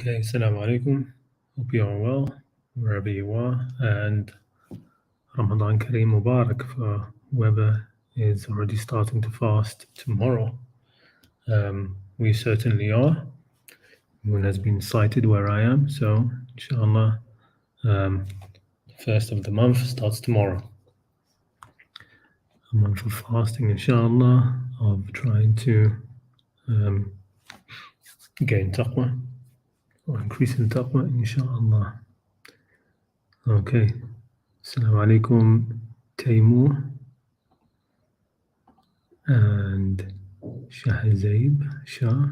Okay, Assalamu alaikum. Hope you are well, wherever you are, and Ramadan Kareem Mubarak for whoever is already starting to fast tomorrow. We certainly are. Moon has been sighted where I am, so inshallah, the first of the month starts tomorrow. A month of fasting, inshallah, of trying to gain taqwa, or increase in taqwa, inshallah. Okay. Assalamu alaikum, Taimur and Shahzaib Shah.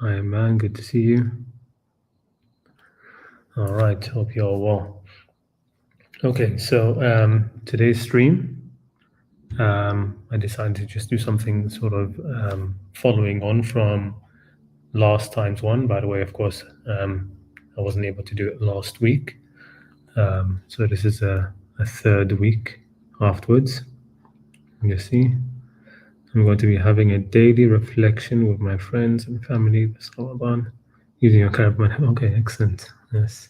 Hi, man. Good to see you. All right. Hope you're all well. Okay. So today's stream, I decided to just do something sort of following on from last time's one. By the way, of course, I wasn't able to do it last week. So this is a third week afterwards. You see, I'm going to be having a daily reflection with my friends and family this Ramadan using a caravan. Okay, excellent. Yes.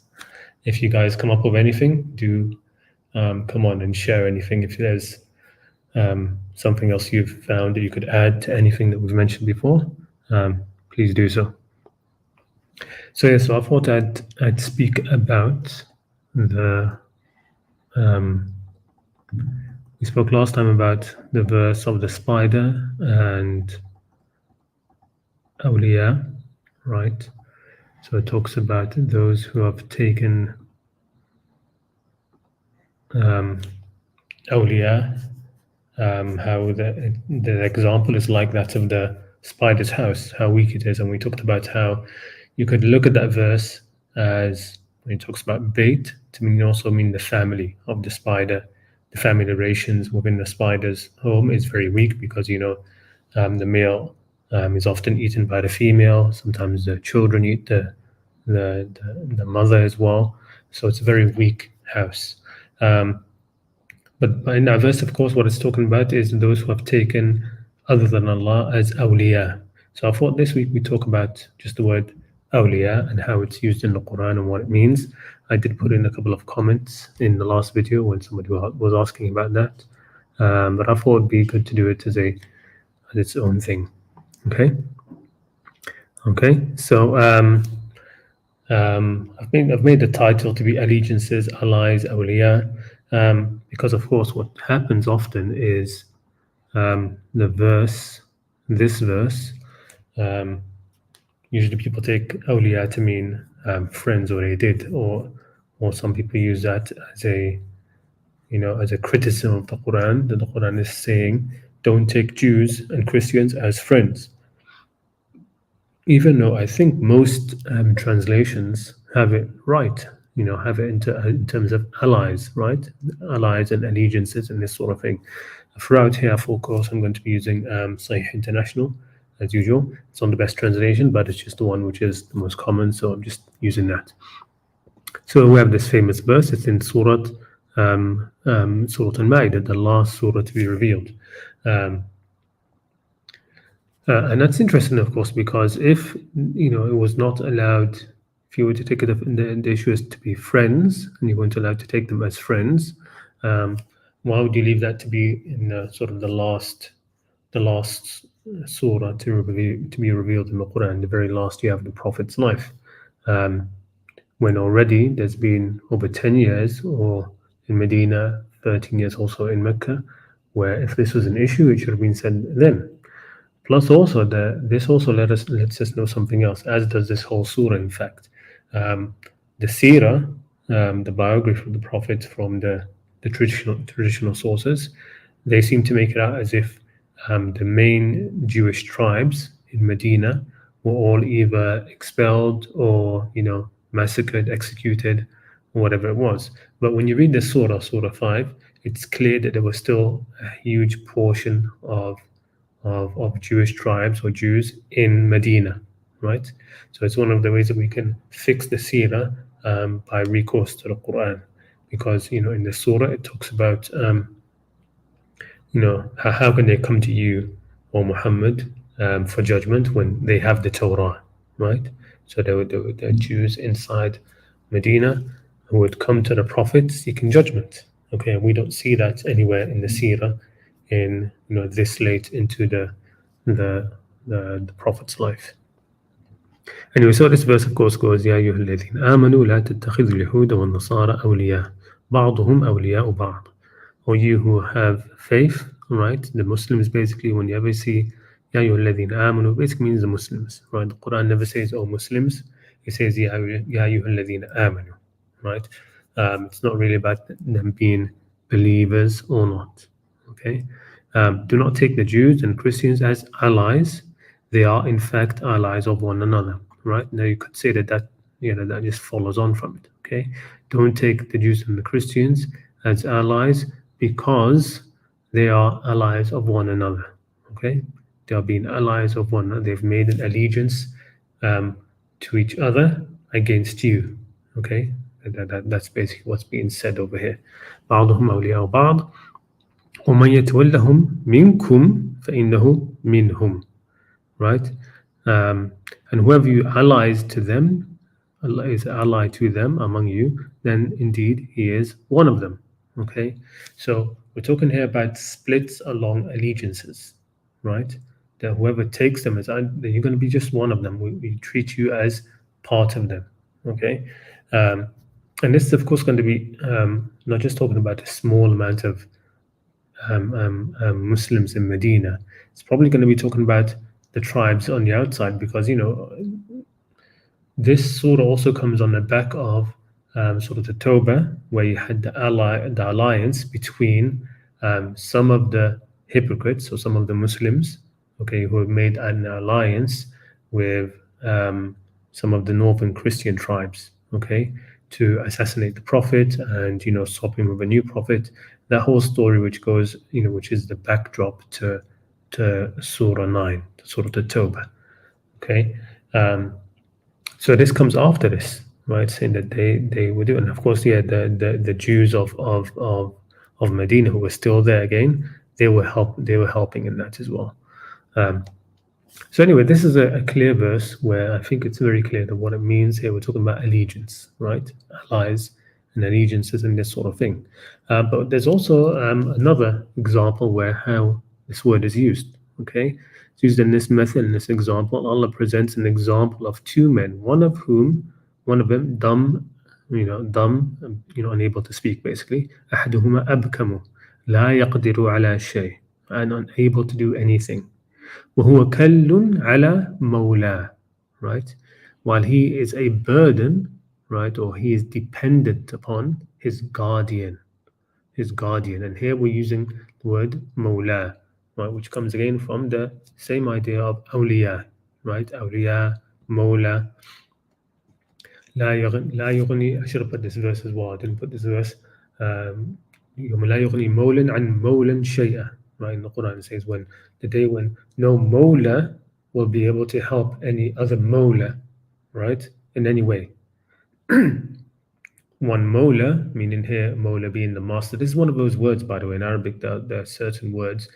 If you guys come up with anything, do come on and share anything. If there's something else you've found that you could add to anything that we've mentioned before, please do so. So yeah, so I thought I'd speak about the. We spoke last time about the verse of the spider and Awliya, right? So it talks about those who have taken Awliya, how the example is like that of the spider's house, how weak it is. And we talked about how you could look at that verse as, when it talks about bait, to also mean the family of the spider. The family relations within the spider's home is very weak because, the male is often eaten by the female. Sometimes the children eat the mother as well. So it's a very weak house. But in that verse, of course, what it's talking about is those who have taken other than Allah as awliya. So I thought this week we talk about just the word awliya and how it's used in the Qur'an and what it means. I did put in a couple of comments in the last video when somebody was asking about that, but I thought it'd be good to do it as its own thing. Okay. So I've made the title to be allegiances, allies, awliya, because of course what happens often is this verse. Usually people take awliya to mean friends, or they did, or some people use that as a criticism of the Quran, that the Quran is saying don't take Jews and Christians as friends. Even though I think most translations have it right, have it in terms of allies, right? Allies and allegiances and this sort of thing. Throughout here, of course, I'm going to be using Sahih International, as usual. It's not the best translation, but it's just the one which is the most common, so I'm just using that. So we have this famous verse. It's in Surah Al-Ma'idah, the last surah to be revealed. And that's interesting, of course, because if it was not allowed, if you were to take it up, the issue is to be friends, and you weren't allowed to take them as friends, why would you leave that to be in the last surah to be revealed in the Quran, the very last year of the Prophet's life, when already there's been over 10 years, or in Medina, 13 years also in Mecca, where if this was an issue, it should have been said then. Plus also, this also lets us know something else, as does this whole surah, in fact. The seerah, the biography of the Prophet from the traditional sources, they seem to make it out as if the main Jewish tribes in Medina were all either expelled or, massacred, executed, or whatever it was. But when you read the Surah 5, it's clear that there was still a huge portion of Jewish tribes or Jews in Medina, right? So it's one of the ways that we can fix the seerah by recourse to the Quran, because in the surah it talks about how can they come to you, O Muhammad, for judgment when they have the Torah, right? So there were Jews inside Medina who would come to the Prophet seeking judgment. Okay, and we don't see that anywhere in the Seerah, in this late into the the Prophet's life. Anyway, so this verse of course goes, يا أيها الذين آمنوا لا تتخذوا اليهود والنصارى أولياء بعضهم أولياء بعض. Or you who have faith, right? The Muslims basically, when you ever see يا أيها الذين آمنوا, basically means the Muslims, right? The Quran never says, oh Muslims, it says يا أيها الذين آمنوا, right? It's not really about them being believers or not, okay? Do not take the Jews and Christians as allies. They are in fact allies of one another, right? Now you could say that that just follows on from it, okay? Don't take the Jews and the Christians as allies because they are allies of one another, okay? They are being allies of one another. They've made an allegiance to each other against you, okay? That's basically what's being said over here. بعضهم أولياء بعض ومن يتولهم منكم فإنه منهم, right? And whoever you allies to them, Allah is ally to them among you, then indeed he is one of them. Okay, so we're talking here about splits along allegiances, right? That whoever takes them as then you're going to be just one of them. We treat you as part of them. Okay, and this is of course going to be not just talking about a small amount of Muslims in Medina. It's probably going to be talking about the tribes on the outside, because this sort of also comes on the back of sort of the Tawbah, where you had the alliance between some of the hypocrites or some of the Muslims, okay, who have made an alliance with some of the northern Christian tribes, okay, to assassinate the Prophet and swap him with a new prophet. That whole story, which goes, which is the backdrop to Surah 9, Surah Tawbah. Okay, so this comes after this, right? Saying that they would do, and of course, yeah, the Jews of Medina who were still there again, they were helping in that as well. So anyway, this is a clear verse where I think it's very clear that what it means here. We're talking about allegiance, right? Allies and allegiances and this sort of thing. But there's also another example where how this word is used. Okay, it's used in this method, in this example. Allah presents an example of two men, one of them dumb, unable to speak, basically. أحدهما أبكم لا يقدر على شيء, and unable to do anything. وهو كل على مولاه, right? While he is a burden, right, or he is dependent upon his guardian. And here we're using the word mawla, right, which comes again from the same idea of awliya, right? Awliya, mawla. لا يغني. I should have put this verse as well. I didn't put this verse. يوم لا يغني مولا عن مولا شيئا, right? In the Quran it says the day when no mawla will be able to help any other mawla, right, in any way. One mawla, meaning here mawla being the master. This is one of those words, by the way, in Arabic. There are certain words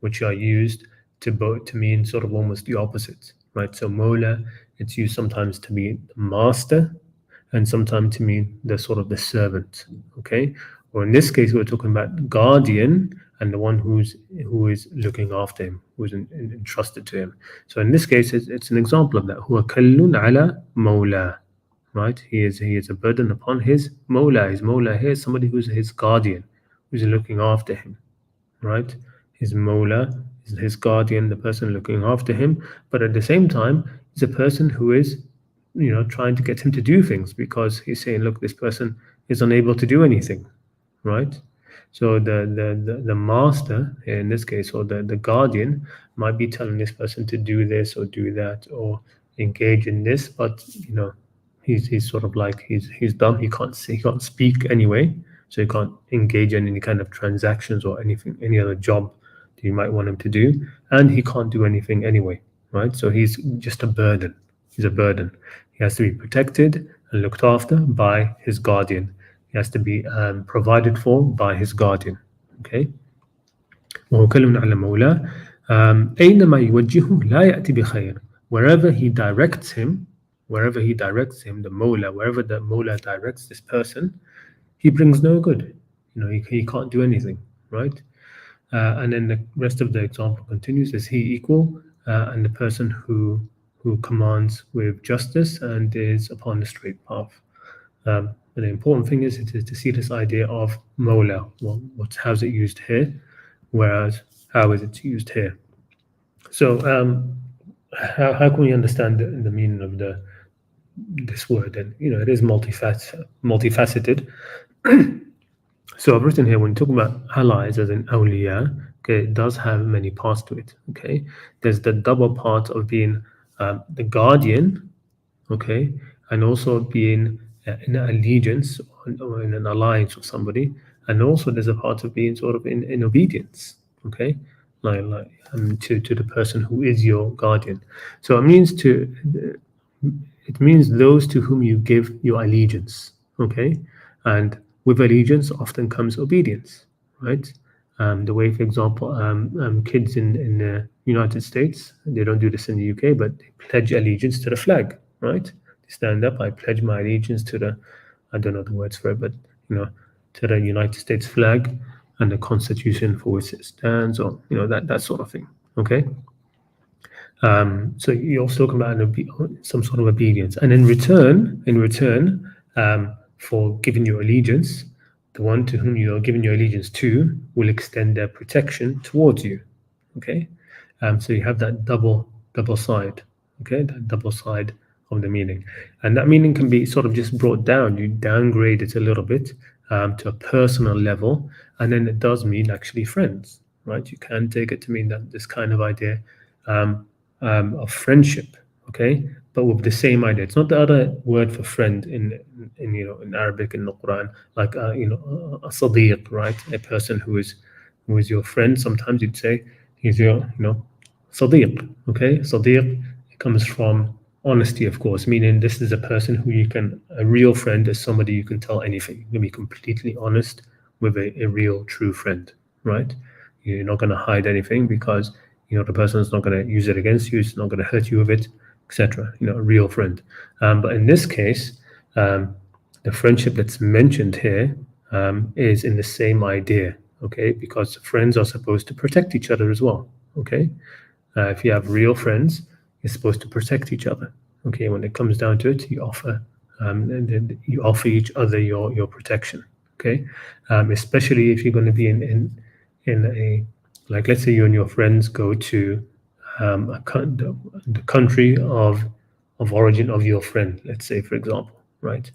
which are used to mean sort of almost the opposite, right? So mawla, it's used sometimes to mean the master, and sometimes to mean the sort of the servant. Okay, or in this case, we're talking about guardian and the one who is looking after him, who is entrusted to him. So in this case, it's an example of that. Huwa kallun ala mawla. Right, he is a burden upon his mawla. His mawla here is somebody who's his guardian, who's looking after him. Right, his mawla is his guardian, the person looking after him. But at the same time, he's a person who is, trying to get him to do things, because he's saying, look, this person is unable to do anything. Right, so the master in this case, or the guardian, might be telling this person to do this or do that or engage in this, but he's sort of like he's dumb. He can't speak anyway, so he can't engage in any kind of transactions or any other job that you might want him to do, and he can't do anything anyway, right? So he's just a burden. He's a burden. He has to be protected and looked after by his guardian. He has to be provided for by his guardian. Okay. أينما يوجهه لا يأتي بخير. Wherever he directs him, wherever he directs him, the Mawla, wherever the Mawla directs this person, he brings no good. He can't do anything, right? And then the rest of the example continues: is he equal? And the person who commands with justice and is upon the straight path. And the important thing is to see this idea of Mawla. How's it used here? Whereas, how is it used here? So, how can we understand the meaning of this word? And it is multifaceted. So I've written here, when talking about allies as in awliya, okay, it does have many parts to it. Okay, there's the double part of being the guardian, okay, and also being in an allegiance or in an alliance with somebody, and also there's a part of being sort of in obedience, okay, like to the person who is your guardian. So it means those to whom you give your allegiance, okay, and with allegiance often comes obedience, right? The way, for example, kids in the United States, they don't do this in the UK, but they pledge allegiance to the flag, right? They stand up, I pledge my allegiance to the, I don't know the words for it, but to the United States flag and the Constitution for which it stands, or that sort of thing, okay? So you're also talking about some sort of obedience, and in return, for giving your allegiance, the one to whom you are giving your allegiance to will extend their protection towards you. Okay, so you have that double side. Okay, that double side of the meaning, and that meaning can be sort of just brought down. You downgrade it a little bit to a personal level, and then it does mean actually friends, right? You can take it to mean that this kind of idea of friendship, okay, but with the same idea. It's not the other word for friend in Arabic in the Quran, like a sadiq, right? A person who is your friend. Sometimes you'd say he's your sadiq, okay? Sadiq comes from honesty, of course, meaning this is a person who a real friend is somebody you can tell anything. You can be completely honest with a real, true friend, right? You're not going to hide anything because the person is not going to use it against you. It's not going to hurt you with it, etc. A real friend. But in this case, the friendship that's mentioned here is in the same idea, okay? Because friends are supposed to protect each other as well, okay? If you have real friends, you're supposed to protect each other, okay? When it comes down to it, you offer each other your protection, okay? Especially if you're going to be in a, like, let's say you and your friends go to the country of origin of your friend, let's say, for example, right?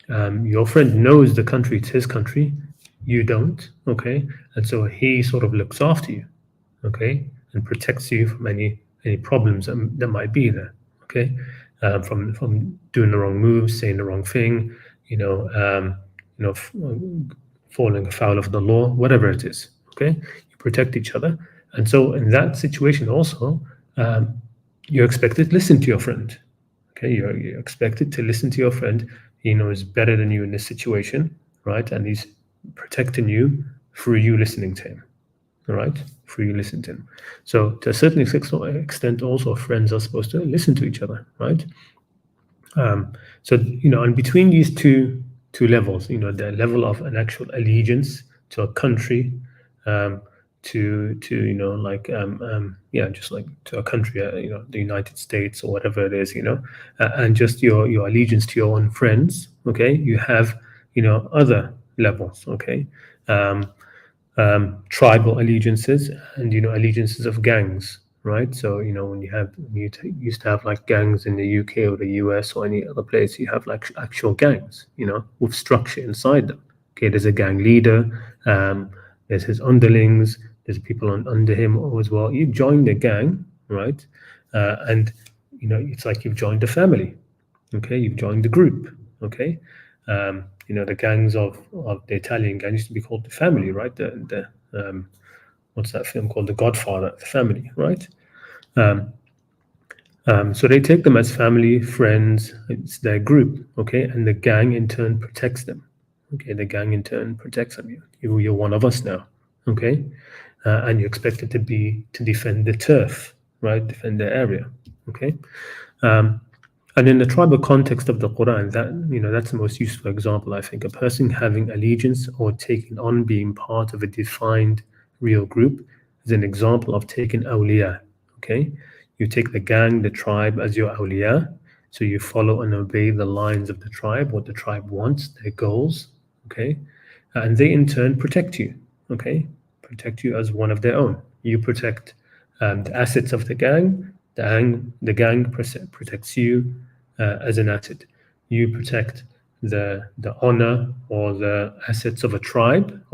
Your friend knows the country, it's his country, you don't, okay? And so he sort of looks after you, okay, and protects you from any problems that might be there, okay? From doing the wrong moves, saying the wrong thing, falling afoul of the law, whatever it is, okay? You protect each other. And so in that situation also, you're expected to listen to your friend, okay? You're expected to listen to your friend. He knows better than you in this situation, right? And he's protecting you through you listening to him, all right? Through you listening to him. So to a certain extent also, friends are supposed to listen to each other, right? So, and between these two levels, the level of an actual allegiance to a country, just like to a country, the United States or whatever it is, and just your allegiance to your own friends, okay, you have, other levels, okay, tribal allegiances and, allegiances of gangs, right? So, when you used to have like gangs in the UK or the US or any other place, you have like actual gangs, with structure inside them. Okay, there's a gang leader, there's his underlings, there's people under him as well. You join the gang, right? And, it's like you've joined a family, okay? You've joined the group, okay? The gangs of the Italian gang used to be called the family, right? The what's that film called? The Godfather, the family, right? So they take them as family, friends. It's their group, okay? And the gang in turn protects them, okay? The gang in turn protects them. You're one of us now, okay? And you're expected to defend the turf, right? Defend the area, okay? And in the tribal context of the Quran, that's the most useful example, I think. A person having allegiance or taking on being part of a defined real group is an example of taking awliya. Okay, you take the gang, the tribe as your awliya, so you follow and obey the lines of the tribe, what the tribe wants, their goals. Okay, and they in turn protect you. Okay, protect you as one of their own. You protect the assets of the gang. The gang protects you as an asset. You protect the honor or the assets of the tribe,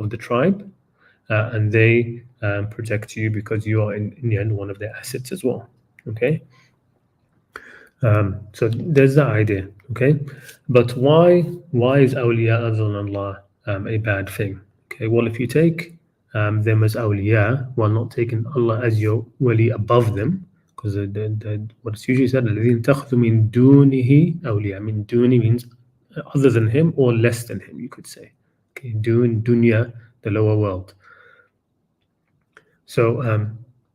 and they protect you because you are in the end one of their assets as well. Okay, so there's the idea. Okay, but why is awliya other than Allah a bad thing? Okay, well, if you take them as awliya while not taking Allah as your wali above them, because what's usually said, الذين اتخذوا من دونه أولياء. Min duni means other than him or less than him, you could say. Okay, dunya, the lower world. So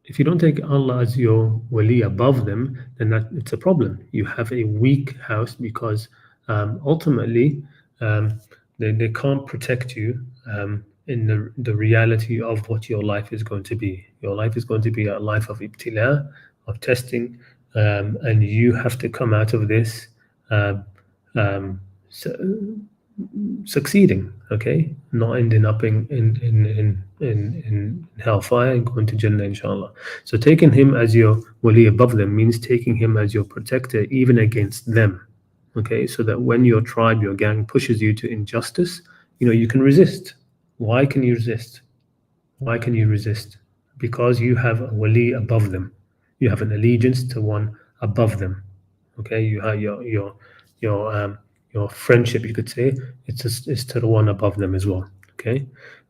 if you don't take Allah as your wali above them, then it's a problem. You have a weak house because ultimately they can't protect you in the reality of what your life is going to be. Your life is going to be a life of ibtila, of testing, and you have to come out of this um, um, succeeding, okay, not ending up in hellfire and going to Jannah, inshallah. So taking him as your wali above them means taking him as your protector even against them, okay, so that when your tribe, your gang pushes you to injustice, you can resist. Why can you resist? Why can you resist? Because you have a wali above them. You have an allegiance to one above them. Okay, you have your friendship, you could say, it's to the one above them as well. Okay,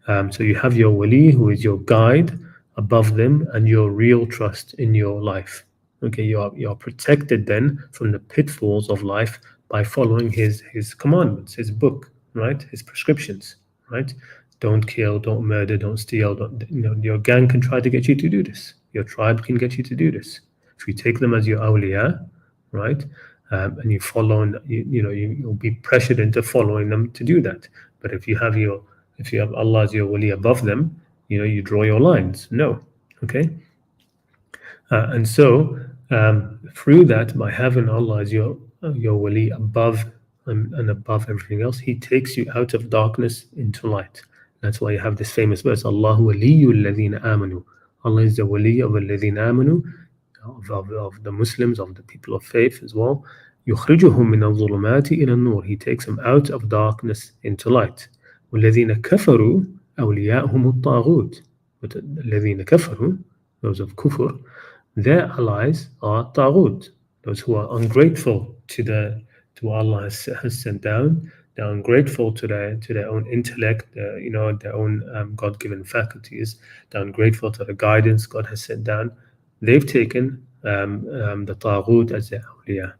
so you have your wali who is your guide above them and your real trust in your life. Okay, you are protected then from the pitfalls of life by following his commandments, his book, right, his prescriptions, right. Don't kill, don't murder, don't steal. Don't, your gang can try to get you to do this. Your tribe can get you to do this. If you take them as your awliya, right, and you follow, and you'll be pressured into following them to do that. But if you have Allah as your wali above them, you draw your lines. No, okay. And so through that, by having Allah as your wali above and above everything else, He takes you out of darkness into light. That's why you have this famous verse, Allahu waliyul ladhina amanu. Allah is the wali of الذين آمنوا, of the Muslims, of the people of faith as well. يخرجهم من الظلمات إلى النور. He takes them out of darkness into light. والذين كفروا أولياءهم الطاغوت. But الذين كفروا, those of kufr, their allies are taghut, those who are ungrateful to what Allah has sent down. They're ungrateful to their own intellect, their own God-given faculties. They're ungrateful to the guidance God has sent down. They've taken the taghut as their awliya.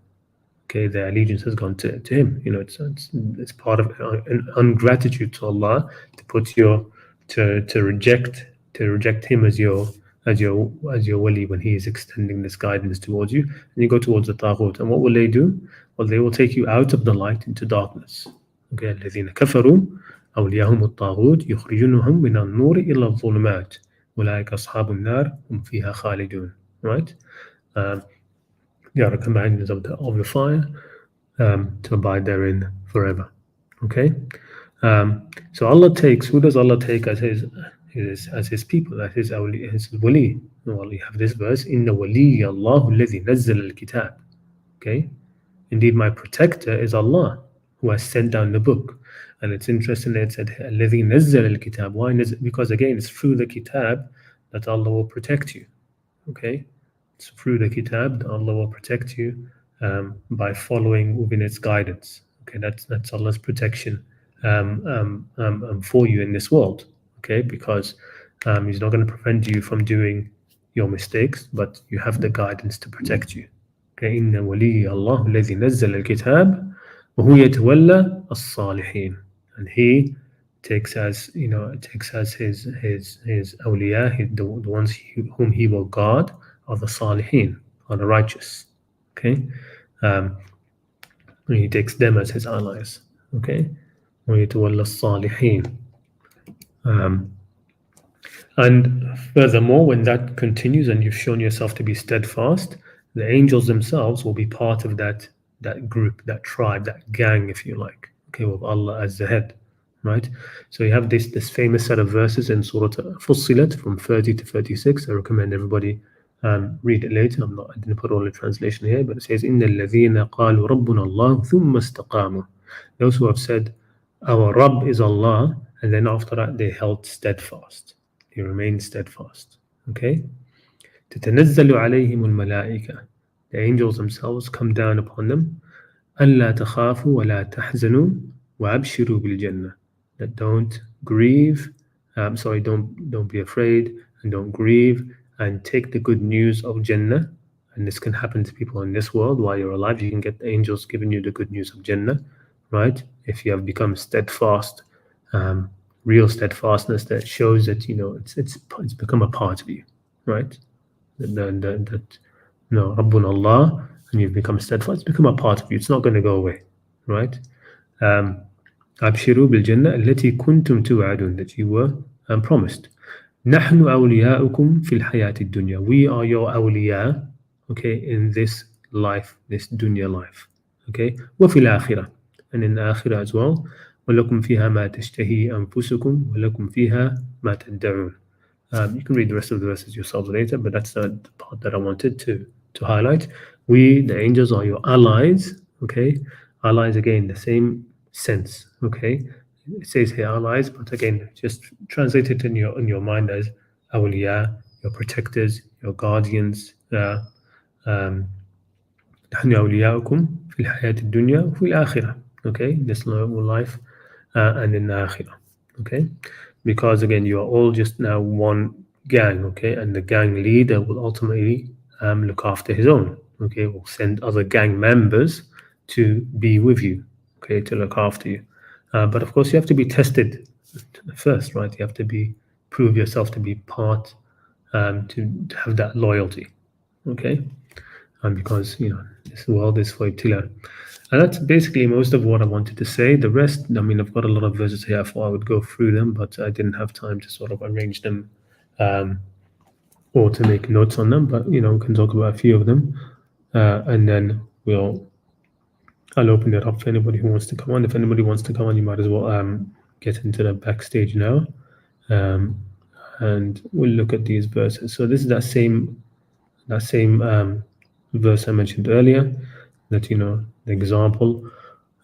Okay, their allegiance has gone to him. It's part of an ungratitude to Allah to put to reject him as your wali when he is extending this guidance towards you, and you go towards the taghut. And what will they do? Well, they will take you out of the light into darkness. Okay, الذين كفروا أولياءهم الطاغوت يخرجونهم من النور إلى الظلمات أولئك أصحاب النار هم فيها خالدون. Right? They are the companions of the fire, to abide therein forever. Okay, so Allah takes. Who does Allah take as his people, as his wali? Well, we have this verse: Inna wali Allah alladhi nazzala al-kitab. Okay, indeed, my protector is Allah, who has sent down the book. And it's interesting that it said alladhi nazzala al-kitab. Why? Because again, it's through the kitab that Allah will protect you. Okay. It's through the kitab that Allah will protect you by following within its guidance. Okay, that's Allah's protection for you in this world. Okay, because He's not going to prevent you from doing your mistakes, but you have the guidance to protect you. Okay, inna waliy Allah alladhi nazzala al-kitab wa huwa yatawalla as-salihin, and He takes as his awliya, the ones whom He will guard, are the salihin, are the righteous. Okay, and he takes them as his allies. Okay, وَيَتَوَلَّى الصَّالِحِينَ. And furthermore, when that continues and you've shown yourself to be steadfast, the angels themselves will be part of that group, that tribe, that gang, if you like. Okay, with Allah as the head, right? So you have this famous set of verses in Surah Fussilat from 30 to 36. I recommend everybody read it later. I didn't put all the translation here, but it says, إِنَّ الَّذِينَ قَالُوا رَبُّنَا اللَّهُ ثُمَّ اسْتَقَامُوا. Those who have said, our Rabb is Allah, and then after that they held steadfast. They remained steadfast. Okay? تتنزل عليهم الملائكة. The angels themselves come down upon them. ألا تخافوا ولا تحزنوا وأبشروا بالجنة. That don't grieve, don't be afraid and don't grieve, and take the good news of Jannah. And this can happen to people in this world while you're alive. You can get the angels giving you the good news of Jannah, right? If you have become steadfast, real steadfastness that shows that it's become a part of you, right? That no, Rabbuna Allah, and you've become steadfast, it's become a part of you. It's not going to go away, right? أبشروا بالجنة التي كنتم توعدون, that you were promised. نحن أولياؤكم في الحياة الدنيا. We are your awliya, okay, in this life, this dunya life, okay. وفي الآخرة, and in the akhirah as well. ولكم فيها ما تشتهي أنفسكم ولكم فيها ما تدعون. You can read the rest of the verses yourselves later, but that's the part that I wanted to highlight. We, the angels, are your allies. Okay, allies again, the same sense. Okay, it says here allies, but again, just translate it in your mind as awliya, your protectors, your guardians. نحن أولياؤكم في الحياة الدنيا وفي الآخرة. Okay, this life and in the akhirah. Okay, because again you are all just now one gang. Okay, and the gang leader will ultimately look after his own. Okay, will send other gang members to be with you. Okay, to look after you. But of course you have to be tested first, right? You have to prove yourself to be part, to have that loyalty. Okay, and because this world is for ibtila. And that's basically most of what I wanted to say. The rest, I mean, I've got a lot of verses here. I thought I would go through them, but I didn't have time to sort of arrange them or to make notes on them. But we can talk about a few of them, and then I'll open it up for anybody who wants to come on. If anybody wants to come on, you might as well get into the backstage now, and we'll look at these verses. So this is that same verse I mentioned earlier. That the example.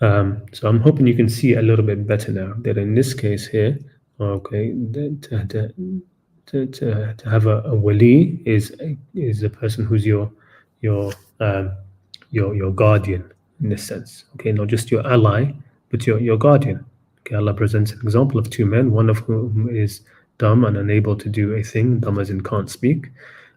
So I'm hoping you can see a little bit better now. That in this case here, okay, to have a wali is a person who's your guardian in this sense. Okay, not just your ally, but your guardian. Okay, Allah presents an example of two men, one of whom is dumb and unable to do a thing, dumb as in can't speak,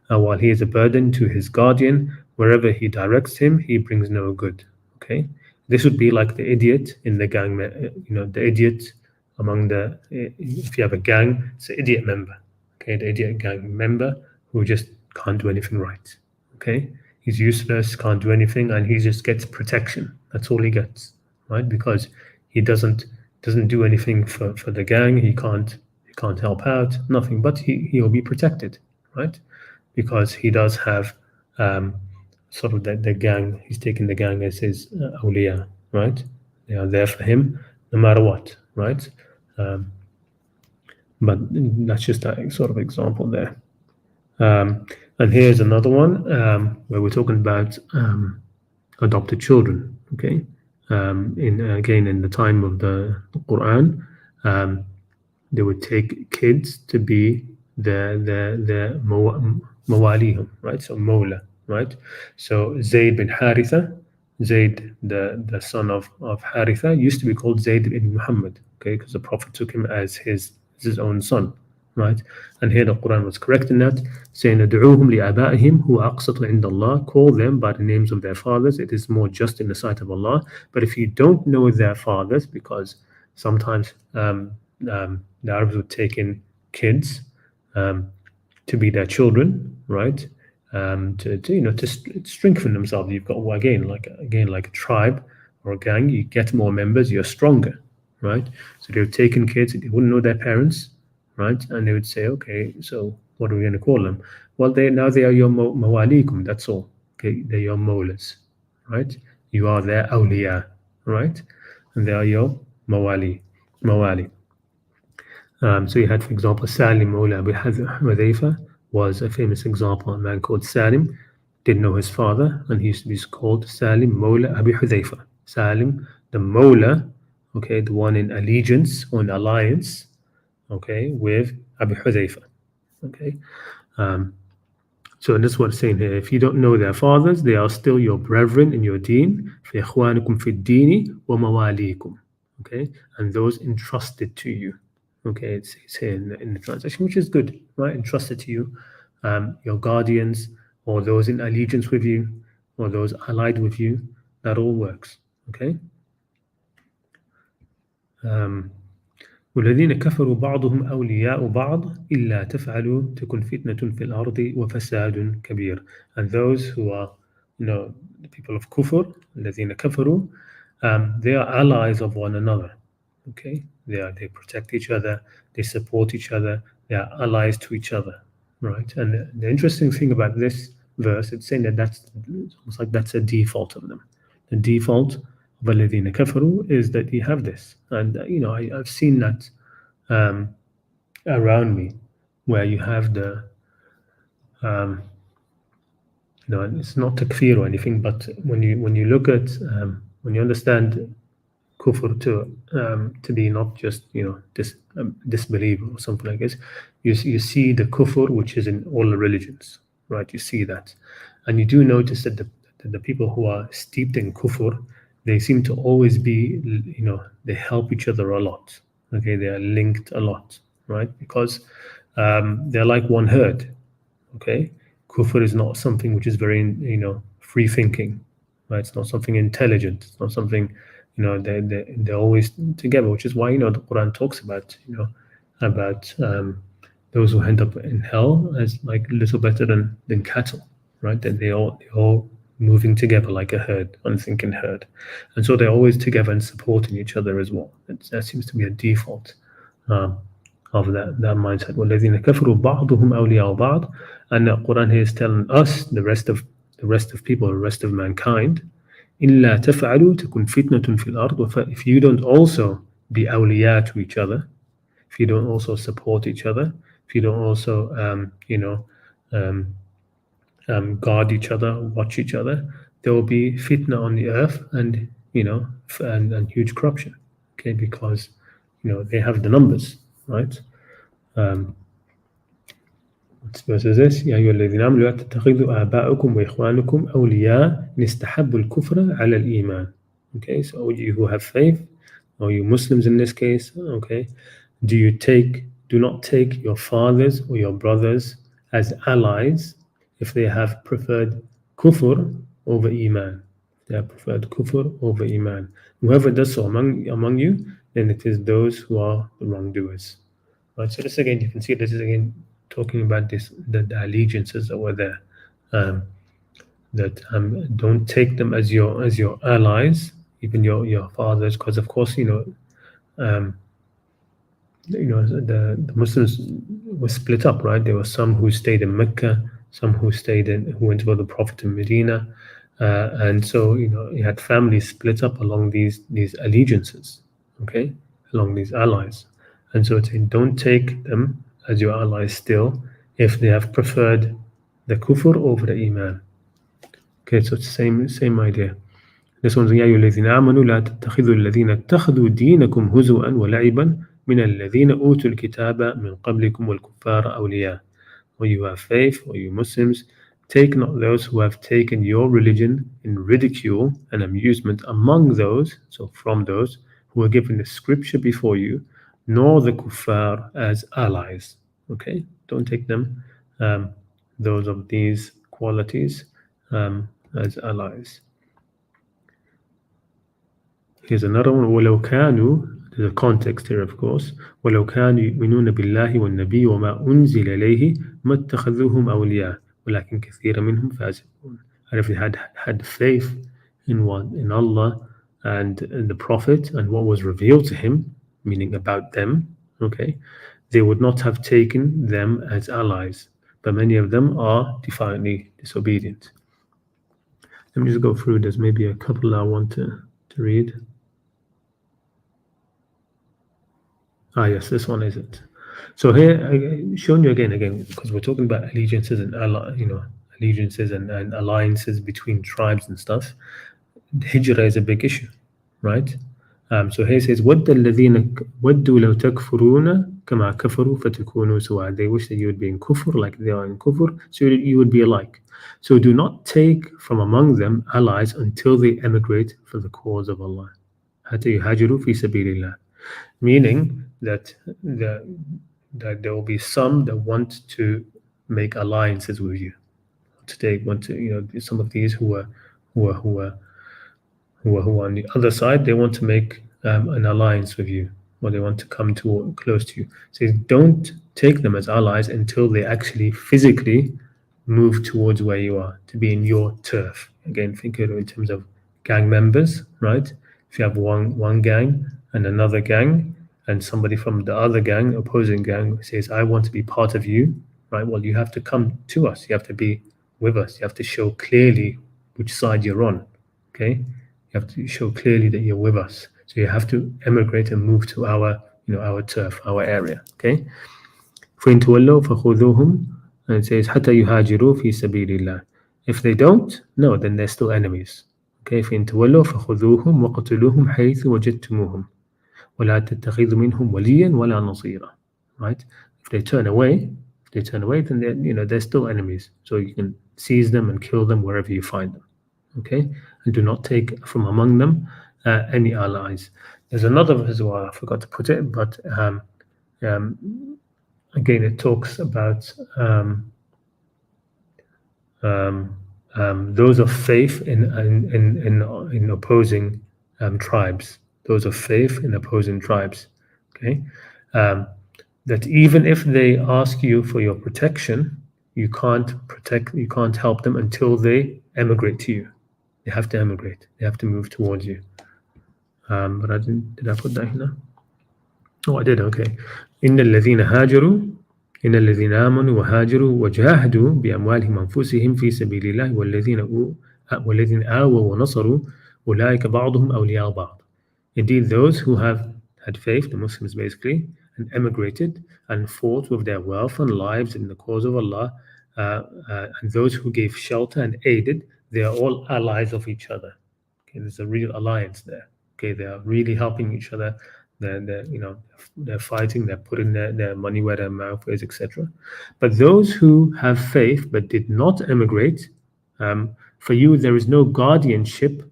while he is a burden to his guardian. Wherever he directs him, he brings no good. Okay, this would be like the idiot in the gang. The idiot among if you have a gang, it's an idiot member. Okay, the idiot gang member who just can't do anything right. Okay, he's useless, can't do anything, and he just gets protection. That's all he gets, right? Because he doesn't do anything for the gang. He can't help out, nothing. But he'll be protected, right? Because he does have sort of the gang. He's taken the gang as his awliya, right? They are there for him no matter what, right? But that's just a sort of example there. And here's another one where we're talking about adopted children. Okay, in the time of the Qur'an, they would take kids to be the mawalihum, right? So mawla, right? So Zayd bin Haritha, Zayd, the son of Haritha, used to be called Zayd bin Muhammad, okay, because the Prophet took him as his own son, right? And here the Quran was correcting that, saying, "Ad'uuhum li'abaihim huwa aqsatu 'inda Allah." Call them by the names of their fathers. It is more just in the sight of Allah. But if you don't know their fathers, because sometimes the Arabs would take in kids to be their children, right? To strengthen themselves. You've got again like a tribe or a gang, you get more members, you're stronger, right? So they would take in kids, they wouldn't know their parents, right? And they would say, okay, so what are we going to call them? Well, they are your mawalikum, that's all. Okay, they're your molas, right? You are their awliya, right? And they are your mawali. So you had, for example, Salim Mawla Abu Hudhayfa was a famous example. A man called Salim didn't know his father, and he used to be called Salim Mawla Abu Hudhayfa. Salim, the Mawla, okay, the one in allegiance or in alliance, okay, with Abu Hudhayfa. Okay. So that's what it's saying here. If you don't know their fathers, they are still your brethren in your deen. فَإِخْوَانُكُمْ فِي الدِّينِ وَمَوَالِيكُم. Okay, and those entrusted to you. Okay, it's here in the translation, which is good, right? Entrusted to you, your guardians, or those in allegiance with you, or those allied with you. That all works. Okay. والذين كفروا بعضهم أولياء بعض إلا تفعلوا تكن فتنة في الأرض وفساد كبير. And those who are, the people of kufr, الذين كفروا, they are allies of one another. Okay, they protect each other, they support each other, they are allies to each other, right? And the interesting thing about this verse, it's saying that that's almost like that's a default of them. The default of الذين كفروا is that you have this, and I've seen that around me, where you have the it's not takfir or anything, but when you look at when you understand kufr to be not just disbelief or something like this, you see the kufr which is in all the religions, right? You see that, and you do notice that the people who are steeped in kufr, they seem to always be, they help each other a lot. Okay, they are linked a lot, right? Because they're like one herd. Okay, kufr is not something which is very free thinking, right? It's not something intelligent. It's not something they're always together, which is why the Quran talks about about those who end up in hell as like little better than cattle, right? That they all moving together like a herd, unthinking herd, and so they're always together and supporting each other as well. That seems to be a default of that mindset. وَالَّذِينَ كَفَرُوا بَعْضُهُمْ أَوْلِيَاءُ بَعْضٍ. And the Quran here is telling us, the rest of people, the rest of mankind, إِلَّا تَفْعَلُوا تَكُنْ فِتْنَةٌ فِي الْأَرْضِ. If you don't also be awliya to each other, if you don't also support each other, if you don't also guard each other, watch each other, there will be fitna on the earth and and huge corruption. Okay, because they have the numbers, right? What verse is this? يا أيها الذين آمنوا لا تتخذوا آباءكم وإخوانكم أولياء إن استحبوا الكفر على الإيمان. Okay, so you who have faith, or you Muslims in this case, okay, do not take your fathers or your brothers as allies if they have preferred kufr over iman. They have preferred kufr over iman. Whoever does so among you, then it is those who are the wrongdoers. Right. So this again, you can see this is again talking about the allegiances that were there. That don't take them as your allies, even your fathers, because of course the Muslims were split up, right? There were some who stayed in Mecca, some who went to the Prophet in Medina, and so you had families split up along these allegiances, okay, along these allies, and so it's saying don't take them as your allies still if they have preferred the kufr over the iman. Okay, so it's the same idea. This one's يا أيها الذين آمنوا لا تتخذوا الذين اتخذوا دينكم هزوا ولعبا من الذين أوتوا الكتاب من قبلكم والكفار أولياء. Or you have faith, or you Muslims, take not those who have taken your religion in ridicule and amusement among those, so from those who were given the scripture before you, nor the kuffar as allies. Okay, don't take them, those of these qualities, as allies. Here's another one. وَلَوْ كَانُوا, there's a context here, of course. وَلَوْ كَانُوا يُؤْمِنُونَ بِاللَّهِ وَالنَّبِيِّ وَمَا أُنزِلَ إِلَيْهِ مَا اتَّخَذُوهُمْ أَوْلِيَاءَ وَلَكِنْ كَثِيرًا مِنْهُمْ فَاسِقُونَ. And if they had faith in Allah and the Prophet and what was revealed to him, meaning about them, okay, they would not have taken them as allies, but many of them are defiantly disobedient. Let me just go through. There's maybe a couple I want to read. Yes, this one is it. So here, showing you again, because we're talking about allegiances and allegiances and alliances between tribes and stuff. Hijrah is a big issue, right? So here it says, وَدَّ الَّذِينَ وَدُّوا لَوْ تَكْفُرُونَ كَمَا كَفَرُوا فَتَكُونُوا سَوَاءً. They wish that you would be in kufr like they are in kufr, so you would be alike. So do not take from among them allies until they emigrate for the cause of Allah. حَتَّى يُهَاجِرُوا فِي سَبِيلِ اللَّهِ. Meaning that there will be some that want to make alliances with you. Some of these who are on the other side, they want to make an alliance with you, or they want to come close to you. So don't take them as allies until they actually physically move towards where you are, to be in your turf. Again, think of it in terms of gang members, right? If you have one gang and another gang, and somebody from the other gang, opposing gang, says, I want to be part of you, right? Well, you have to come to us. You have to be with us. You have to show clearly which side you're on, okay? You have to show clearly that you're with us. So you have to emigrate and move to our turf, our area, okay? فَإِن تَوَلَّوْا فَخُذُوهُمْ, and it says, حَتَّى يُهَاجِرُوا فِي سَبِيلِ اللَّهِ. If they don't, no, then they're still enemies. Okay, فَإِن تَوَلَّوْا فَخُذُوهُمْ وَقْتُلُوهُمْ حَيْثُ وَجَدتُّمُوهُمْ وَلَا تَتَّخِذُوا مِنْهُمْ وَلِيًّا وَلَا نَصِيرًا. Right? If they turn away, then they're still enemies. So you can seize them and kill them wherever you find them. Okay, and do not take from among them any allies. There's another verse as well. I forgot to put it, but again, it talks about those of faith in opposing tribes. Those of faith in opposing tribes. Okay, that even if they ask you for your protection, you can't help them until they emigrate to you. They have to emigrate. They have to move towards you. But I didn't. Did I put that here? Oh, I did. Okay. إن الذين هاجروا إن الذين آمنوا وهاجروا وجاهدوا بأموالهم وأنفسهم في سبيل الله والذين آووا ونصروا أولئك بعضهم أولياء بعض. Indeed, those who have had faith, the Muslims basically, and emigrated and fought with their wealth and lives in the cause of Allah, and those who gave shelter and aided, they are all allies of each other. Okay, there's a real alliance there. Okay, they are really helping each other. They're fighting. They're putting their money where their mouth is, etc. But those who have faith but did not emigrate, for you there is no guardianship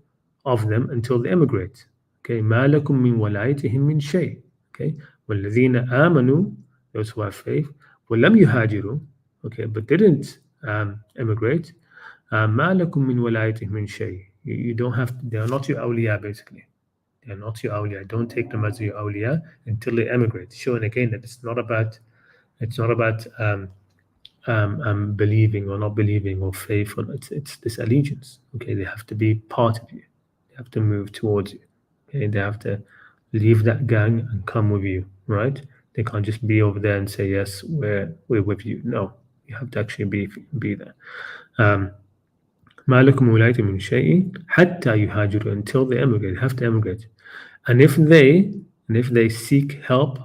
of them until they emigrate. Okay, ما لكم من ولايتهم من شيء. Okay, والذين آمنوا, those who have faith, ولم يهاجروا, okay, but didn't emigrate, ما لكم من ولايتهم من شيء. You don't have. They are not your awliya basically. They are not your awliya. Don't take them as your awliya until they emigrate. Showing again that it's not about believing or not believing or faith. It's this allegiance. Okay, they have to be part of you. They have to move towards you. Okay, they have to leave that gang and come with you. Right? They can't just be over there and say yes, we're with you. No, you have to actually be there. ما لكم ولاية من شيء حتى يهاجروا, until they emigrate. They have to emigrate. And if they seek help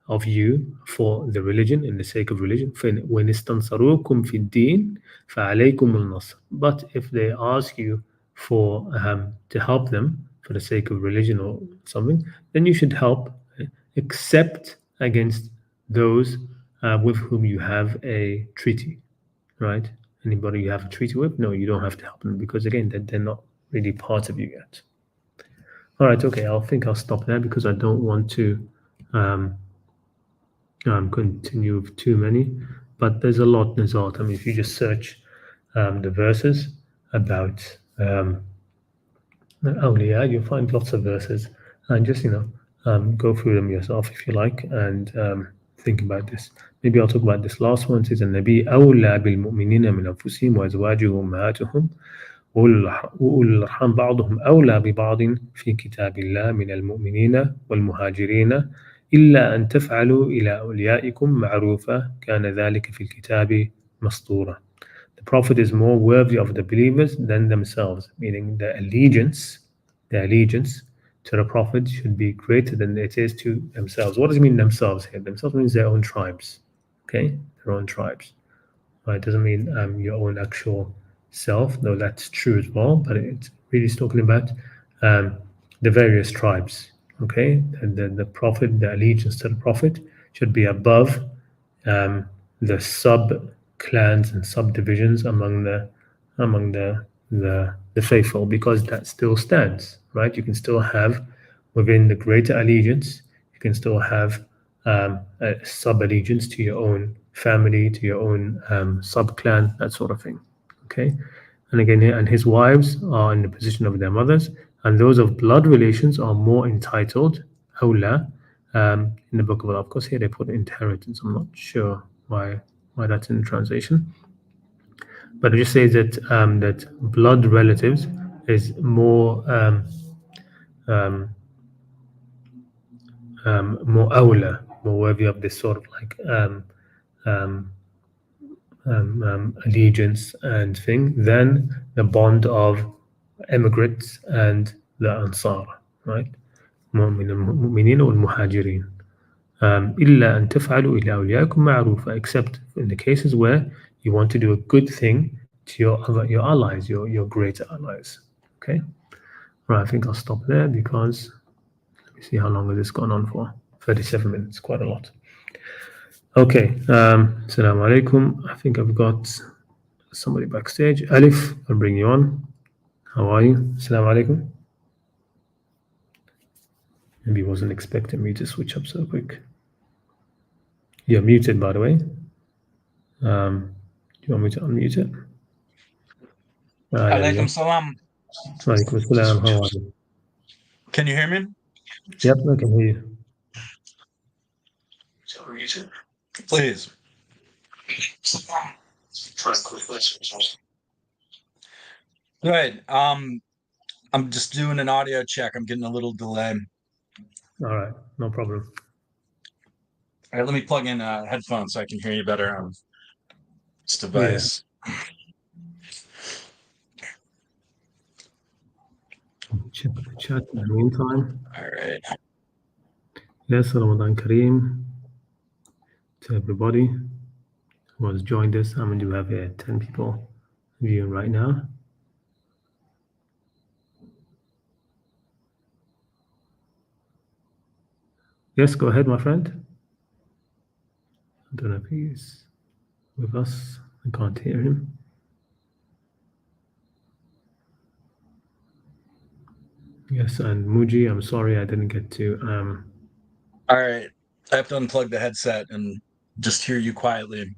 of you for the religion, in the sake of religion, وإن استنصروكم في الدين فعليكم النصر. But if they ask you for to help them for the sake of religion or something, then you should help, except against those with whom you have a treaty, right? Anybody you have a treaty with, no, you don't have to help them, because again, they're not really part of you yet. All right, okay, I think I'll stop there because I don't want to continue with too many, but there's a lot. I mean, if you just search the verses about Awliya, you'll find lots of verses, and just go through them yourself if you like, and think about this. Maybe I'll talk about this last one. It says, النبي أولى بالمؤمنين من أنفسهم وأزواجه أمهاتهم وأولو الأرحام بعضهم أولى ببعض في كتاب الله من المؤمنين والمهاجرين إلا أن تفعلوا إلى أوليائكم معروفة كان ذلك في الكتاب مسطورا. The Prophet is more worthy of the believers than themselves, meaning the allegiance to the Prophet should be greater than it is to themselves. What does it mean themselves here? Themselves means their own tribes, okay? Their own tribes. Right? It doesn't mean your own actual self, though that's true as well, but it's really talking about the various tribes, okay? And the Prophet, the allegiance to the Prophet should be above the sub-clans and subdivisions among the faithful, because that still stands, right? You can still have within the greater allegiance, you can still have a sub-allegiance to your own family, to your own sub-clan, that sort of thing, okay? And again here, and his wives are in the position of their mothers, and those of blood relations are more entitled, awla, in the book of Allah. Of course, here they put inheritance. I'm not sure why that's in the translation, but it just says that that blood relatives is more more awla, more worthy of this sort of like allegiance and thing than the bond of immigrants and the Ansar, right? من المؤمنين والمهاجرين. إلا أن تفعلوا إلى أوليائكم معروفا, except in the cases where you want to do a good thing to your allies, your greater allies. Okay, right. I think I'll stop there because let me see how long has this gone on for. 37 minutes, quite a lot. Okay, Assalamu alaikum. I think I've got somebody backstage. Alif, I'll bring you on. How are you? Assalamu alaikum. Maybe he wasn't expecting me to switch up so quick. You're muted, by the way. Do you want me to unmute it? Alaikum salam. Alaikum salam. How are you? Can you hear me? Yep, I can hear you. Please. Good. I'm just doing an audio check. I'm getting a little delay. All right, no problem. All right, let me plug in headphones so I can hear you better on this device. Check the chat in the meantime. All right. Yes, Ramadan Kareem to everybody who has joined us. I mean, we have 10 people viewing right now. Yes, go ahead, my friend. I don't know if he's with us. I can't hear him. Yes, and Muji, I'm sorry I didn't get to. All right, I have to unplug the headset and just hear you quietly.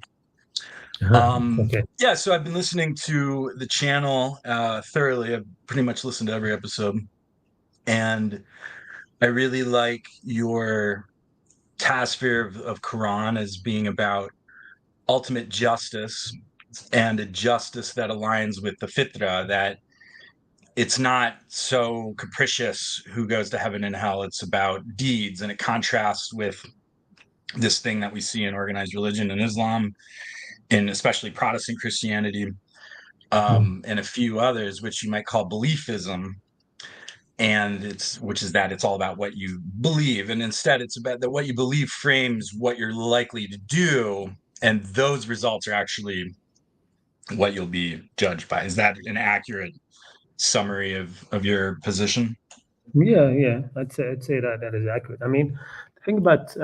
Okay. Yeah, so I've been listening to the channel thoroughly. I've pretty much listened to every episode, and I really like your tasphere of Qur'an as being about ultimate justice, and a justice that aligns with the fitra, that it's not so capricious who goes to heaven and hell. It's about deeds, and it contrasts with this thing that we see in organized religion in Islam, and especially Protestant Christianity, and a few others, which you might call beliefism. And it's all about what you believe, and instead it's about that what you believe frames what you're likely to do, and those results are actually what you'll be judged by. Is that an accurate summary of your position? Yeah, I'd say that is accurate. I mean, the thing about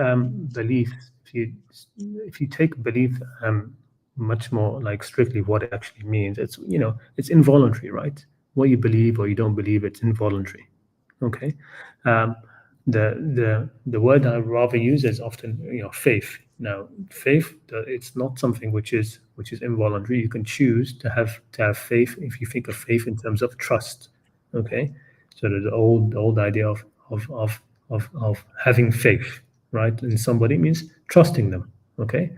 belief, if you take belief much more like strictly what it actually means, it's it's involuntary, right? What you believe or you don't believe, it's involuntary. Okay, the word I rather use is often faith. Now, faith, it's not something which is involuntary. You can choose to have faith if you think of faith in terms of trust. Okay, so there's the old idea of having faith, right? In somebody means trusting them. Okay,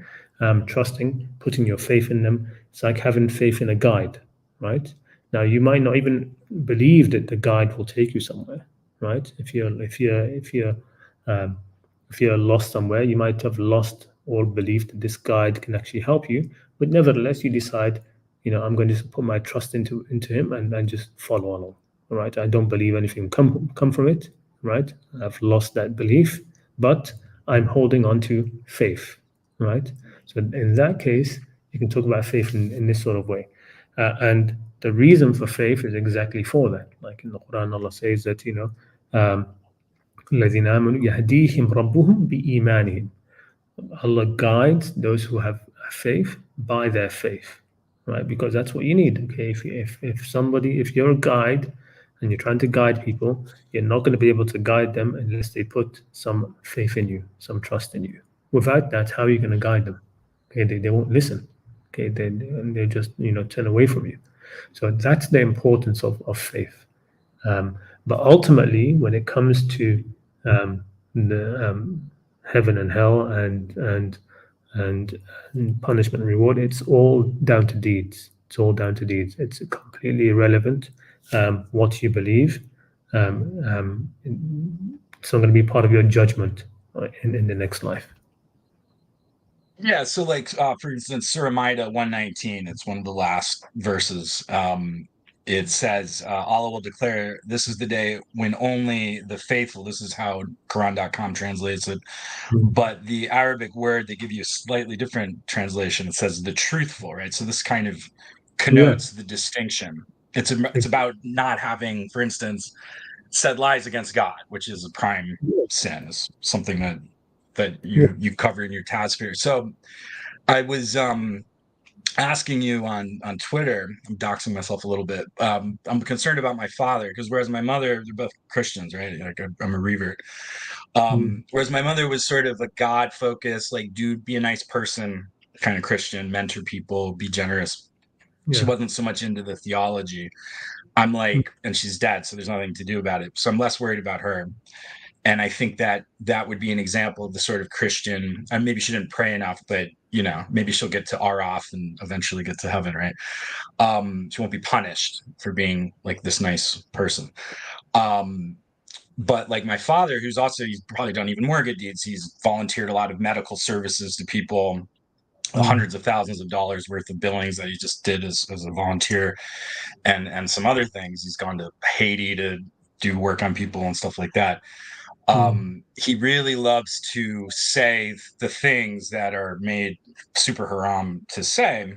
trusting, putting your faith in them. It's like having faith in a guide, right? Now, you might not even believe that the guide will take you somewhere, right? Um, if you're lost somewhere, you might have lost all belief that this guide can actually help you, but nevertheless, you decide, I'm going to put my trust into him and just follow along. All right, I don't believe anything come from it. Right, I've lost that belief, but I'm holding on to faith. Right, so in that case, you can talk about faith in this sort of way. And the reason for faith is exactly for that. Like in the Quran, Allah says that, um, الَّذِينَ آمَنُوا يَهْدِيهِمْ رَبُّهُمْ بِإِيمَانِهِمْ. Allah guides those who have faith by their faith, right? Because that's what you need. Okay, if you're a guide and you're trying to guide people, you're not going to be able to guide them unless they put some faith in you, some trust in you. Without that, how are you going to guide them? Okay, they won't listen. Okay, they just turn away from you. So that's the importance of faith. But ultimately, when it comes to the heaven and hell and punishment and reward, it's all down to deeds. It's all down to deeds. It's completely irrelevant what you believe. It's not going to be part of your judgment in the next life. Yeah, so like for instance, Surah Maida 119, it's one of the last verses. It says, Allah will declare, this is the day when only the faithful, this is how Quran.com translates it, but the Arabic word, they give you a slightly different translation. It says the truthful, right? So this kind of connotes the distinction. It's about not having, for instance, said lies against God, which is a prime sin, is something that you cover in your task here. So I was asking you on Twitter, I'm doxing myself a little bit. I'm concerned about my father because whereas my mother, they're both Christians, right? Like I'm a revert. Whereas my mother was sort of a God focused, like, dude, be a nice person, kind of Christian, mentor people, be generous. She wasn't so much into the theology. I'm like, and she's dead, so there's nothing to do about it. So I'm less worried about her. And I think that would be an example of the sort of Christian, and maybe she didn't pray enough, but maybe she'll get to Araf and eventually get to heaven, right? She won't be punished for being like this nice person. But like my father, he's probably done even more good deeds. He's volunteered a lot of medical services to people, hundreds of thousands of dollars worth of billings that he just did as a volunteer, and some other things. He's gone to Haiti to do work on people and stuff like that. He really loves to say the things that are made super haram to say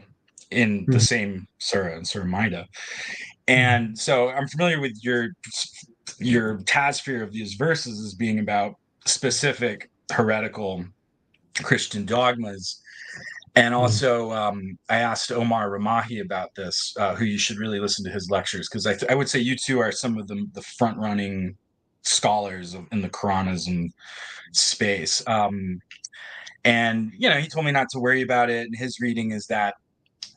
in the same surah, in Surah Maida. And so I'm familiar with your tasphere of these verses as being about specific heretical Christian dogmas. And also, I asked Omar Ramahi about this, who you should really listen to his lectures, because I would say you two are some of the front-running scholars in the Quranism space. And he told me not to worry about it. And his reading is that,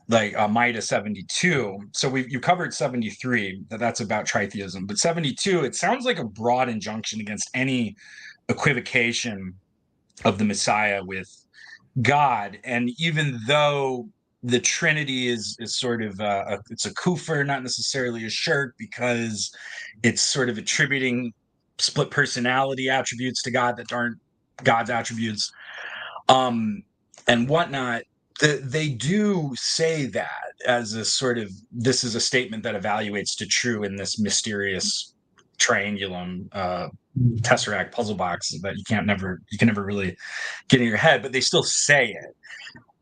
like, Maida 72. So you covered 73. That's about tritheism, but 72, it sounds like a broad injunction against any equivocation of the Messiah with God. And even though the Trinity is sort of it's a kufr, not necessarily a shirk, because it's sort of attributing split personality attributes to God that aren't God's attributes, and whatnot. They do say that as a sort of, this is a statement that evaluates to true in this mysterious triangulum tesseract puzzle box that you can never really get in your head, but they still say it.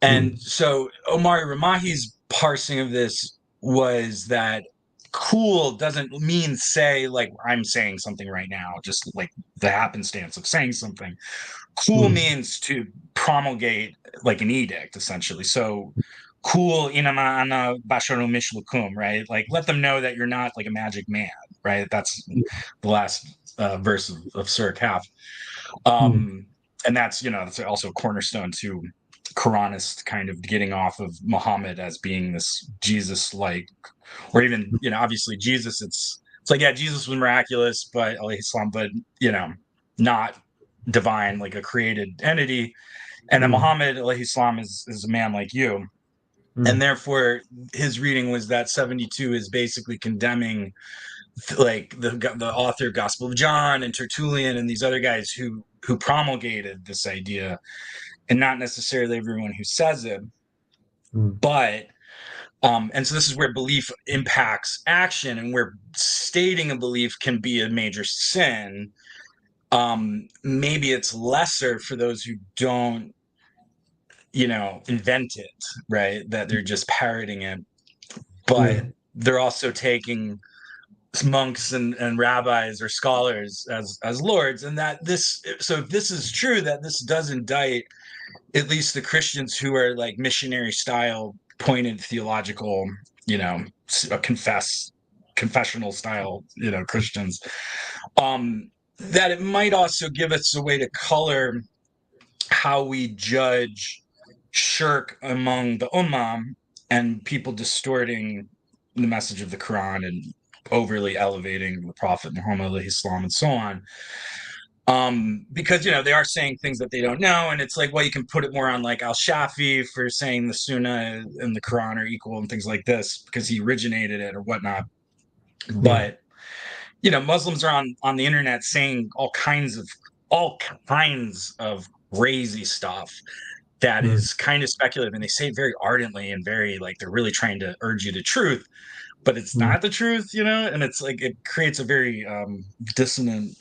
And so Omar Ramahi's parsing of this was that cool doesn't mean say like I'm saying something right now, just like the happenstance of saying something. Cool means to promulgate like an edict, essentially. So cool, inama ana basharu mishlukum, right? Like let them know that you're not like a magic man, right? That's the last verse of Surah Kaf. And that's that's also a cornerstone to Quranist kind of getting off of Muhammad as being this Jesus-like, or even obviously Jesus. It's like, yeah, Jesus was miraculous, but Islam, but not divine, like a created entity. And then Muhammad alayhi salam is a man like you. And therefore, his reading was that 72 is basically condemning like the author of Gospel of John and Tertullian and these other guys who promulgated this idea, and not necessarily everyone who says it. But and so this is where belief impacts action, and where stating a belief can be a major sin. Maybe it's lesser for those who don't, invent it, right? That they're just parroting it. But they're also taking monks and rabbis or scholars as lords, and that so if this is true, that this does indict at least the Christians who are like missionary style pointed theological, confessional style, Christians, that it might also give us a way to color how we judge shirk among the ummah and people distorting the message of the Quran and overly elevating the Prophet Muhammad alayhi salam and so on. Because, they are saying things that they don't know. And it's like, well, you can put it more on like Al-Shafi for saying the Sunnah and the Quran are equal and things like this because he originated it or whatnot. But, Muslims are on the internet saying all kinds of crazy stuff that is kind of speculative, and they say it very ardently and very like they're really trying to urge you to truth, but it's not the truth, and it's like it creates a very dissonant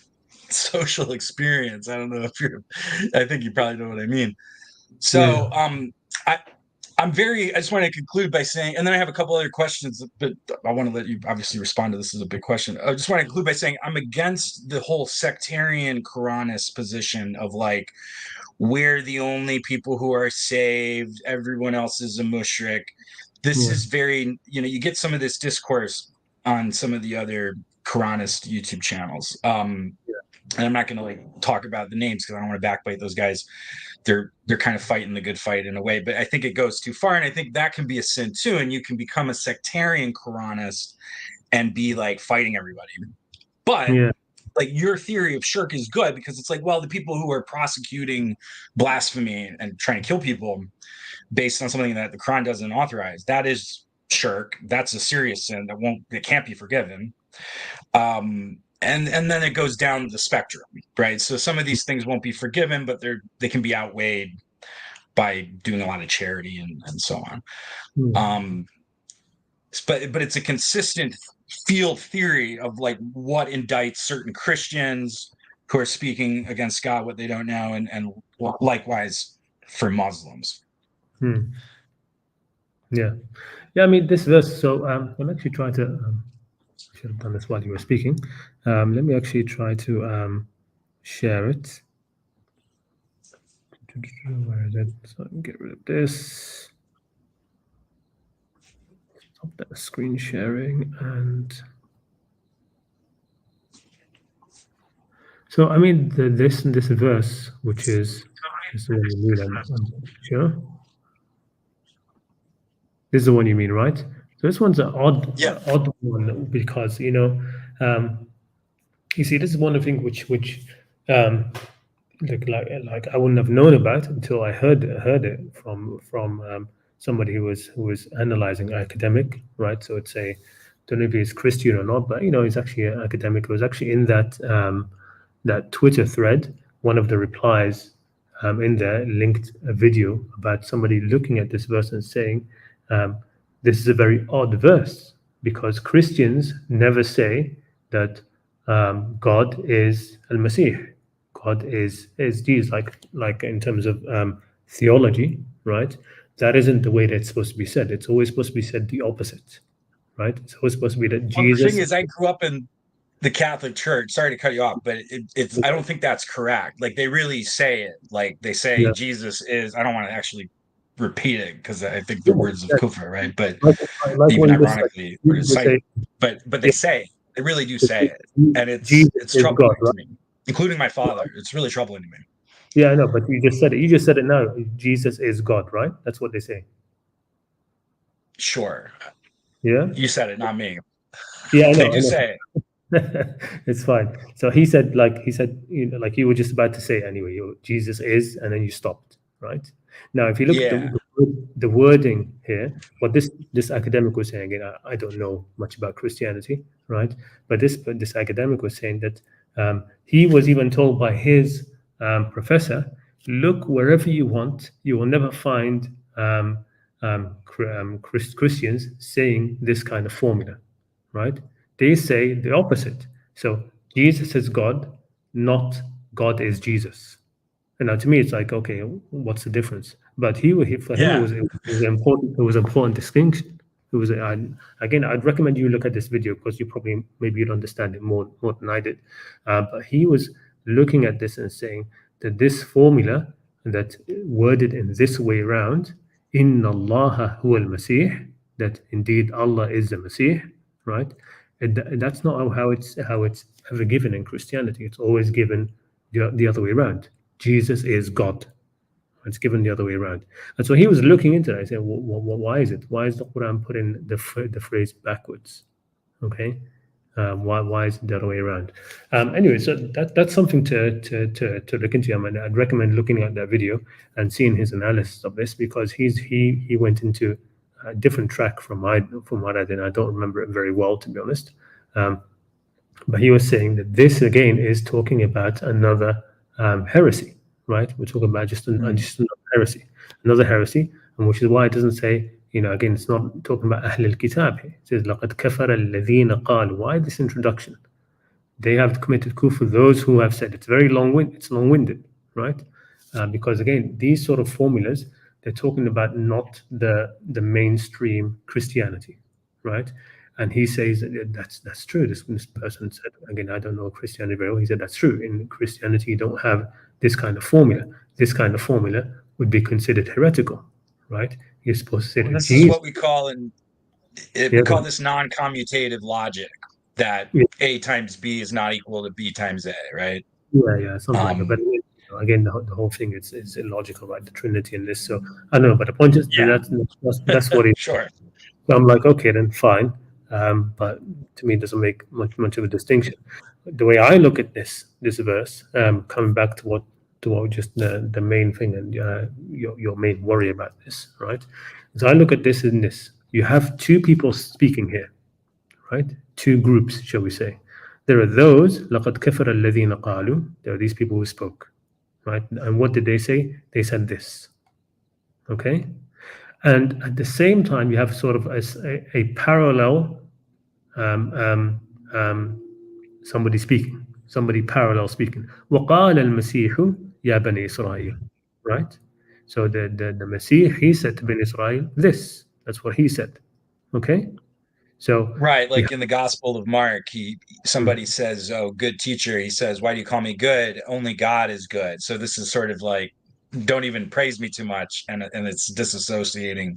social experience. I don't know if I think you probably know what I mean. So I just want to conclude by saying, and then I have a couple other questions, but I want to let you obviously respond to this. Is a big question. I just want to conclude by saying I'm against the whole sectarian Quranist position of like, we're the only people who are saved, everyone else is a mushrik. This is very, you get some of this discourse on some of the other Quranist YouTube channels. And I'm not going to like talk about the names because I don't want to backbite those guys. They're kind of fighting the good fight in a way, but I think it goes too far, and I think that can be a sin too. And you can become a sectarian Quranist and be like fighting everybody. But like your theory of shirk is good because it's like, well, the people who are prosecuting blasphemy and trying to kill people based on something that the Quran doesn't authorize, that is shirk. That's a serious sin that can't be forgiven. And then it goes down the spectrum, right? So some of these things won't be forgiven, but they can be outweighed by doing a lot of charity and so on. But it's a consistent field theory of like what indicts certain Christians who are speaking against God, what they don't know, and likewise for Muslims. Yeah. I mean, this verse. So I'm actually trying to. Should have done this while you were speaking. Let me actually try to share it. Where is it? So I can get rid of this. Stop that screen sharing. And so, I mean, this verse, which is the one you mean, I'm sure. This is the one you mean, right? So this one's an odd one because you see, this is one of the things which like I wouldn't have known about until I heard it from somebody who was analyzing academic, right? So it's don't know if he's Christian or not, but he's actually an academic. It was actually in that Twitter thread. One of the replies in there linked a video about somebody looking at this verse and saying. This is a very odd verse because Christians never say that God is Al-Masih. God is Jesus, like in terms of theology, right? That isn't the way that it's supposed to be said. It's always supposed to be said the opposite, right? It's always supposed to be that Jesus. The thing is, I grew up in the Catholic Church. Sorry to cut you off, but it's I don't think that's correct. Like they really say it. Like they say Jesus is. I don't want to actually repeat it because I think the words of kufr, right? But even ironically, but they say it. They really do say it, and it's troubling to me, including my father. It's really troubling to me. Yeah, I know, but you just said it. You just said it now. Jesus is God, right? That's what they say. Sure. Yeah. You said it, not me. Yeah, I know. They do say it. It's fine. So he said, like you were just about to say it anyway. Jesus is, and then you stopped, right? Now, if you look at the the wording here, what this academic was saying, and I don't know much about Christianity, right? But this academic was saying that he was even told by his professor, look wherever you want, you will never find Christians saying this kind of formula, right? They say the opposite. So Jesus is God, not God is Jesus. And now to me, it's like, okay, what's the difference? But for him, Yeah. it was important. It was an important distinction. It was again, I'd recommend you look at this video because maybe you'd understand it more than I did. But he was looking at this and saying that this formula that worded in this way around, Inna Allah huwa al-Masih, that indeed Allah is the Masih, right? And that's not how it's ever given in Christianity. It's always given the other way around. Jesus is God. It's given the other way around. And so he was looking into that. I said, why is it? Why is the Quran putting the phrase backwards? Okay, why is it the other way around? Anyway, so that's something to look into. I mean, I'd recommend looking at that video and seeing his analysis of this, because he went into a different track from what I did. I don't remember it very well, to be honest. But he was saying that this again is talking about another heresy, right? We're talking about just another heresy, and which is why it doesn't say, again, it's not talking about Ahl al-Kitab. It says, لَقَدْ كَفَرَ الَّذِينَ قَالُوا. Why this introduction? They have committed kufr, those who have said. It's long-winded, right? Because again, these sort of formulas, they're talking about not the mainstream Christianity, right? And he says that that's true. This person said, again, I don't know Christianity very well. He said that's true. In Christianity, you don't have this kind of formula. This kind of formula would be considered heretical, right? You're supposed to say that This is what we call we call but- this non-commutative logic, that Yeah. A times B is not equal to B times A, right? Yeah, something like that. But again, the whole thing is illogical, right? The Trinity and this. So I don't know, but the point is that's what it. Sure. So I'm like, okay, then fine. But to me, it doesn't make much of a distinction. The way I look at this verse, coming back to what just the main thing and your main worry about this, right? So I look at this in this. You have two people speaking here, right? Two groups, shall we say? There are those لَقَدْ كَفَرَ الَّذِينَ قَالُوا. There are these people who spoke, right? And what did they say? They said this, okay? And at the same time, you have sort of a parallel somebody parallel speaking. وَقَالَ الْمَسِيحُ يَا بَنِي إِسْرَائِيلَ. Right? So the Masih, he said to Bani Israel, this. That's what he said. Okay? So right, like in the Gospel of Mark, somebody says, "Oh, good teacher." He says, "Why do you call me good? Only God is good." So this is sort of like, don't even praise me too much, and it's disassociating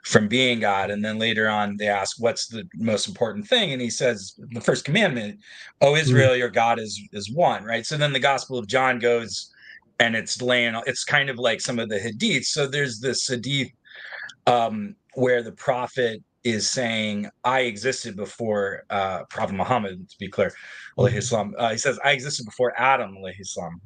from being God. And then later on, they ask, "What's the most important thing?" And he says, "The first commandment, oh Israel, your God is one." Right. So then the Gospel of John goes, and it's kind of like some of the Hadiths. So there's this Hadith where the prophet is saying, I existed before Prophet Muhammad, to be clear, alayhi salam. He says, I existed before Adam, alayhi salam.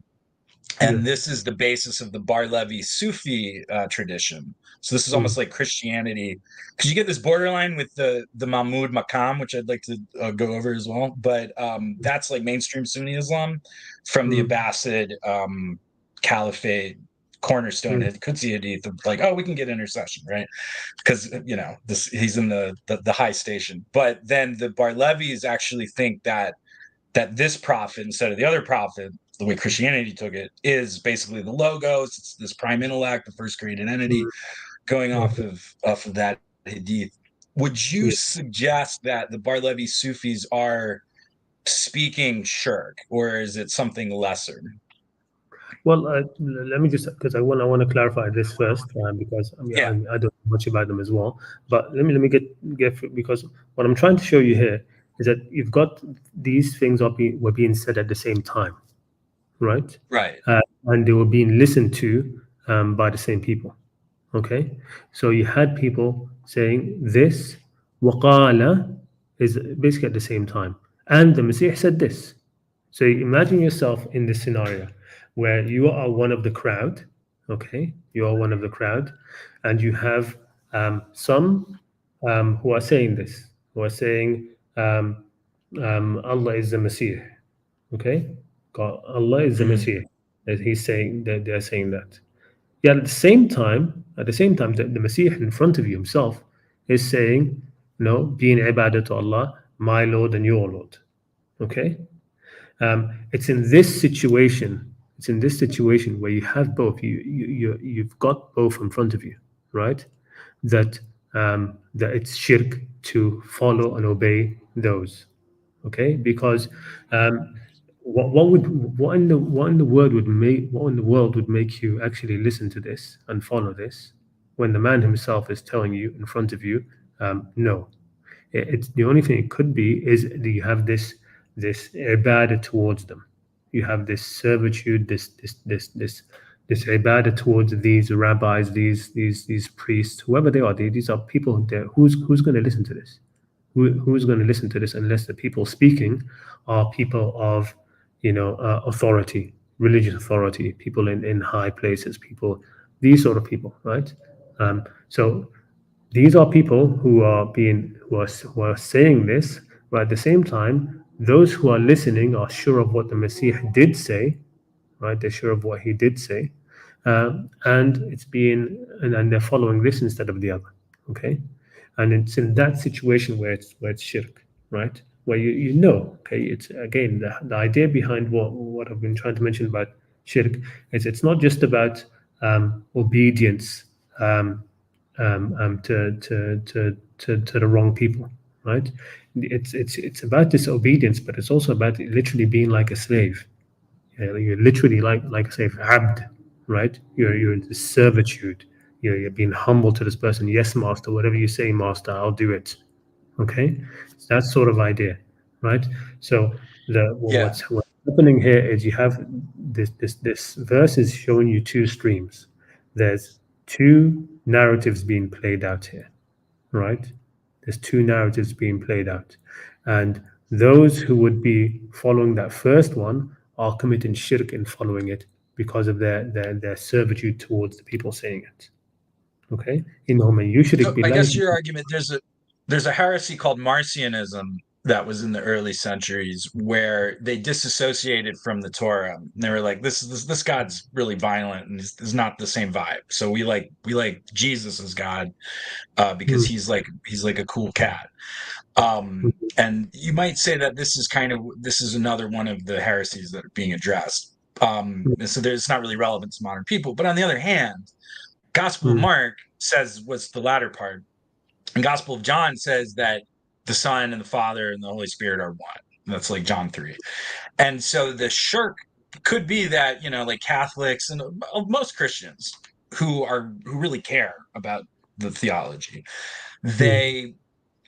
And this is the basis of the Barlevi Sufi tradition. So this is almost like Christianity, because you get this borderline with the Mahmud Maqam, which I'd like to go over as well. But that's like mainstream Sunni Islam from the Abbasid Caliphate cornerstone Qudsi Hadith of like, oh, we can get intercession, right? Because he's in the high station. But then the Barlevis actually think that this prophet, instead of the other prophet, the way Christianity took it, is basically the Logos. It's this prime intellect, the first created entity, going off of that Hadith. Would you suggest that the Barlevi Sufis are speaking shirk, or is it something lesser? Well, let me just, because I want to clarify this first, because I don't know much about them as well. But let me get because what I'm trying to show you here is that you've got these things were being said at the same time, right? Right. And they were being listened to by the same people. Okay, so you had people saying this, waqala is basically at the same time, and the Messiah said this. So imagine yourself in this scenario where you are one of the crowd, okay, You are one of the crowd, and you have some who are saying this, who are saying Allah is the Messiah. Okay, God, Allah is the Mm. Messiah. That He's saying that they're saying that. Yet at the same time, the Messiah in front of you himself is saying, no, be in ibadah to Allah, my Lord and your Lord. Okay? It's in this situation, where you have both, you've got both in front of you, right? That it's shirk to follow and obey those. Okay? Because what in the world would make you actually listen to this and follow this when the man himself is telling you in front of you, no. It's the only thing it could be is that you have this ibadah towards them. You have this servitude, this ibadah towards these rabbis, these priests, whoever they are. These are people there. Who's going to listen to this? Who's going to listen to this unless the people speaking are people of, authority, religious authority, people in high places, people, these sort of people, right? So these are people who are saying this, but at the same time, those who are listening are sure of what the Messiah did say, right? They're sure of what he did say, and they're following this instead of the other. Okay, and it's in that situation where it's shirk, right? Where okay, it's again the idea behind what I've been trying to mention about shirk is it's not just about obedience to the wrong people, right? It's about disobedience, but it's also about literally being like a slave. You're literally like I say, abd, right? You're in this servitude. You're being humble to this person. Yes, master. Whatever you say, master, I'll do it. Okay, it's that sort of idea, right? So Yeah. what's happening here is you have this verse is showing you two streams. There's two narratives being played out here, right? There's two narratives being played out. And those who would be following that first one are committing shirk in following it because of their servitude towards the people saying it. Okay? إِنَّهُ مَن So يُشْرِكْ I guess بِاللَّهِ. your argument, there's a heresy called Marcionism that was in the early centuries where they disassociated from the Torah. And they were like, this God's really violent and is not the same vibe. So we like Jesus as God because Mm, he's like a cool cat. And you might say that this is another one of the heresies that are being addressed. So it's not really relevant to modern people. But on the other hand, Gospel of mm, Mark says what's the latter part, and Gospel of John says that the Son and the Father and the Holy Spirit are one. That's like John 3. And so the shirk could be that, like Catholics and most Christians who really care about the theology, mm, they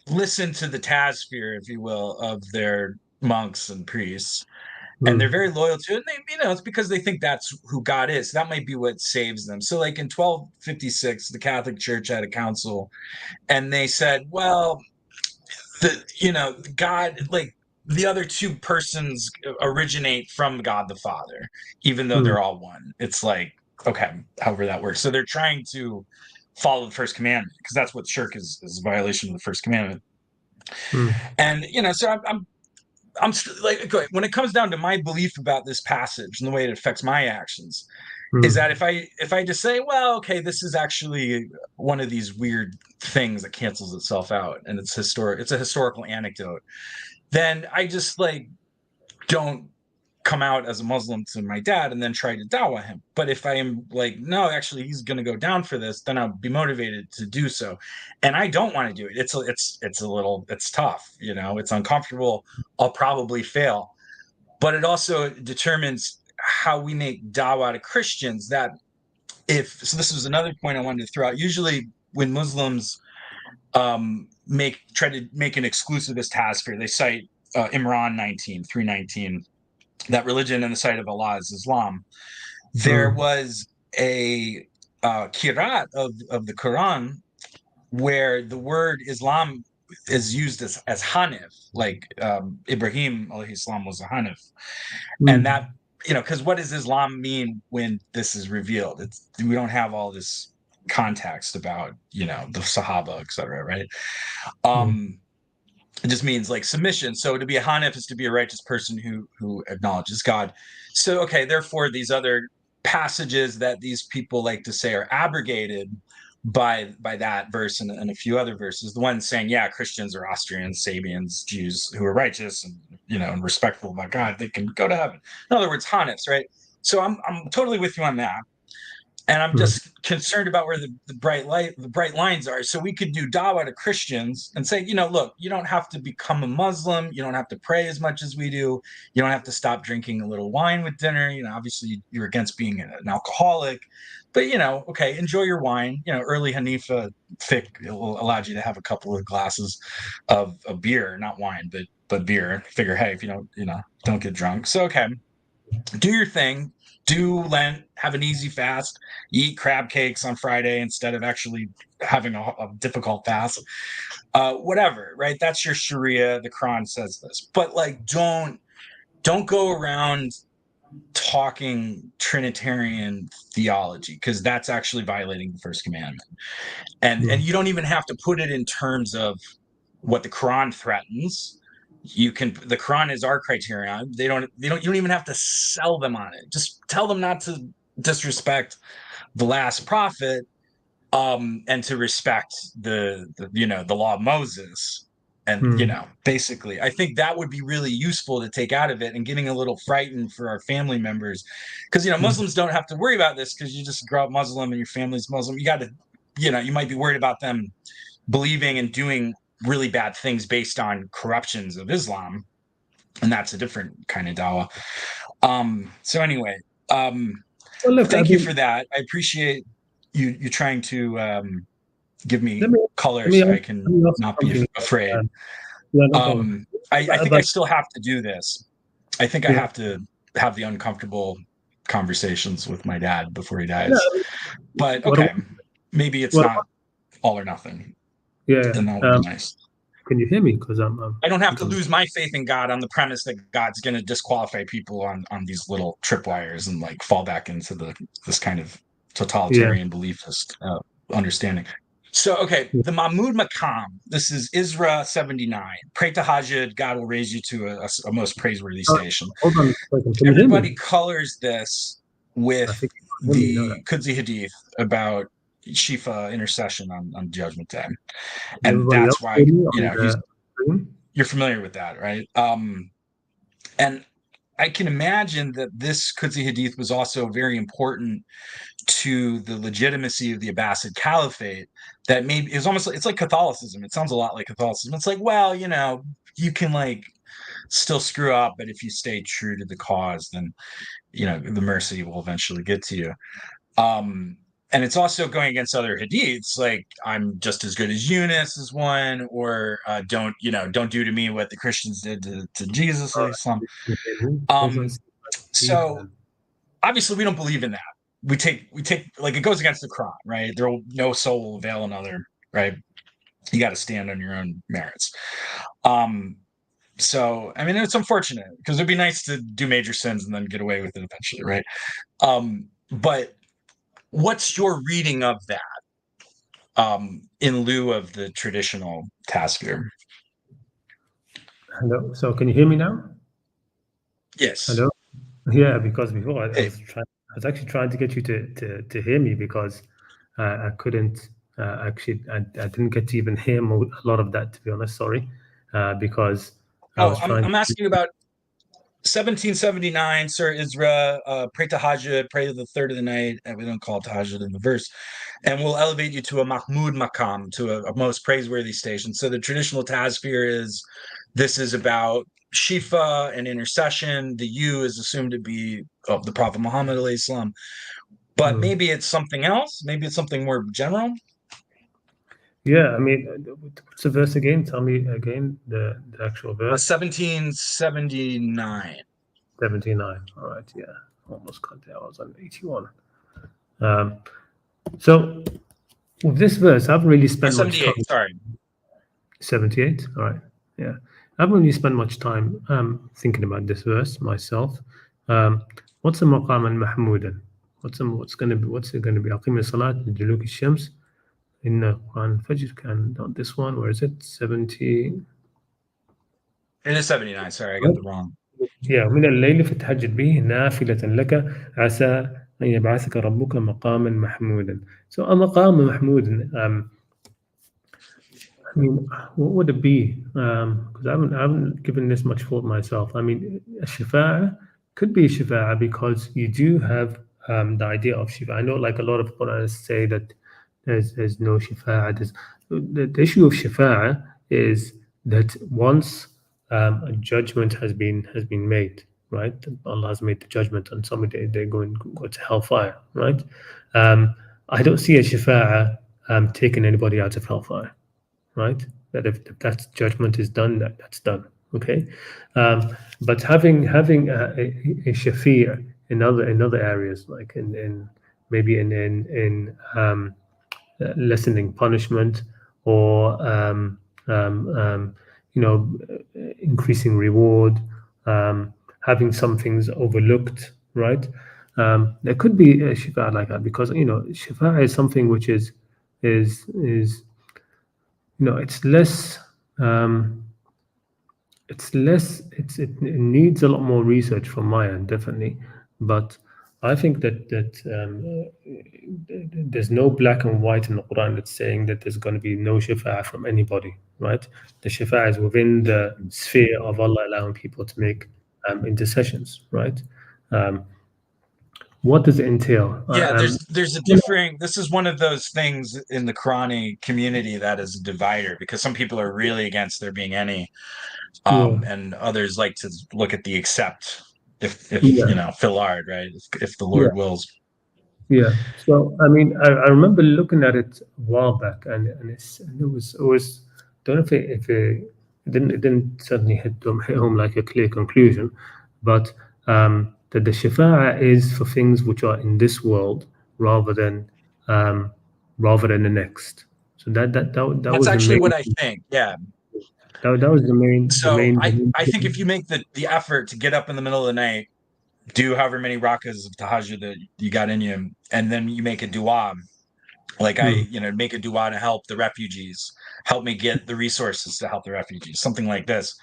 listen to the tasphere, if you will, of their monks and priests, and they're mm, very loyal to it. And it's because they think that's who God is. That might be what saves them. So, like in 1256, the Catholic Church had a council, and they said, well, God, like the other two persons originate from God the Father, even though mm, they're all one. It's like, okay, however that works. So they're trying to follow the first commandment because that's what shirk is a violation of the first commandment. mm, And so like, okay, when it comes down to my belief about this passage and the way it affects my actions, is mm, that if I just say, well, okay, this is actually one of these weird things that cancels itself out, and it's a historical anecdote, then I just like don't come out as a Muslim to my dad and then try to dawah him. But if I am like, no, actually, he's going to go down for this, then I'll be motivated to do so. And I don't want to do it. It's tough. It's uncomfortable. I'll probably fail. But it also determines how we make dawah to Christians. So this was another point I wanted to throw out. Usually, when Muslims try to make an exclusivist taskfir, they cite Imran 319, that religion in the sight of Allah is Islam. There mm, was a kirat of the Quran where the word Islam is used as Hanif, like Ibrahim alayhi salam was a Hanif, and mm, that because what does Islam mean when this is revealed? We don't have all this context about, the Sahaba, etc., right? It just means like submission. So to be a Hanif is to be a righteous person who acknowledges God. So, okay, therefore these other passages that these people like to say are abrogated by that verse and a few other verses. The one saying, yeah, Christians are Austrians, Sabians, Jews who are righteous and and respectful about God, they can go to heaven. In other words, Hanifs, right? So I'm totally with you on that. And I'm just concerned about where the bright lines are. So we could do dawah to Christians and say, look, you don't have to become a Muslim. You don't have to pray as much as we do. You don't have to stop drinking a little wine with dinner. Obviously you're against being an alcoholic, but okay, enjoy your wine. Early Hanifa fiqh allowed you to have a couple of glasses of beer, not wine, but beer. Figure, hey, if you don't get drunk. So okay, do your thing. Do Lent, have an easy fast, eat crab cakes on Friday instead of actually having a difficult fast. Whatever, right? That's your Sharia. The Quran says this. But like, don't go around talking Trinitarian theology, because that's actually violating the first commandment. And you don't even have to put it in terms of what the Quran threatens. The Quran is our criterion. You don't even have to sell them on it. Just tell them not to disrespect the last prophet, and to respect the law of Moses. And basically I think that would be really useful to take out of it, and getting a little frightened for our family members, because Muslims don't have to worry about this, because you just grow up Muslim and your family's Muslim. You got to you might be worried about them believing and doing really bad things based on corruptions of Islam, and that's a different kind of dawah. So anyway, well, look, thank you for that. I appreciate you trying to give me color so I can not be afraid. I think I still have to do this. I think I have to have the uncomfortable conversations with my dad before he dies. But okay, maybe it's not all or nothing. Yeah, and that would be nice. Can you hear me? Because I don't have to lose my faith in God on the premise that God's going to disqualify people on these little tripwires and like fall back into this kind of totalitarian beliefist understanding. So, okay, the Mahmud Maqam. This is Isra 79. Pray tahajjud, God will raise you to a most praiseworthy station. Hold on a second. Can Everybody colors this with the Qudsi Hadith about Shifa intercession on Judgment Day, and that's why you're familiar with that, right? And I can imagine that this Qudsi Hadith was also very important to the legitimacy of the Abbasid Caliphate. That maybe it was almost it's like Catholicism. It sounds a lot like Catholicism. It's like, well, you can like still screw up, but if you stay true to the cause, then the mercy will eventually get to you. And it's also going against other hadiths, like I'm just as good as Yunus is one, or don't do to me what the Christians did to Jesus. So obviously we don't believe in that. We take like it goes against the Quran, right? No soul will avail another, right? You got to stand on your own merits. So I mean, it's unfortunate, because it'd be nice to do major sins and then get away with it eventually, right? But what's your reading of that in lieu of the traditional taskir? Hello. So can you hear me now? Yes. Hello. Yeah, because before I was actually trying to get you to hear me, because I couldn't actually. I didn't get to even hear a lot of that, to be honest. Sorry, because I'm asking about 1779, Surah Isra, pray tahajjud, pray the third of the night, and we don't call it tahajjud in the verse, and we'll elevate you to a Mahmud Maqam, to a most praiseworthy station. So the traditional tazkir is, this is about Shifa and intercession. The you is assumed to be of the Prophet Muhammad alayhi salam, but maybe it's something else. Maybe it's something more general. Yeah, I mean, what's the verse again? Tell me again the actual verse. 1779. 79. All right, yeah, almost got there. I was on 81. So with this verse, I haven't really spent much time. 78. Sorry. 78. All right, yeah. I haven't really spent much time thinking about this verse myself. What's a maqaman mahmudan? What's it going to be? Aqim salat liduluki shams. In the Quran Fajr, can not this one. Where is it? 70. It is 79. Sorry, I got the wrong. Yeah, من الليل فتهجد به نافلة لك عسى أن يبعثك ربك مقاما محمودا. So a maqam mahmud, I mean, what would it be? Because I haven't given this much thought myself. I mean, a shifa'a could be a shifa'a because you do have the idea of shifa'a. I know, like a lot of Quranists say that there's no shifa'a. The issue of shifa'a is that once a judgment has been made, right? Allah has made the judgment on somebody, they're going to go to hellfire, right? I don't see a shifa'a taking anybody out of hellfire, right? That if that judgment is done, that's done. Okay, but having a shafi' in other areas, like in maybe in lessening punishment, or increasing reward, having some things overlooked, right? There could be a shifa like that, because shifa is something which is it's less. It needs a lot more research from my end, definitely. But I think that there's no black and white in the Quran that's saying that there's going to be no shifa from anybody, right? The shifa is within the sphere of Allah allowing people to make intercessions, right? What does it entail? Yeah, there's a differing. This is one of those things in the Qur'anic community that is a divider, because some people are really against there being any, and others like to look at the accept, if filard, right? If the Lord wills. Yeah. So I mean, I remember looking at it a while back, and it was don't know if it didn't certainly hit home like a clear conclusion, but that the shafa'a is for things which are in this world rather than the next. So that That's was actually the main. what I think. Yeah. That was the main. So I think if you make the effort to get up in the middle of the night, do however many rakas of tahajjud that you got in you, and then you make a dua, like make a dua to help the refugees, help me get the resources to help the refugees, something like this.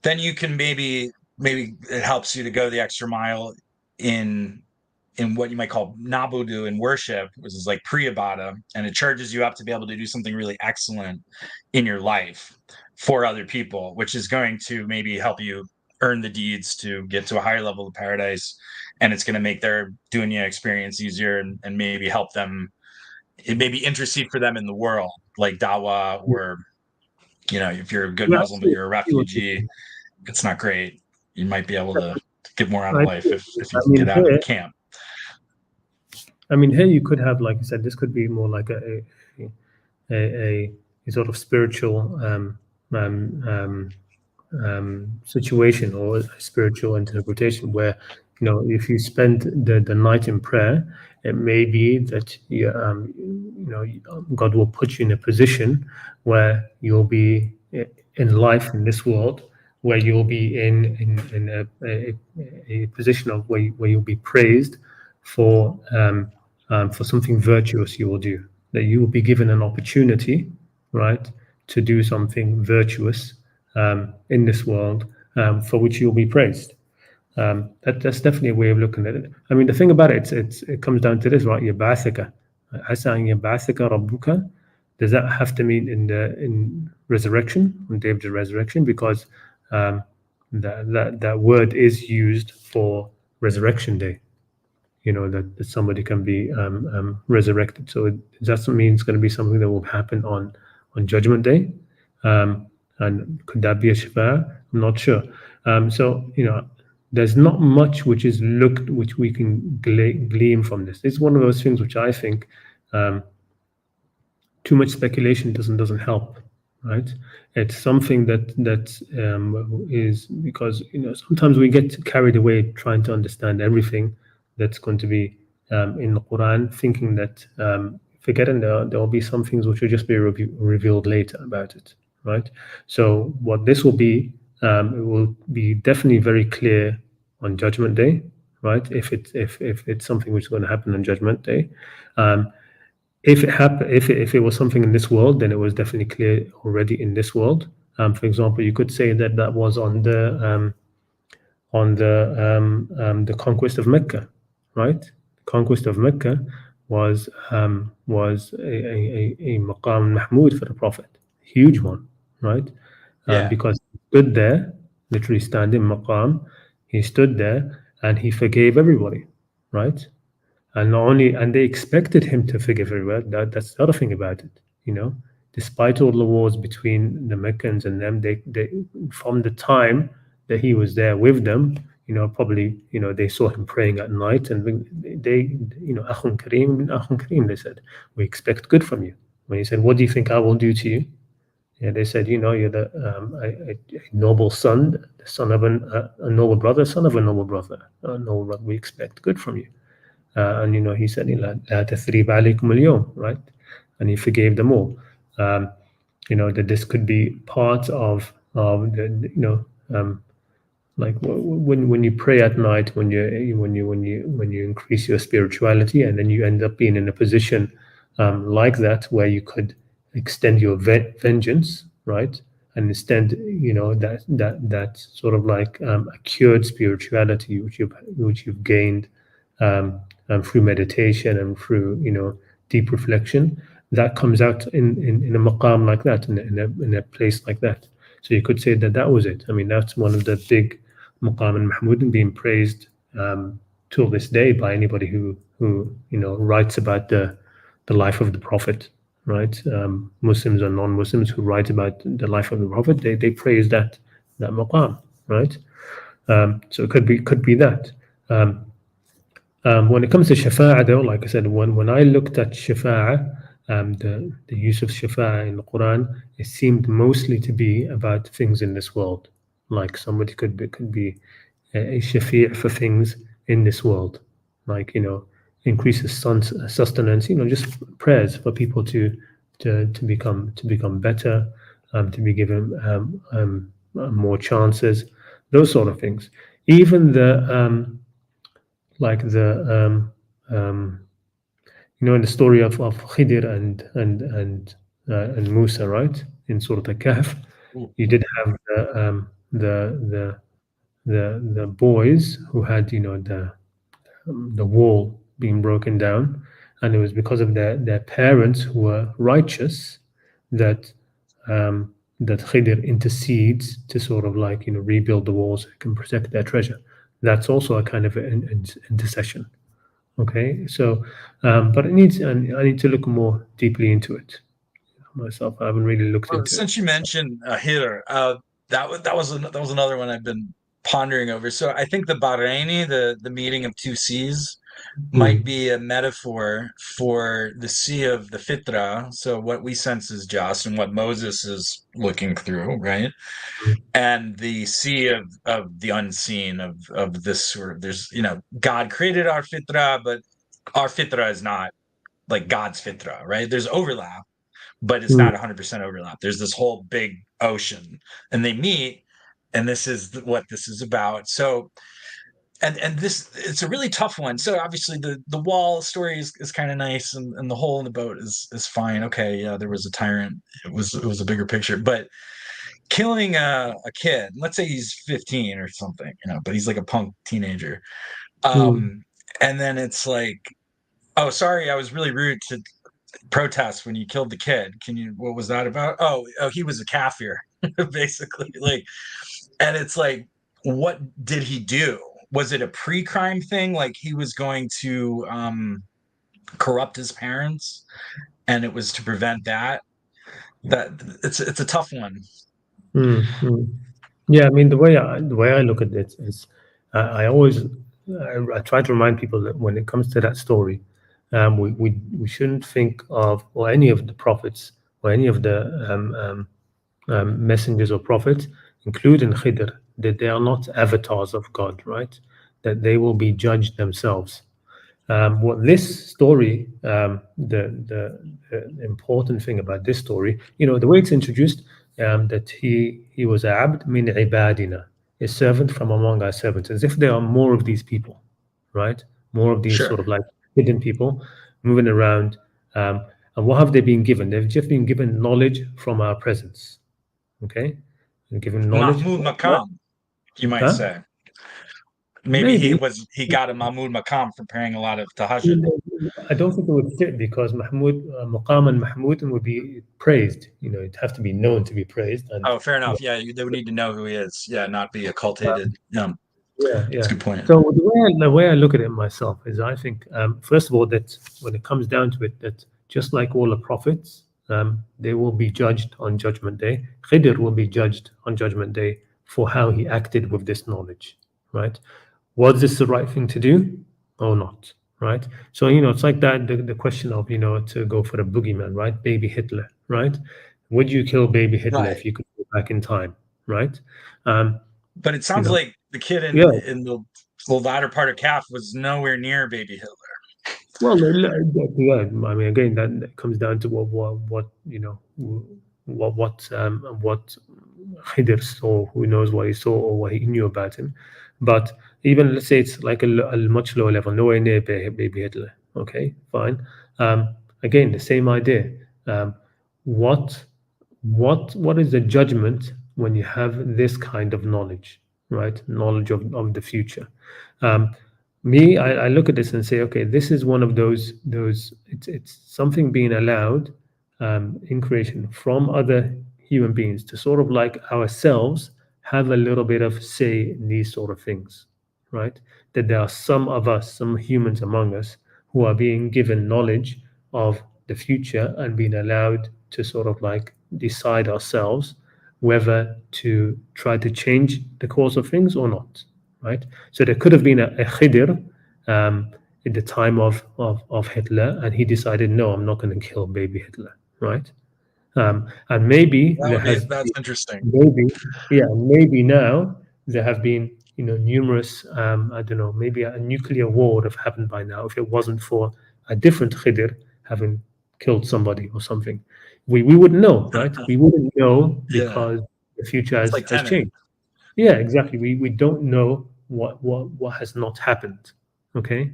Then you can maybe it helps you to go the extra mile in what you might call nabudu in worship, which is like pre-ibada, and it charges you up to be able to do something really excellent in your life for other people, which is going to maybe help you earn the deeds to get to a higher level of paradise, and it's going to make their dunya experience easier, and maybe help them, maybe intercede for them in the world, like dawah, or if you're a good Muslim but you're a refugee, it's not great, you might be able to get more out of life if you can get out of the camp. I mean, here you could have, like you said, this could be more like a sort of spiritual situation, or a spiritual interpretation, where if you spend the night in prayer, it may be that God will put you in a position where you'll be in life in this world, where you'll be in a position of where you'll be praised for something virtuous you will do. That you will be given an opportunity, right, to do something virtuous in this world, for which you'll be praised. That's definitely a way of looking at it. I mean, the thing about it, it comes down to this, right? Yab'athaka, asa an yab'athaka rabbuka. Does that have to mean in resurrection, on day of the resurrection? Because that word is used for resurrection day. That somebody can be resurrected. So does that mean it's going to be something that will happen on Judgment Day? And could that be a shifa? I'm not sure. So there's not much which we can glean from this. It's one of those things which I think too much speculation doesn't help, right? It's something that is, because sometimes we get carried away trying to understand everything that's going to be in the Quran, thinking that forgetting there will be some things which will just be revealed later about it, right? So what this will be, it will be definitely very clear on Judgment Day, right? If it's something which is going to happen on Judgment Day. If it was something in this world, then it was definitely clear already in this world. For example, you could say that that was on the conquest of Mecca, right? The conquest of Mecca was a maqam mahmud for the Prophet, huge one, right? Yeah. Because he stood there, literally standing maqam, he stood there and he forgave everybody, right? And not only, and they expected him to forgive everybody. That's the other thing about it, you know. Despite all the wars between the Meccans and them, they from the time that he was there with them, you know, probably, you know, they saw him praying at night, and they, you know, Akhun Kareem bin Akhun Kareem, they said, we expect good from you. When he said, what do you think I will do to you? Yeah, they said, you know, you're a noble son, the son of a noble brother, son of a noble brother, we expect good from you. And you know, he said, "La tathrib alaykum al-yawm," right? And he forgave them all. You know, that this could be part of the, you know, like when you pray at night, when you increase your spirituality, and then you end up being in a position like that where you could extend your vengeance, right? And instead, you know, that sort of like a cured spirituality which you've gained through meditation and through, you know, deep reflection, that comes out in a maqam like that, in a place like that. So you could say that that was it. I mean, that's one of the big maqam and mahmud, and being praised till this day by anybody who you know, writes about the life of the Prophet, right? Muslims and non-Muslims who write about the life of the Prophet, they praise that maqam, right? So it could be that. When it comes to shafa'ah, though, like I said, when I looked at shafa'ah, the use of shafa'ah in the Quran, it seemed mostly to be about things in this world. Like somebody could be a shafi' for things in this world, like, you know, increases sustenance, you know, just prayers for people to become better, to be given more chances, those sort of things. Even like you know, in the story of Khidir and Musa, right? In Surah Al-Kahf, you did have the boys who had, you know, the wall being broken down, and it was because of their parents who were righteous that that Khidir intercedes to sort of like, you know, rebuild the walls so it can protect their treasure. That's also a kind of intercession. Okay, so but I need to look more deeply into it myself. I haven't really looked Well, into it. since you mentioned Hitler, that was another one I've been pondering over. So I think the Bahraini, the meeting of two seas, might Mm, be a metaphor for the sea of the fitra. So what we sense is just, and what Moses is looking through, right? mm, And the sea of the unseen, of this sort of, there's, you know, God created our fitra, but our fitra is not like God's fitra, right? There's overlap, but it's mm, not 100% overlap. There's this whole big ocean, and they meet, and this is what this is about. So, and this, it's a really tough one. So obviously the wall story is kind of nice, and the hole in the boat is fine. Okay, yeah, there was a tyrant. It was a bigger picture, but killing a kid, let's say he's 15 or something, you know, but he's like a punk teenager. mm, Um, and then it's like, oh, sorry, I was really rude to protest when you killed the kid. What was that about? Oh, he was a kafir, basically. Like, and it's like, what did he do? Was it a pre-crime thing? Like he was going to corrupt his parents, and it was to prevent that? That it's a tough one. mm. Yeah, I mean, the way I look at it is, I always I try to remind people that when it comes to that story, we shouldn't think of, or any of the prophets or any of the messengers or prophets, including Khidr, that they are not avatars of God, right? That they will be judged themselves. What this story, the important thing about this story, you know, the way it's introduced, that he was abd min ibadina, a servant from among our servants, as if there are more of these people, right? More of these Sure. sort of like hidden people moving around. And what have they been given? They've just been given knowledge from our presence. Okay, and given knowledge. Mahmud Makam, you might Huh? say. Maybe Maybe. he got a Mahmud Makam from praying a lot of tahajjud. You know, I don't think it would fit because Mahmud, Maqam and Mahmud would be praised. It'd have to be known to be praised, and Oh, fair you enough. Yeah, they would need to know who he is. Yeah, not be know, occultated. yeah, That's yeah. a good point. So the way I look at it myself is, I think, first of all, that when it comes down to it, that just like all the prophets, they will be judged on Judgment Day. Khidr will be judged on Judgment Day for how he acted with this knowledge, right? Was this the right thing to do or not, right? So it's like that. The question of to go for a boogeyman, right? Baby Hitler, right? Would you kill baby Hitler Right. if you could go back in time, right? Um, But it you sounds know, like the kid yeah. in the latter part of Calf was nowhere near baby Hitler. Well, yeah. I mean, again, that comes down to what what Khidr saw. Who knows what he saw or what he knew about him? But even let's say it's like a much lower level, nowhere near baby Hitler. Okay, fine. Again, the same idea. What what is the judgment when you have this kind of knowledge, right? Knowledge of the future. Um, I look at this and say, okay, this is one of those. It's something being allowed in creation from other human beings to sort of like ourselves have a little bit of say in these sort of things, right? That there are some of us, some humans among us, who are being given knowledge of the future and being allowed to sort of like decide ourselves whether to try to change the course of things or not, right? So there could have been a Khidr at the time of Hitler, and he decided, no, I'm not going to kill baby Hitler, right? And maybe there has That's interesting. maybe yeah maybe now there have been numerous I don't know, maybe a nuclear war would have happened by now if it wasn't for a different Khidr having killed somebody or something. We wouldn't know, right? We wouldn't know Yeah. because the future It's like has Tenet. changed. Yeah, exactly. We don't know what has not happened. Okay,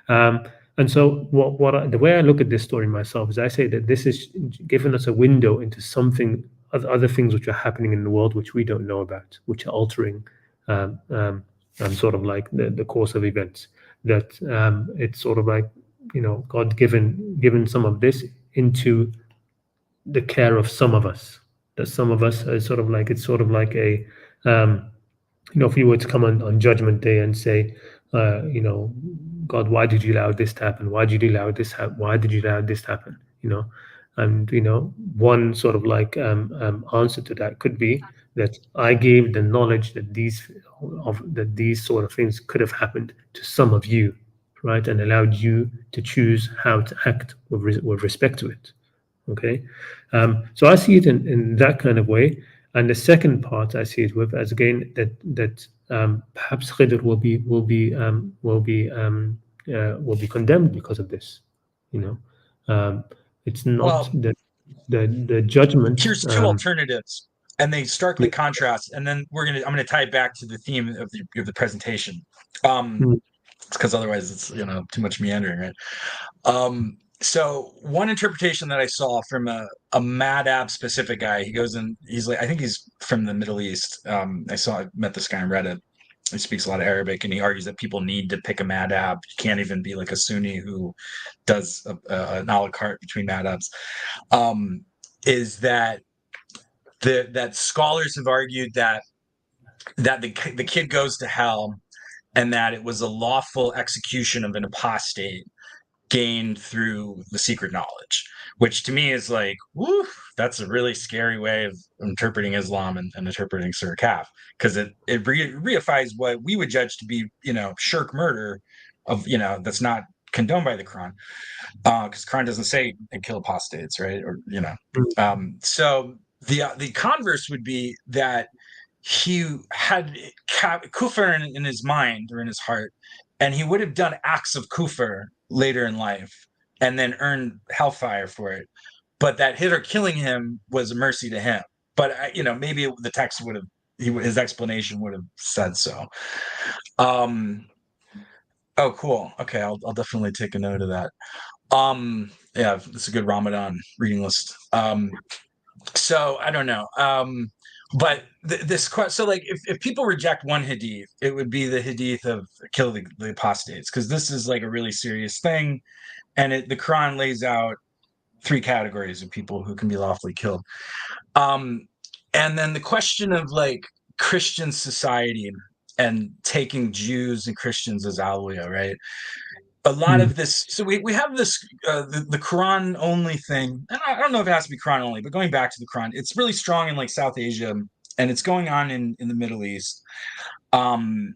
um, and so the way I look at this story myself is I say that this is giving us a window into something other things which are happening in the world which we don't know about, which are altering sort of like the course of events. That it's sort of like God given some of this into the care of some of us. That some of us are sort of like it's sort of like a um, if you were to come on Judgment Day and say, God, why did you allow this to happen? Why did you allow this happen? Why did you allow this to happen? And one sort of like answer to that could be that I gave the knowledge that these sort of things could have happened to some of you, right, and allowed you to choose how to act with respect to it. Okay, so I see it in that kind of way. And the second part I see it with as again that perhaps Khidr will be condemned because of this. You know, it's not Well, the judgment. here's two alternatives, and they starkly contrast. And then I'm gonna tie it back to the theme of the presentation. Mm, Because otherwise it's too much meandering, right? So one interpretation that I saw from a Madab specific guy, he goes in, he's like, I think he's from the Middle East. I met this guy on Reddit. He speaks a lot of Arabic, and he argues that people need to pick a Madab. You can't even be like a Sunni who does an a la carte between Madabs. Is that that scholars have argued that the kid goes to hell, and that it was a lawful execution of an apostate gained through the secret knowledge, which to me is like, woo, that's a really scary way of interpreting Islam and interpreting Surah Kaf, because it reifies what we would judge to be, shirk murder of, that's not condoned by the Quran, because Quran doesn't say and kill apostates, right? Or, so the converse would be that he had kufr in his mind or in his heart, and he would have done acts of kufr later in life and then earned hellfire for it. But that Hitler killing him was a mercy to him. But maybe the text would have his explanation would have said so. Oh, cool. Okay, I'll definitely take a note of that. Yeah, it's a good Ramadan reading list. So I don't know. But this question, so like if people reject one hadith, it would be the hadith of kill the apostates, because this is like a really serious thing, and the Quran lays out three categories of people who can be lawfully killed. Um, and then the question of like Christian society and taking Jews and Christians as Awliya, right? A lot Mm. of this, so we have this the Quran only thing, and I don't know if it has to be Quran only, but going back to the Quran, it's really strong in like South Asia, and it's going on in the Middle East. um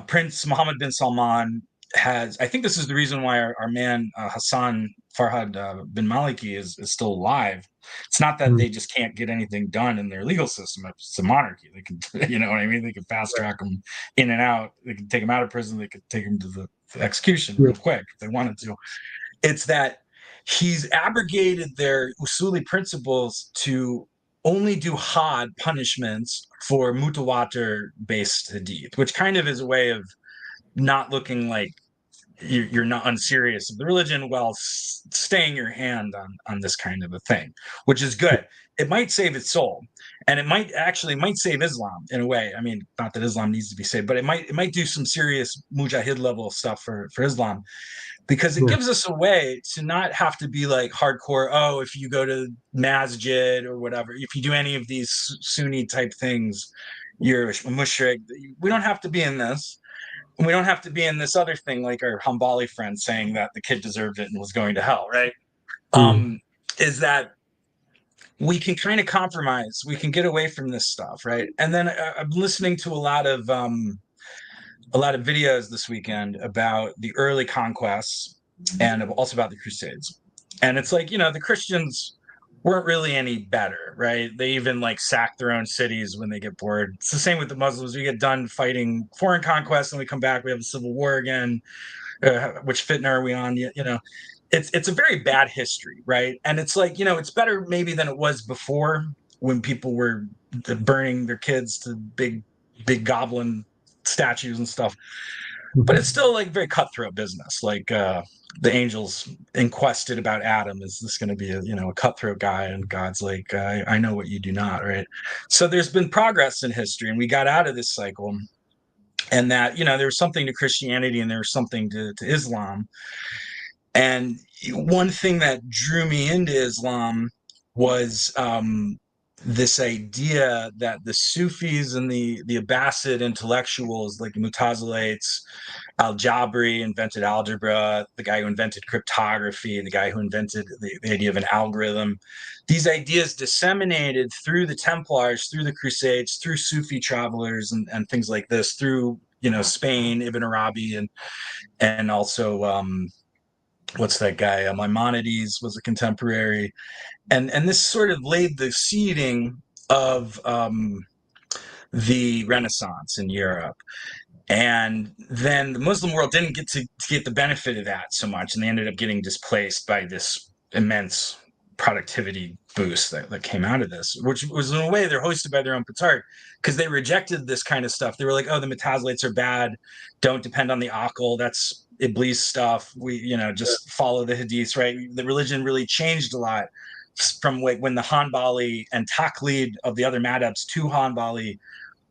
Prince Mohammed bin Salman has, I think this is the reason why our man Hassan Farhad bin Maliki is still alive. It's not that Mm. they just can't get anything done in their legal system. It's a monarchy. They can, you know what I mean? They can fast track them in and out. They can take them out of prison. They could take them to the execution Yeah. real quick if they wanted to. It's that he's abrogated their usuli principles to only do had punishments for mutawatir based hadith, which kind of is a way of not looking like you're not unserious of the religion while staying your hand on this kind of a thing, which is good. It might save its soul, and it might save Islam in a way. I mean, not that Islam needs to be saved, but it might do some serious mujahid level stuff for Islam, because it Yeah. gives us a way to not have to be like hardcore. Oh, if you go to masjid or whatever, if you do any of these Sunni type things, you're a mushrik. We don't have to be in this. We don't have to be in this other thing like our Hanbali friend saying that the kid deserved it and was going to hell, right? Mm. Is that we can kind of compromise. We can get away from this stuff, right? And then I'm listening to a lot of videos this weekend about the early conquests and also about the Crusades. And it's like, the Christians weren't really any better, right? They even like sack their own cities when they get bored. It's the same with the Muslims. We get done fighting foreign conquests and we come back, we have a civil war again. Which fitna are we on? It's a very bad history, right? And it's like, it's better maybe than it was before, when people were burning their kids to big goblin statues and stuff. But it's still like very cutthroat business. Like the angels inquested about Adam. Is this going to be a cutthroat guy? And God's like, I know what you do not, right? So there's been progress in history, and we got out of this cycle. And that, there was something to Christianity and there was something to Islam. And one thing that drew me into Islam was this idea that the Sufis and the Abbasid intellectuals, like the Mutazilites, Al-Jabri invented algebra, the guy who invented cryptography, the guy who invented the idea of an algorithm. These ideas disseminated through the Templars, through the Crusades, through Sufi travelers and things like this, through Spain, Ibn Arabi, and also what's that guy? Maimonides was a contemporary, and this sort of laid the seeding of the Renaissance in Europe. And then the Muslim world didn't get to get the benefit of that so much, and they ended up getting displaced by this immense productivity boost that came out of this, which was in a way they're hoisted by their own petard, because they rejected this kind of stuff. They were like, oh, the Mutazilites are bad. Don't depend on the Aql. That's Iblis stuff. We, just follow the Hadiths, right? The religion really changed a lot from when the Hanbali and Taqlid of the other madhabs to Hanbali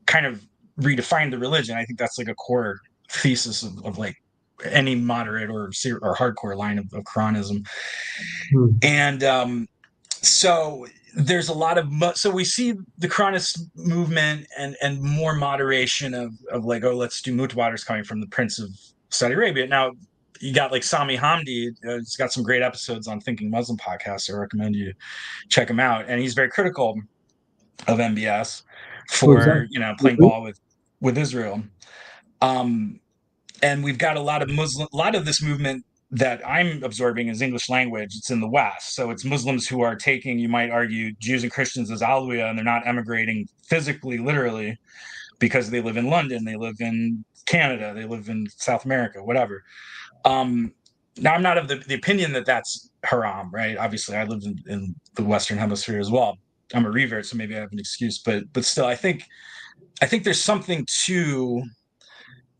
kind of redefined the religion. I think that's like a core thesis of like any moderate or hardcore line of Quranism. Mm. And so there's a lot of so we see the Quranist movement and more moderation of like, oh, let's do mutawatirs coming from the Prince of Saudi Arabia. Now you got like Sami Hamdi. He's got some great episodes on Thinking Muslim podcasts. I recommend you check him out. And he's very critical of MBS Oh, is that? for playing ball with Israel. And we've got a lot of this movement that I'm absorbing is English language. It's in the West, so it's Muslims who are taking, you might argue, Jews and Christians as Awliya, and they're not emigrating physically, literally, because they live in London, they live in Canada, they live in South America, whatever. Now, I'm not of the opinion that that's haram, right? Obviously, I live in the Western Hemisphere as well. I'm a revert, so maybe I have an excuse, but still, I think there's something to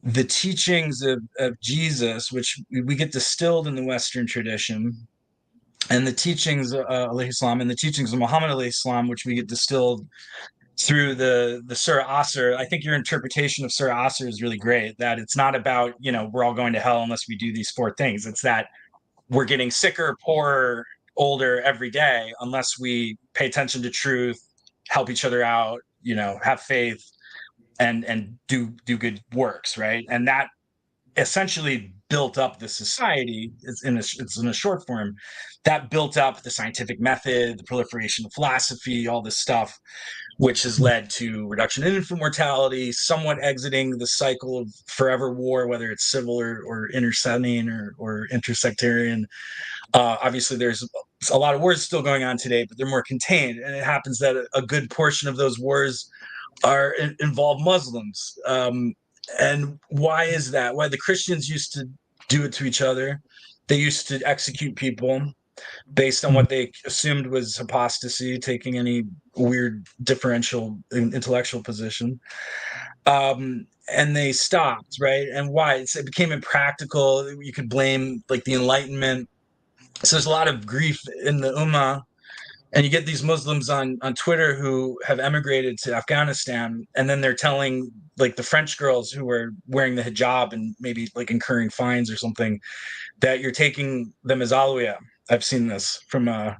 the teachings of Jesus, which we get distilled in the Western tradition, and the teachings alayhi salam, and the teachings of Muhammad alayhi salam, which we get distilled through the Surah Asr. I think your interpretation of Surah Asr is really great, that it's not about, we're all going to hell unless we do these 4 things. It's that we're getting sicker, poorer, older every day unless we pay attention to truth, help each other out, have faith, and do good works, right? And that essentially built up the society. It's in a short form that built up the scientific method, the proliferation of philosophy, all this stuff, which has led to reduction in infant mortality, somewhat exiting the cycle of forever war, whether it's civil or intersecting or intersectarian. Obviously, there's a lot of wars still going on today, but they're more contained. And it happens that a good portion of those wars involve Muslims. And why is that? Why the Christians used to do it to each other? They used to execute people based on what they assumed was apostasy, taking any weird differential intellectual position. And they stopped, right? And why? It became impractical. You could blame like the Enlightenment. So there's a lot of grief in the Ummah. And you get these Muslims on Twitter who have emigrated to Afghanistan, and then they're telling like the French girls who are wearing the hijab and maybe like incurring fines or something, that you're taking them as Awliya. I've seen this from I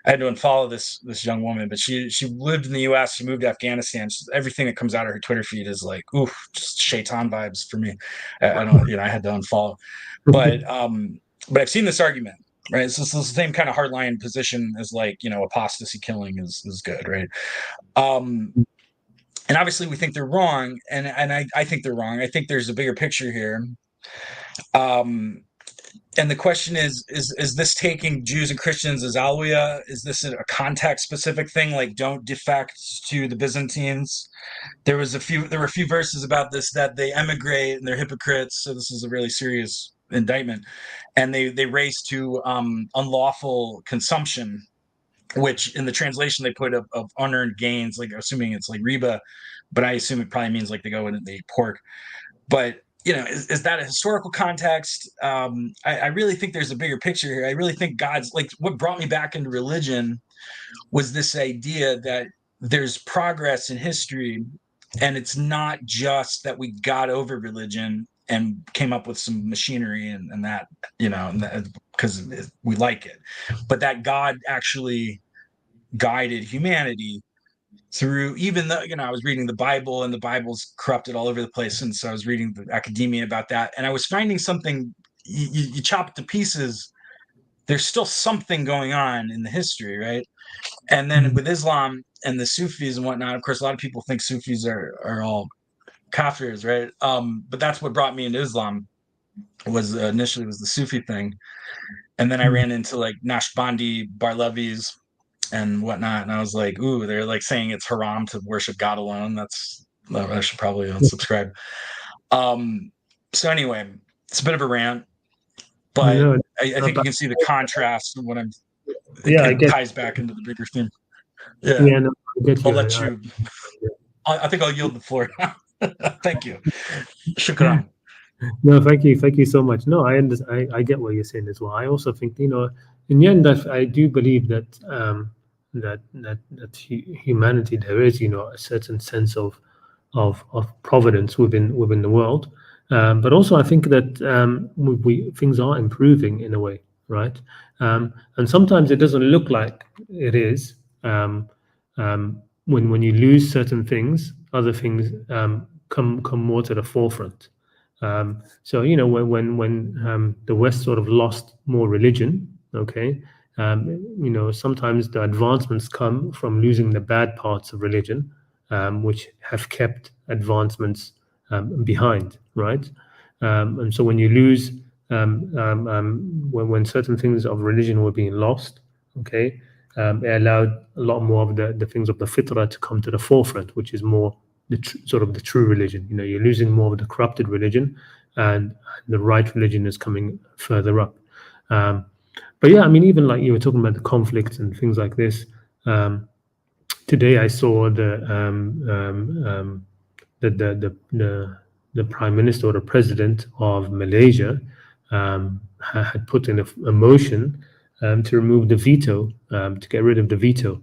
had to unfollow this young woman, but she lived in the U.S. She moved to Afghanistan. Everything that comes out of her Twitter feed is like, oof, just shaitan vibes for me. I don't, I had to unfollow, but I've seen this argument. Right, so it's the same kind of hardline position as like apostasy killing is good, right? And obviously we think they're wrong, and I think they're wrong. I think there's a bigger picture here. And the question is this taking Jews and Christians as Awliya? Is this a context specific thing, like don't defect to the Byzantines? There were a few verses about this, that they emigrate and they're hypocrites, so this is a really serious indictment, and they race to unlawful consumption, which in the translation they put of unearned gains, like assuming it's like riba, but I assume it probably means like they go and they eat pork. But is that a historical context? I really think there's a bigger picture here. I really think God's, like, what brought me back into religion was this idea that there's progress in history, and it's not just that we got over religion and came up with some machinery and that, because we like it, but that God actually guided humanity through, even though, I was reading the Bible and the Bible's corrupted all over the place. And so I was reading the academia about that, and I was finding something, you chop it to pieces, there's still something going on in the history, right? And then with Islam and the Sufis and whatnot, of course, a lot of people think Sufis are all kafirs, right? But that's what brought me into Islam, was initially was the Sufi thing. And then I ran into like Naqshbandi Barlevis and whatnot, and I was like, ooh, they're like saying it's haram to worship God alone. I should probably unsubscribe. So anyway, it's a bit of a rant, but I think you can see the contrast in what I'm. It ties back into the bigger theme. Yeah, no, I'll let you. I think I'll yield the floor. Thank you. Shukran. No, thank you so much. No, I understand. I get what you're saying as well. I also think, in the end, that I do believe that that humanity, there is, a certain sense of providence within the world, but also I think that things are improving in a way, right? And sometimes it doesn't look like it is. When you lose certain things, other things come more to the forefront. So when the West sort of lost more religion, okay, sometimes the advancements come from losing the bad parts of religion, which have kept advancements behind, right? And so when you lose, when certain things of religion were being lost, okay, it allowed a lot more of the things of the fitrah to come to the forefront, which is more the true religion. You're losing more of the corrupted religion, and the right religion is coming further up. But yeah, even like you were talking about the conflicts and things like this. Today I saw the the prime minister or the president of Malaysia had put in a motion to remove the veto, to get rid of the veto,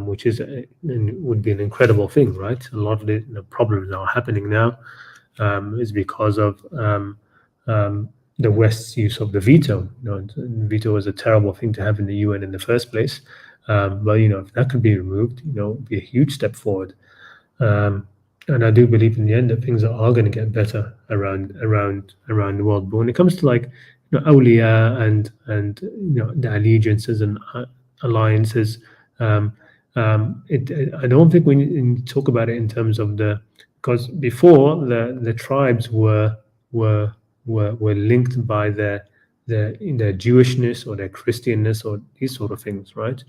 which would be an incredible thing, right? A lot of the problems that are happening now is because of the West's use of the veto. Veto was a terrible thing to have in the UN in the first place. But if that could be removed, it would be a huge step forward. And I do believe in the end that things are going to get better around the world. But when it comes to Awliya and the allegiances and alliances, I don't think we talk about it in terms of because before the tribes were linked by their Jewishness or their Christianness or these sort of things, right?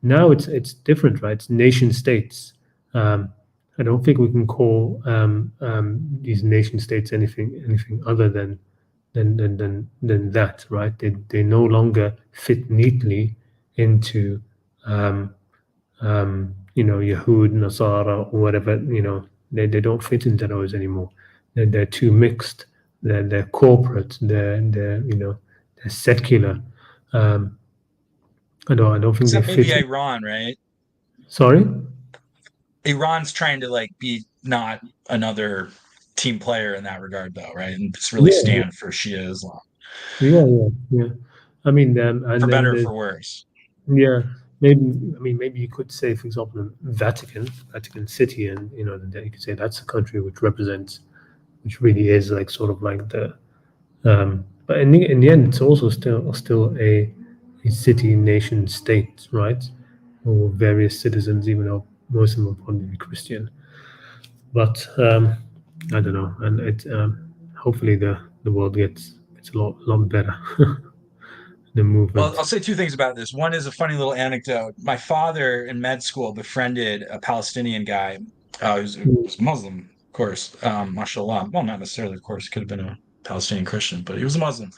Now it's different, right? It's nation states. I don't think we can call these nation states anything other than that, right? They no longer fit neatly into Yahud, Nasara, or whatever. They don't fit into those anymore. They're too mixed. They're corporate. They're secular. I don't think Except they maybe fit. Iran, right? Sorry? Iran's trying to be not another team player in that regard, though, right? And just really stand for Shia Islam. Yeah. I mean, and for then better or for worse. Yeah, maybe you could say, for example, Vatican City, and that you could say that's a country which really is sort of like the. But in the end, it's also still a city, nation, state, right? Or various citizens, even though most of them will probably be Christian. But I don't know, and hopefully the world gets a lot better. The movement. Well, I'll say two things about this. One is a funny little anecdote. My father in med school befriended a Palestinian guy who was Muslim, of course, mashallah. Well, not necessarily, of course, could have been a Palestinian Christian, but he was a Muslim.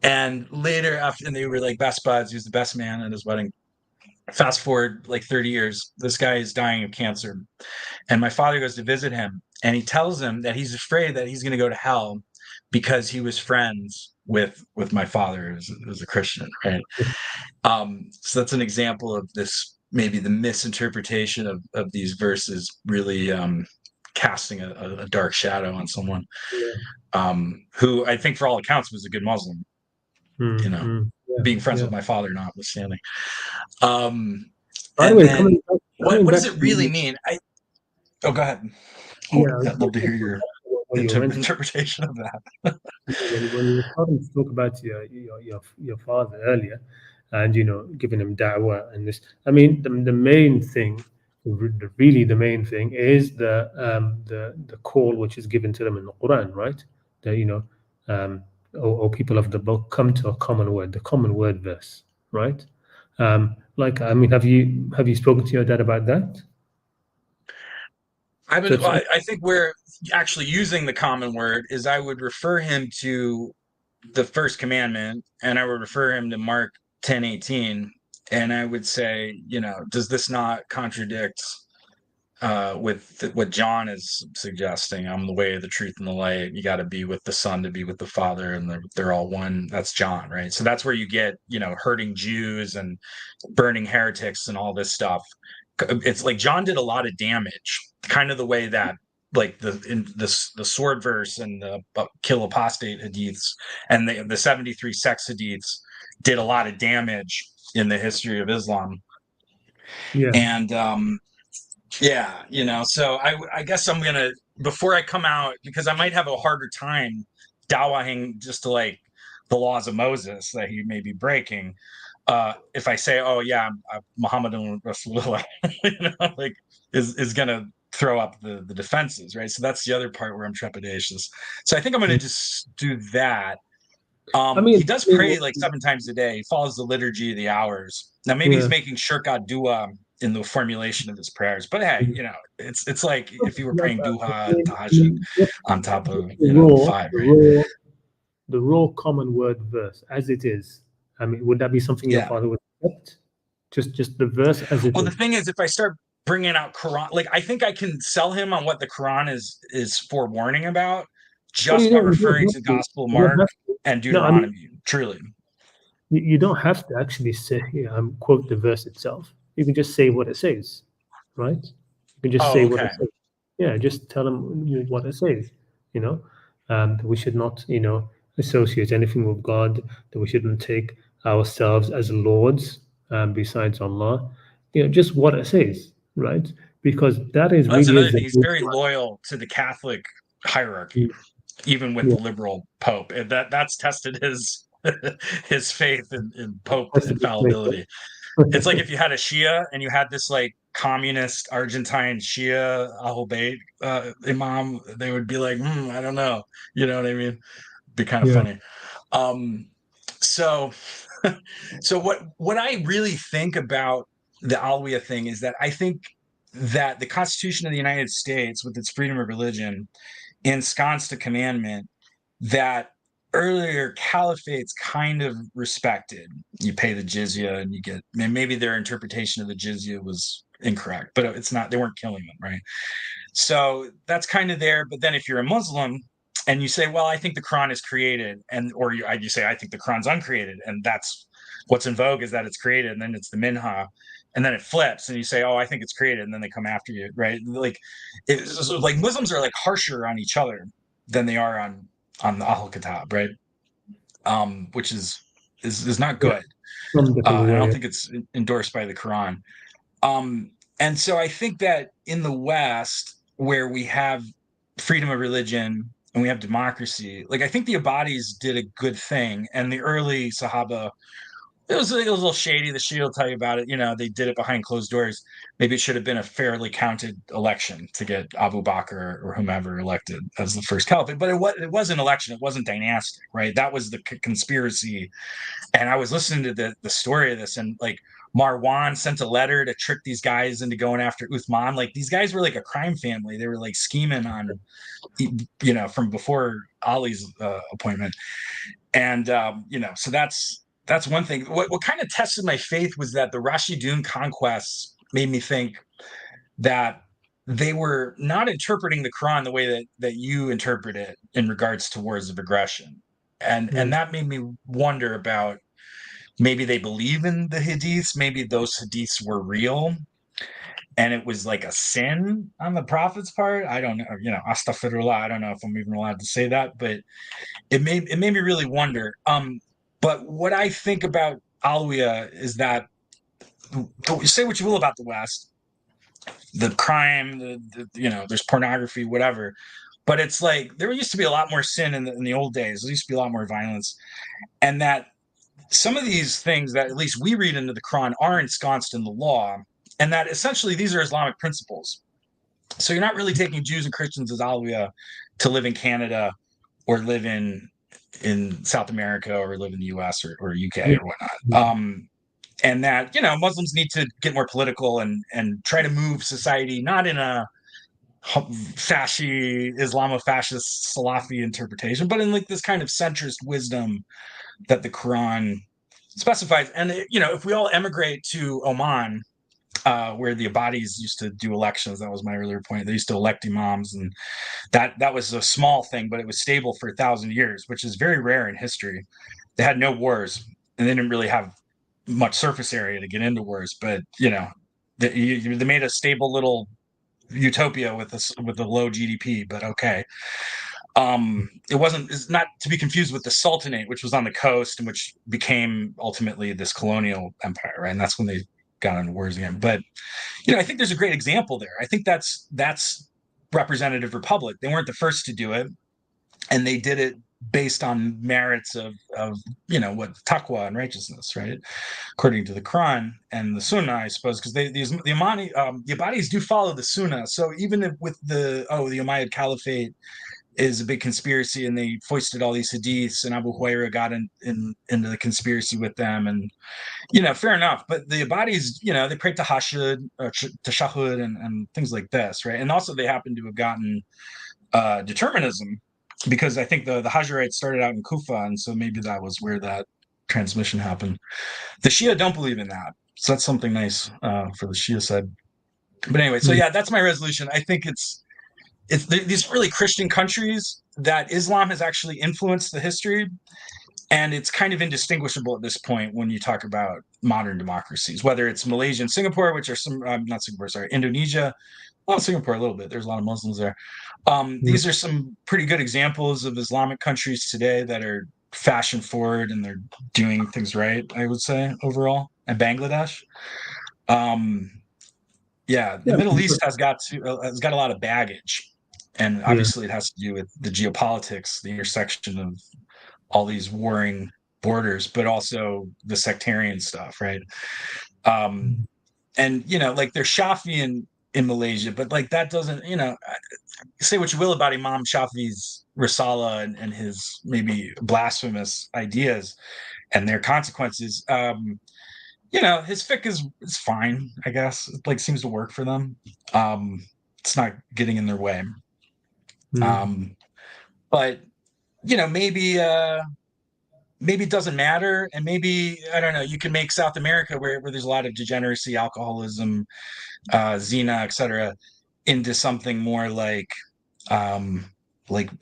And later, and they were best buds. He was the best man at his wedding. Fast forward 30 years, this guy is dying of cancer. And my father goes to visit him, and he tells him that he's afraid that he's going to go to hell because he was friends with my father, who's a Christian, right? So that's an example of this, maybe the misinterpretation of these verses really casting a dark shadow on someone who I think, for all accounts, was a good Muslim. Being friends with my father notwithstanding. By the way, what does it really mean? Go ahead. I'd love to hear your interpretation of that. When you were starting to talk about your father earlier, and giving him da'wah and this, I mean, the main thing, really the main thing, is the call which is given to them in the Qur'an, right? That or people of the book, come to a common word, the common word verse, right? I mean, have you spoken to your dad about that? I think we're actually using the common word is I would refer him to the first commandment, and I would refer him to Mark 10:18, and I would say, does this not contradict with what John is suggesting? I'm the way, the truth, and the light. You got to be with the Son to be with the Father, and they're all one. That's John, right? So that's where you get, hurting Jews and burning heretics and all this stuff. It's John did a lot of damage, kind of the way that the sword verse and the kill apostate hadiths and the 73 sex hadiths did a lot of damage in the history of Islam. And so I guess I'm gonna, before I come out, because I might have a harder time dawahing just to the laws of Moses that he may be breaking. If I say, oh yeah, Muhammadan Rasulullah, is gonna throw up the defenses, right? So that's the other part where I'm trepidatious. So I think I'm gonna just do that. He does pray 7 times a day. He follows the liturgy of the hours. Now maybe he's making shirka dua in the formulation of his prayers, but hey, it's like if you were praying duha, tahajjud on top of 5, right? The raw common word verse as it is. I mean, would that be something your father would accept? Just the verse as it is. Well, the thing is, if I start bringing out Quran. Like, I think I can sell him on what the Quran is forewarning about Well, just by you don't referring have to the to. Gospel of You don't Mark have to. and No, I mean, Deuteronomy. Truly. you don't have to actually say, quote the verse itself. You can just say what it says, right? You can just Oh, say what okay. it says. Yeah, just tell them what it says. You know, that we should not, associate anything with God. That we shouldn't take ourselves as lords besides Allah. Just what it says, right? Because that is That's really another is thing. the He's very loyal to the Catholic hierarchy, even with yeah, the liberal Pope. And that's tested his his faith in Pope that's the infallibility. It's like if you had a Shia and you had this like communist Argentine Shia Ahl Bayt imam, they would be like, I don't know. You know what I mean? Be kind of yeah. funny. Um, so, so what I really think about the Awliya thing is that I think that the Constitution of the United States, with its freedom of religion, ensconced a commandment that earlier caliphates kind of respected. You pay the jizya and you get, maybe their interpretation of the jizya was incorrect, but it's not, they weren't killing them, right? So that's kind of there. But then if you're a Muslim and you say, well, I think the Quran is created, and or you say, I think the Quran's uncreated, and that's what's in vogue is that it's created, and then it's the minha, and then it flips, and you say, oh, I think it's created, and then they come after you, right? Like, it's like Muslims are like harsher on each other than they are on the Ahl Kitab, right? Which is not Yeah, good. some definitely I were. don't Yeah. think it's endorsed by the Quran. And so I think that in the West, where we have freedom of religion and we have democracy, like I think the Abadis did a good thing, and the early Sahaba, it was a little shady. The Shia will tell you about it. They did it behind closed doors. Maybe it should have been a fairly counted election to get Abu Bakr or whomever elected as the first caliphate. But it was an election. It wasn't dynastic, right? That was the conspiracy. And I was listening to the story of this, and like Marwan sent a letter to trick these guys into going after Uthman. Like these guys were like a crime family. They were like scheming on, from before Ali's appointment. And so that's one thing. What kind of tested my faith was that the Rashidun conquests made me think that they were not interpreting the Quran the way that you interpret it in regards to wars of aggression. And Mm. that made me wonder about, maybe they believe in the hadiths, maybe those hadiths were real and it was like a sin on the prophet's part. I don't know, astaghfirullah, I don't know if I'm even allowed to say that, but it made me really wonder. But what I think about Alwiya is that, say what you will about the West, the crime, there's pornography, whatever, but it's like there used to be a lot more sin in the old days. There used to be a lot more violence, and that some of these things that at least we read into the Quran are ensconced in the law, and that essentially these are Islamic principles. So you're not really taking Jews and Christians as Alwiya to live in Canada or live in South America or live in the US or UK Yeah. or whatnot. And that, Muslims need to get more political and try to move society not in a Islamo-fascist Salafi interpretation, but in like this kind of centrist wisdom that the Quran specifies. And if we all emigrate to Oman, where the Abadis used to do elections, that was my earlier point. They used to elect imams, and that was a small thing, but it was stable for 1,000 years, which is very rare in history. They had no wars, and they didn't really have much surface area to get into wars. But they made a stable little utopia with a low GDP. But okay, it's not to be confused with the Sultanate, which was on the coast and which became ultimately this colonial empire, right? And that's when they got into wars again. But I think there's a great example there. I think that's representative republic. They weren't the first to do it, and they did it based on merits of what taqwa and righteousness, right? According to the Quran and the Sunnah, I suppose, because the Abadis do follow the Sunnah. So even if with the Umayyad Caliphate is a big conspiracy, and they foisted all these hadiths, and Abu Hurairah got into the conspiracy with them, and fair enough. But the Abadis, they pray to Hashud, Tashahud, and things like this, right? And also they happen to have gotten determinism, because I think the Hajarites started out in Kufa, and so maybe that was where that transmission happened. The Shia don't believe in that, so that's something nice for the Shia side. But anyway, so yeah, that's my resolution. I think it's these really Christian countries that Islam has actually influenced the history, and it's kind of indistinguishable at this point when you talk about modern democracies, whether it's Malaysia and Singapore, which are some not Singapore, sorry, Indonesia. Well, Singapore a little bit. There's a lot of Muslims there. These are some pretty good examples of Islamic countries today that are fashion forward and they're doing things right, I would say, overall. And Bangladesh. Yeah, the Yeah, Middle East has got a lot of baggage, and yeah, obviously it has to do with the geopolitics, the intersection of all these warring borders, but also the sectarian stuff, right? And like they're Shafi in Malaysia, but like that doesn't, say what you will about Imam Shafi's Risala and his maybe blasphemous ideas and their consequences. His fiqh is fine, I guess. It like seems to work for them. It's not getting in their way. But maybe it doesn't matter, and maybe I don't know. You can make South America where there's a lot of degeneracy, alcoholism, zina, etc., into something more like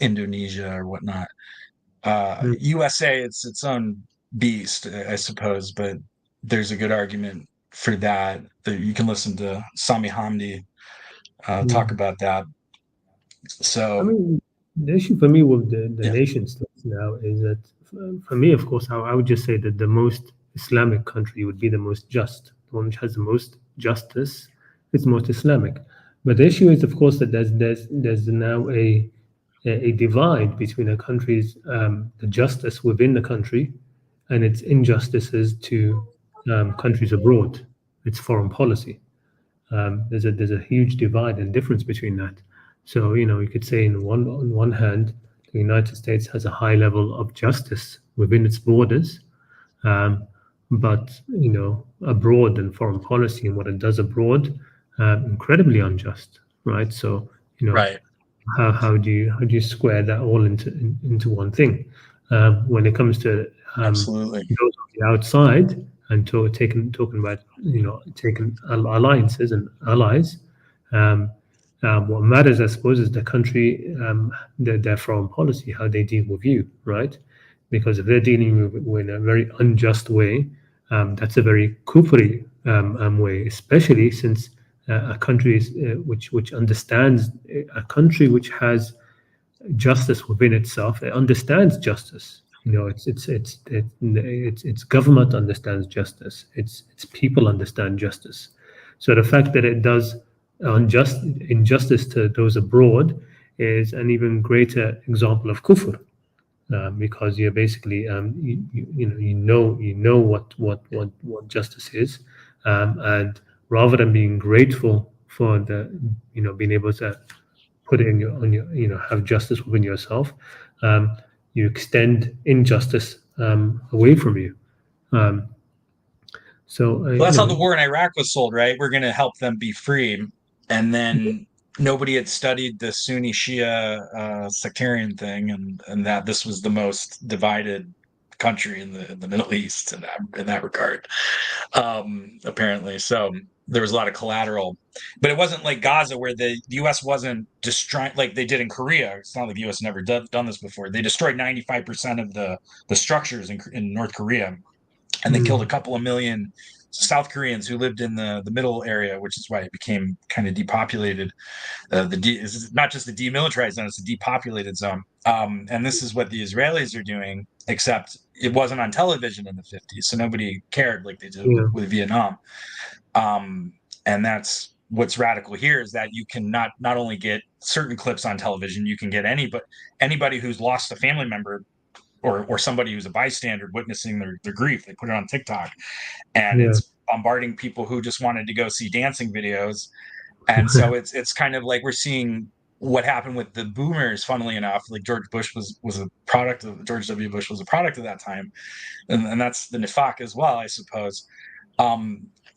Indonesia or whatnot. USA, it's its own beast, I suppose, but there's a good argument for that. That you can listen to Sami Hamdi talk about that. I So mean, the issue for me with the yeah, nation states now is that, for me, of course, I would just say that the most Islamic country would be the most just, the one which has the most justice. It's most Islamic. But the issue is, of course, that there's now a divide between a country's the justice within the country and its injustices to countries abroad, its foreign policy. There's a huge divide and difference between that. So you could say on one hand, the United States has a high level of justice within its borders, um, but abroad and foreign policy and what it does abroad, incredibly unjust, right? So right, how do you square that all into one thing? When it comes to absolutely, those on the outside and talking about taking alliances and allies, um, what matters, I suppose, is the country, their foreign policy, how they deal with you, right? Because if they're dealing with in a very unjust way, that's a very kufri way, especially since a country which understands a country which has justice within itself. It understands justice. Its government understands justice. Its people understand justice. So the fact that it does injustice to those abroad is an even greater example of kufr, because you're basically what justice is, and rather than being grateful for the being able to put it in your on your have justice within yourself, you extend injustice away from you. Um, so well, that's how the war in Iraq was sold, right? We're going to help them be free, and then nobody had studied the Sunni Shia sectarian thing, and that this was the most divided country in the Middle East in that regard, apparently. So there was a lot of collateral, but it wasn't like Gaza where the U.S. wasn't destroying like they did in Korea. It's not like the U.S. never done this before. They destroyed 95% of the structures in North Korea, and they killed a couple of million South Koreans who lived in the middle area, which is why it became kind of depopulated. It's not just the demilitarized zone; it's a depopulated zone. And this is what the Israelis are doing, except it wasn't on television in the 50s, so nobody cared like they did with Vietnam. And that's what's radical here is that you can not only get certain clips on television, you can get anybody who's lost a family member or somebody who's a bystander witnessing their grief. They put it on TikTok, and it's bombarding people who just wanted to go see dancing videos. And so it's kind of like we're seeing what happened with the boomers. Funnily enough, like George W. Bush was a product of that time, and that's the nifaq as well, I suppose.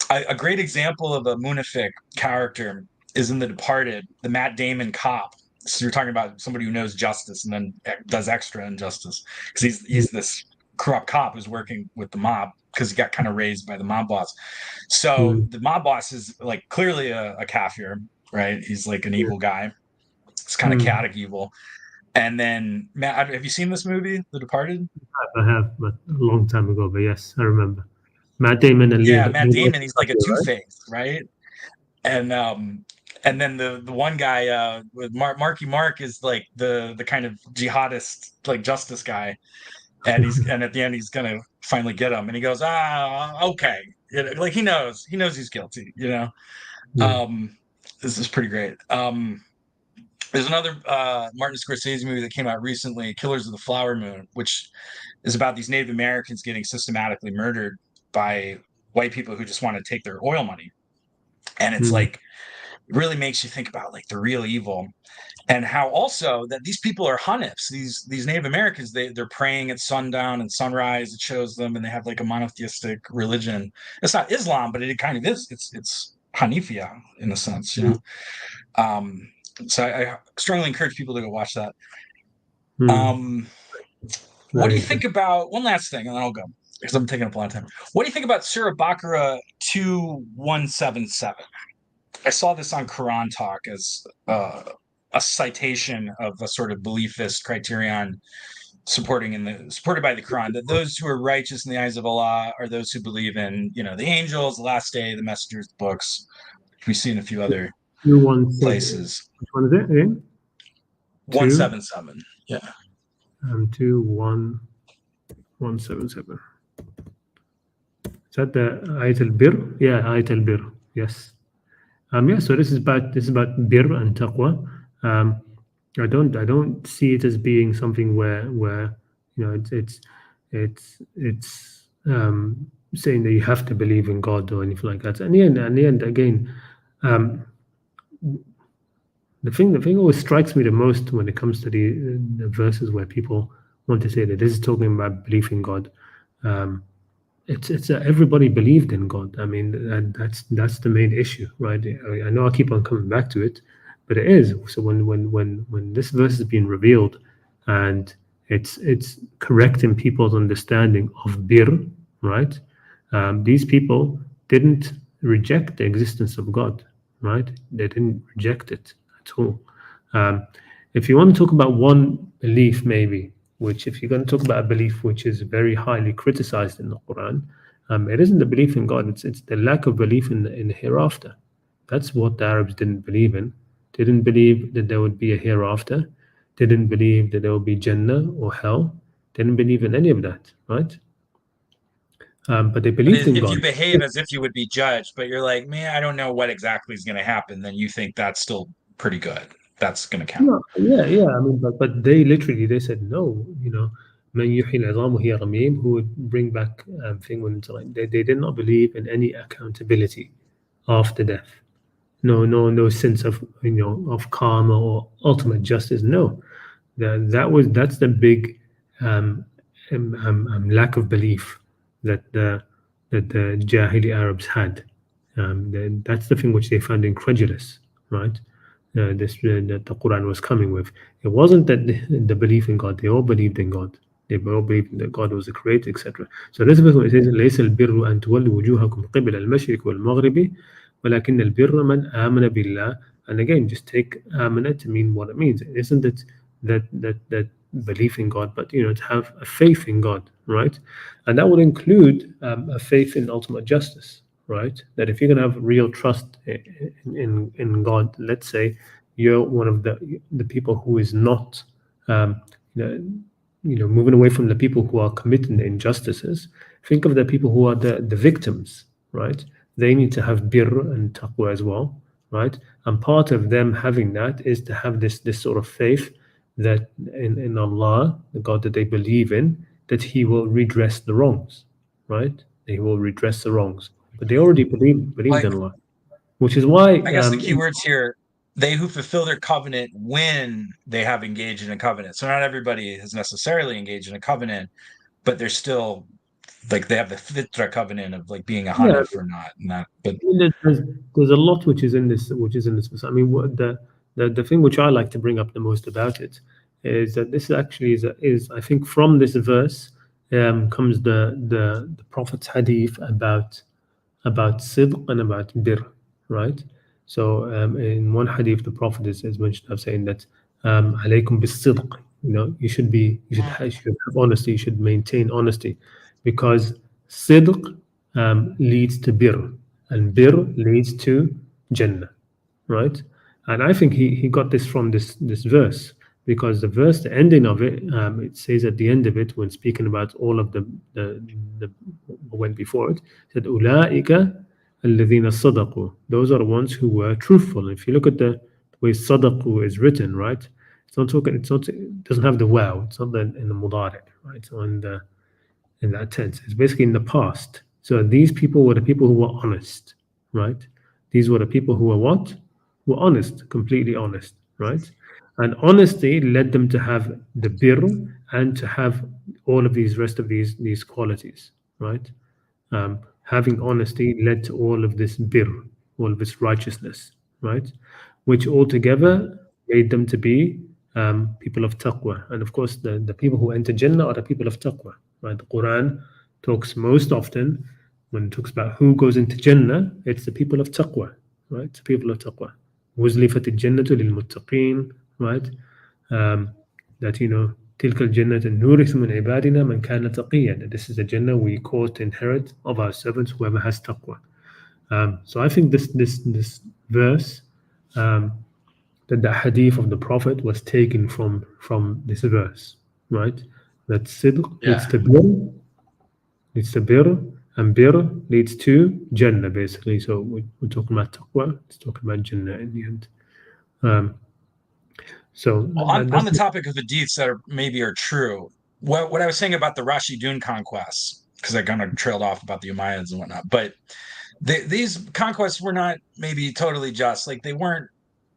A great example of a munafiq character is in The Departed, the Matt Damon cop. So you're talking about somebody who knows justice and then does extra injustice because he's this corrupt cop who's working with the mob because he got kind of raised by the mob boss. So the mob boss is like clearly a kafir, right? He's like an evil guy. It's kind of chaotic evil. And then, Matt, have you seen this movie, The Departed? I have, but a long time ago. But yes, I remember. Matt Damon and Matt Damon. He's like a Two-Face, right? And then the one guy with Marky Mark is like the kind of jihadist, like justice guy, and and at the end he's gonna finally get him, and he goes, okay, like he knows he's guilty, This is pretty great. There's another Martin Scorsese movie that came out recently, Killers of the Flower Moon, which is about these Native Americans getting systematically murdered by white people who just want to take their oil money. And it's like, it really makes you think about like the real evil, and how also that these people are Hanifs, these Native Americans, they're praying at sundown and sunrise. It shows them, and they have like a monotheistic religion. It's not Islam, but it kind of is. It's Hanifiya in a sense, So I strongly encourage people to go watch that. What do you think about, one last thing, and then I'll go, because I'm taking up a lot of time. What do you think about Surah Baqarah 2177? I saw this on Quran Talk as a citation of a sort of beliefist criterion supported by the Quran, that those who are righteous in the eyes of Allah are those who believe in, the angels, the last day, the messengers, the books. We've seen a few other places. Which one is it again? 177. Yeah. 21177. Is that the Ayat al-Bir? Yeah, Ayat al-Bir. Yes. So this is about bir and taqwa. I don't see it as being something where it's saying that you have to believe in God or anything like that. And in the end, again, the thing always strikes me the most when it comes to the verses where people want to say that this is talking about belief in God. It's everybody believed in God. I mean, that's the main issue, right? I know I keep on coming back to it, but it is. So when this verse is being revealed, and it's correcting people's understanding of bir, right? These people didn't reject the existence of God, right? They didn't reject it at all. If you want to talk about one belief, maybe, which if you're going to talk about a belief which is very highly criticized in the Quran, it isn't the belief in God, it's the lack of belief in the hereafter. That's what the Arabs didn't believe in. They didn't believe that there would be a hereafter. They didn't believe that there would be Jannah or hell. They didn't believe in any of that, right? But they believed in God. If you behave as if you would be judged, but you're like, man, I don't know what exactly is going to happen, then you think that's still pretty good. That's going to count. Yeah. I mean, but they said no. Man yuhyi al-'idham wa hiya ramim, who would bring back thing when it's like they did not believe in any accountability after death. No sense of of karma or ultimate justice. No, that's the big lack of belief that the Jahili Arabs had. That's the thing which they found incredulous, right? That the Quran was coming with. It wasn't that the belief in God. They all believed in God. They all believed that God was the creator, etc. So this is what it says: ليس البر أن تولوا وجوهكم قبل المشرق والمغرب ولكن البر من آمن بالله. And again, just take amana to mean what it means. It isn't that belief in God, but to have a faith in God, right? And that would include a faith in ultimate justice, right? That if you're going to have real trust in God, let's say you're one of the people who is not moving away from the people who are committing the injustices. Think of the people who are the victims, right? They need to have birr and taqwa as well, right? And part of them having that is to have this sort of faith that in Allah, the God that they believe in, that He will redress the wrongs, right? He will redress the wrongs. But they already believed in Allah, which is why I guess the key words here: they who fulfill their covenant when they have engaged in a covenant. So not everybody has necessarily engaged in a covenant, but they're still like they have the fitra covenant of like being a hanif or not. But there's a lot which is in this. I mean, the thing which I like to bring up the most about it is that this actually is I think from this verse comes the Prophet's hadith about sidq and about bir, right? So in one hadith, the Prophet is mentioned of saying that alaykum bis sidq. You should have honesty. You should maintain honesty, because sidq leads to bir, and bir leads to Jannah, right? And I think he got this from this verse, because the verse, the ending of it, it says at the end of it when speaking about all of the what went before it, said ulaika alladhina sadaqu. Those are the ones who were truthful. If you look at the way sadaqu is written, right? It's not talking. It's not. It doesn't have the wow. It's not in the mudari, right? So in that tense, it's basically in the past. So these people were the people who were honest, right? These were the people who were what? Were honest, completely honest, right? And honesty led them to have the bir and to have all of these rest of these qualities, right? Having honesty led to all of this bir, all of this righteousness, right? Which altogether made them to be people of taqwa. And of course, the people who enter Jannah are the people of taqwa, right? The Quran talks most often, when it talks about who goes into Jannah, it's the people of taqwa, right? The people of taqwa. وَزْلِفَتِ الْجَنَّةُ لِلْمُتَّقِينَ, right? That, تِلْكَ الْجَنَّةُ نُورِثُ مِنْ عِبَادِنَا مَنْ كَانَ تَقِيًّا. That this is the Jannah we cause to inherit of our servants, whoever has taqwa. So I think this verse, that the hadith of the Prophet was taken from this verse, right? That sidq leads to bir, and bir leads to Jannah, basically. So we're talking about taqwa, it's talking about Jannah in the end. So Well, on the topic of hadiths that maybe are true, what I was saying about the Rashidun conquests, because I kind of trailed off about the Umayyads and whatnot, but these conquests were not maybe totally just. Like, they weren't.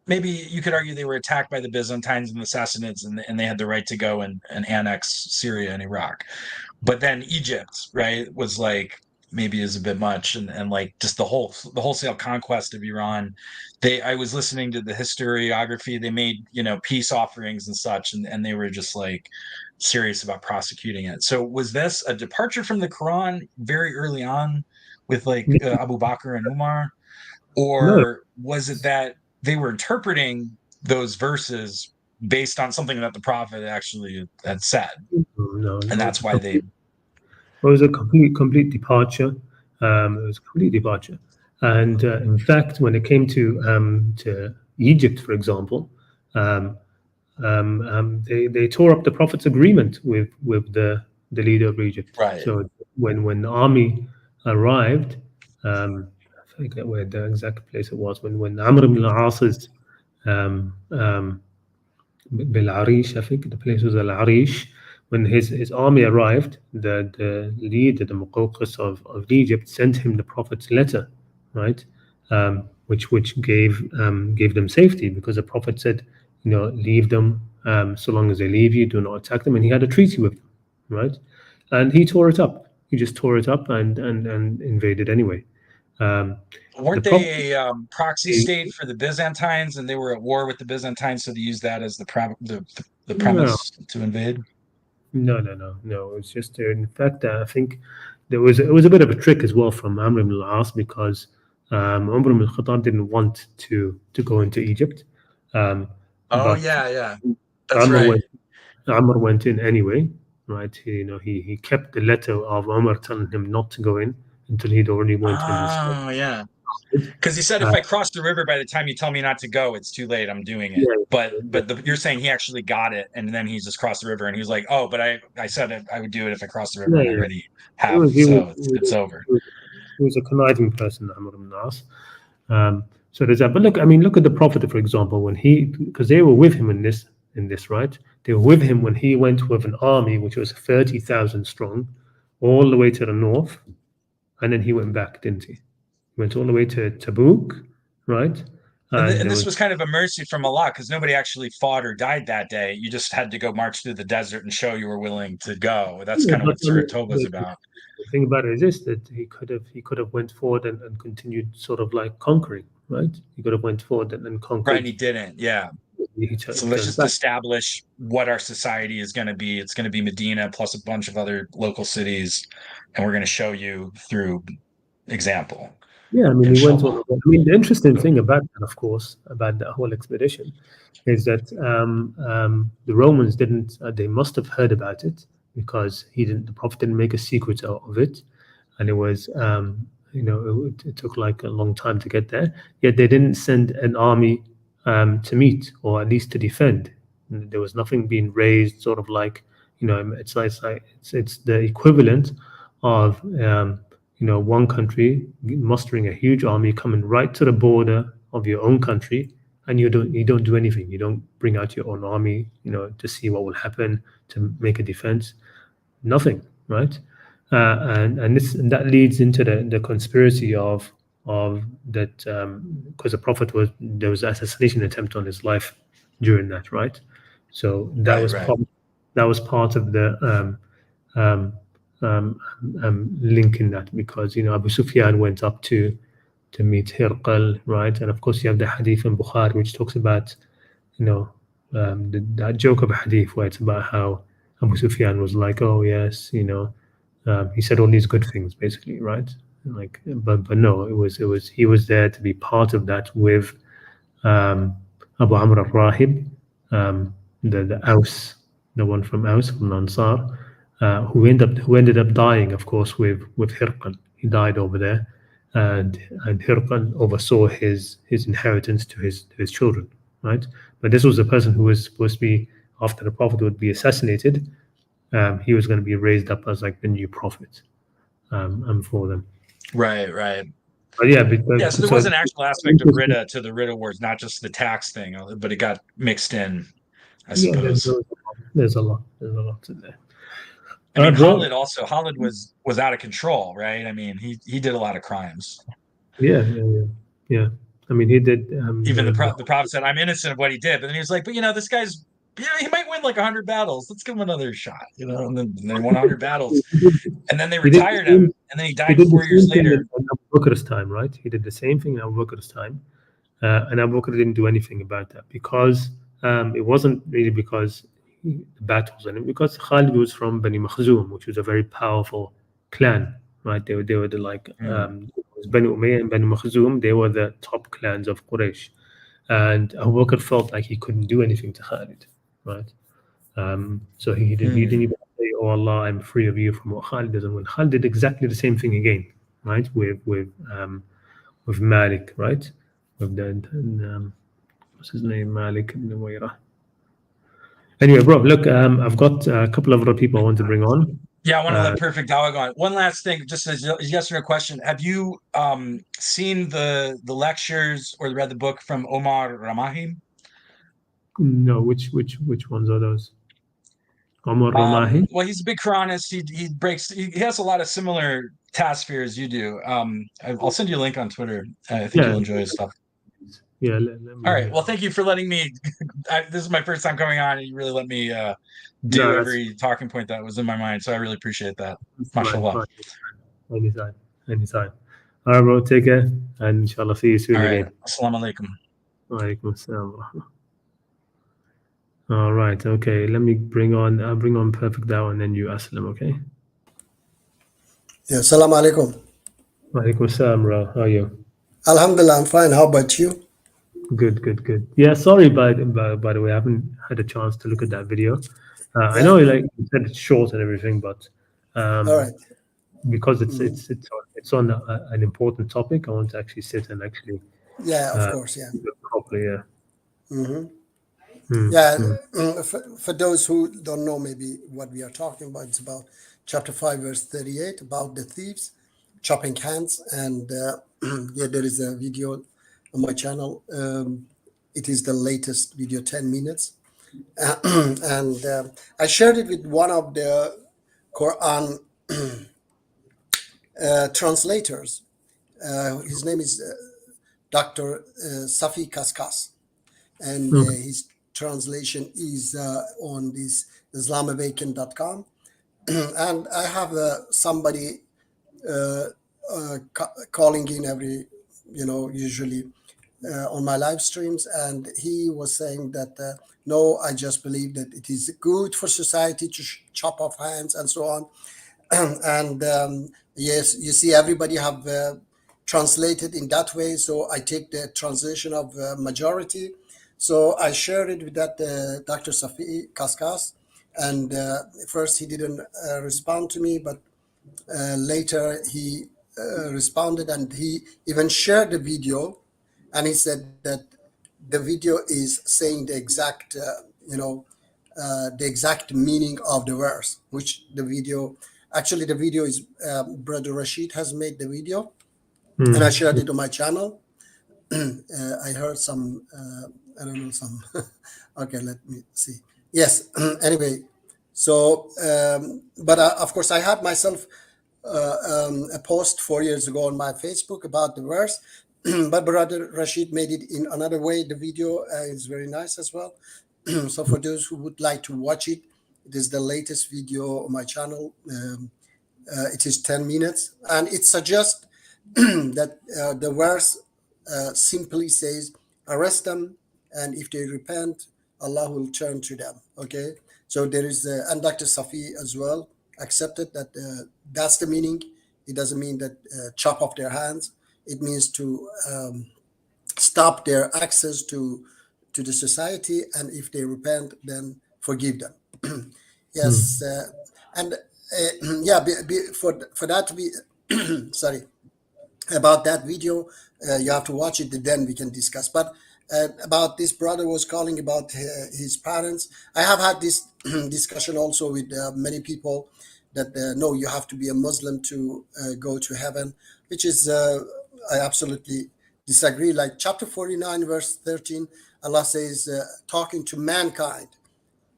Maybe you could argue they were attacked by the Byzantines and the Sassanids, and they had the right to go and annex Syria and Iraq. But then Egypt, right, was like, maybe is a bit much, and like just the wholesale conquest of Iran. I was listening to the historiography. They made peace offerings and such, and they were just like serious about prosecuting it. So was this a departure from the Quran very early on with like Abu Bakr and Umar, no, or was it that they were interpreting those verses based on something that the Prophet actually had said, no, and that's why they? It was a complete departure. It was a complete departure. And in fact, when it came to Egypt, for example, they tore up the Prophet's agreement with the leader of Egypt. Right. So when the army arrived, I forget where the exact place it was. When Amr ibn al-As's Bil-Arish, I think the place was Al-Arish. When his army arrived, the leader, the Muqawqis of Egypt, sent him the Prophet's letter, right? Which gave them safety, because the Prophet said, leave them so long as they leave you, do not attack them. And he had a treaty with them, right? And he tore it up. He just tore it up and invaded anyway. Weren't they a proxy state for the Byzantines, and they were at war with the Byzantines, so they used that as the premise to invade? No. It's just in fact, I think it was a bit of a trick as well from Amr ibn al-As, because Umar ibn al-Khattab didn't want to go into Egypt. Yeah, that's Amr right. Amr went in anyway, right? He kept the letter of Umar telling him not to go in until he'd already went in himself. Oh, yeah. Because he said, if I cross the river by the time you tell me not to go, it's too late. I'm doing it. You're saying he actually got it, and then he just crossed the river, and he was like, oh, but I said I would do it if I crossed the river, and I already have. It's over. He was a conniving person, Amr ibn al-As. So there's that. But look at the Prophet, for example, because they were with him in this, right? They were with him when he went with an army which was 30,000 strong, all the way to the north, and then he went back, didn't he? He went all the way to Tabuk, right? And this was kind of a mercy from Allah, because nobody actually fought or died that day. You just had to go march through the desert and show you were willing to go. That's kind of what Surah Tawbah is about. The thing about it is this, that he could have went forward and continued sort of like conquering, right? He could have went forward and conquered. Right, and he didn't. Yeah. So let's just establish what our society is going to be. It's going to be Medina plus a bunch of other local cities, and we're going to show you through example. Yeah, I mean, he went Inshallah. on. I mean, the interesting thing about that, of course, about that whole expedition, is that the Romans didn't. They must have heard about it because he didn't. The Prophet didn't make a secret out of it, and it was, it took like a long time to get there. Yet they didn't send an army to meet, or at least to defend. There was nothing being raised, sort of like, it's the equivalent of one country mustering a huge army coming right to the border of your own country, and you don't do anything. You don't bring out your own army, to see what will happen, to make a defense. Nothing, right? And that leads into the conspiracy of that, because there was an assassination attempt on his life during that, right? So that was part of the link in that, because Abu Sufyan went up to meet Hirqal, right? And of course you have the hadith in Bukhari which talks about that joke of a hadith where it's about how Abu Sufyan was like, oh yes, he said all these good things basically, right? Like, but no, it was he was there to be part of that with Abu Amr al-Rahib, the Aus, the one from Aus from Ansar, who ended up dying, of course, with Hirqan. He died over there, and Hirqan oversaw his inheritance to his children, right? But this was a person who was supposed to be, after the Prophet would be assassinated, he was going to be raised up as like the new prophet, for them. Right. But yeah, so there was an actual aspect of Ridda to the Ridda Wars, not just the tax thing, but it got mixed in, I suppose. There's a lot in there. I mean, Khalid was out of control, right? I mean, he did a lot of crimes. Yeah. I mean, he did. Even the Prophet said, "I'm innocent of what he did," but then he was like, "But this guy's, he might win like 100 battles. Let's give him another shot." And then they won 100 battles, and then they retired him, and then he died 4 years later. In Abu Bakr's time, right? He did the same thing in Abu Bakr's time, and Abu Bakr didn't do anything about that because it wasn't really because the battles, and because Khalid was from Bani Makhzum, which was a very powerful clan, right? They were the like Bani Umayyah and Bani Makhzum. They were the top clans of Quraysh, and Abu Bakr felt like he couldn't do anything to Khalid, right? So he didn't even say, "Oh Allah, I'm free of you from what Khalid does." And when Khalid did exactly the same thing again, right? With Malik, right? With what's his name, Malik ibn Uwayrah. Anyway, bro, look, I've got a couple of other people I want to bring on. Yeah, I want to let Perfect Dawa go on. One last thing, just as a yes or no question: have you seen the lectures or read the book from Omar Ramahi? No, which ones are those? Omar Ramahi? Well, he's a big Quranist. He has a lot of similar task fear as you do. I'll send you a link on Twitter. I think you'll enjoy his stuff. Yeah. All right. Well, thank you for letting me. This is my first time coming on, and you really let me do every talking point that was in my mind. So I really appreciate that. MashaAllah. Anytime. All right, bro. Take care, and inshallah see you soon again. Assalamu alaikum. Walaikum assalam. All right. Okay. Let me bring on Perfect Dawa, and then you Aslam. Okay. Yeah. Assalamu alaikum. Walaikum assalam, bro. How are you? Alhamdulillah, I'm fine. How about you? Good. Yeah. Sorry, by the way, I haven't had a chance to look at that video. I know, like you said, it's short and everything, but all right, because it's on an important topic, I want to actually sit and actually. Yeah, of course, yeah. Properly, yeah. For those who don't know, maybe what we are talking about, it's about chapter 5, verse 38, about the thieves chopping hands, and there is a video on my channel. It is the latest video, 10 minutes. And I shared it with one of the Quran translators. His name is Dr. Safi Kaskas, and his translation is on this islamawaken.com. And I have somebody calling in every, usually on my live streams, and he was saying that no, I just believe that it is good for society to chop off hands and so on. And yes, you see, everybody have translated in that way. So I take the translation of majority. So I shared it with that Dr. Safi Kaskas, and first he didn't respond to me, but later he responded, and he even shared the video, and he said that the video is saying the exact, the exact meaning of the verse, which the video, actually the video is, Brother Rashid has made the video, and I shared it on my channel. I heard some, I don't know, some, okay, let me see. Yes, anyway, so, but of course I had myself a post 4 years ago on my Facebook about the verse, but Brother Rashid made it in another way. The video is very nice as well. So for those who would like to watch it, it is the latest video on my channel. It is 10 minutes, and it suggests that the verse simply says, arrest them, and if they repent, Allah will turn to them. Okay, so there is, and Dr. Safi as well accepted that that's the meaning. It doesn't mean that chop off their hands. It means to stop their access to the society, and if they repent, then forgive them. Yes, and yeah, for that to be sorry, about that video, you have to watch it, then we can discuss. But about this brother was calling about his parents. I have had this discussion also with many people that no, you have to be a Muslim to go to heaven, which is I absolutely disagree. Like chapter 49, verse 13, Allah says, talking to mankind.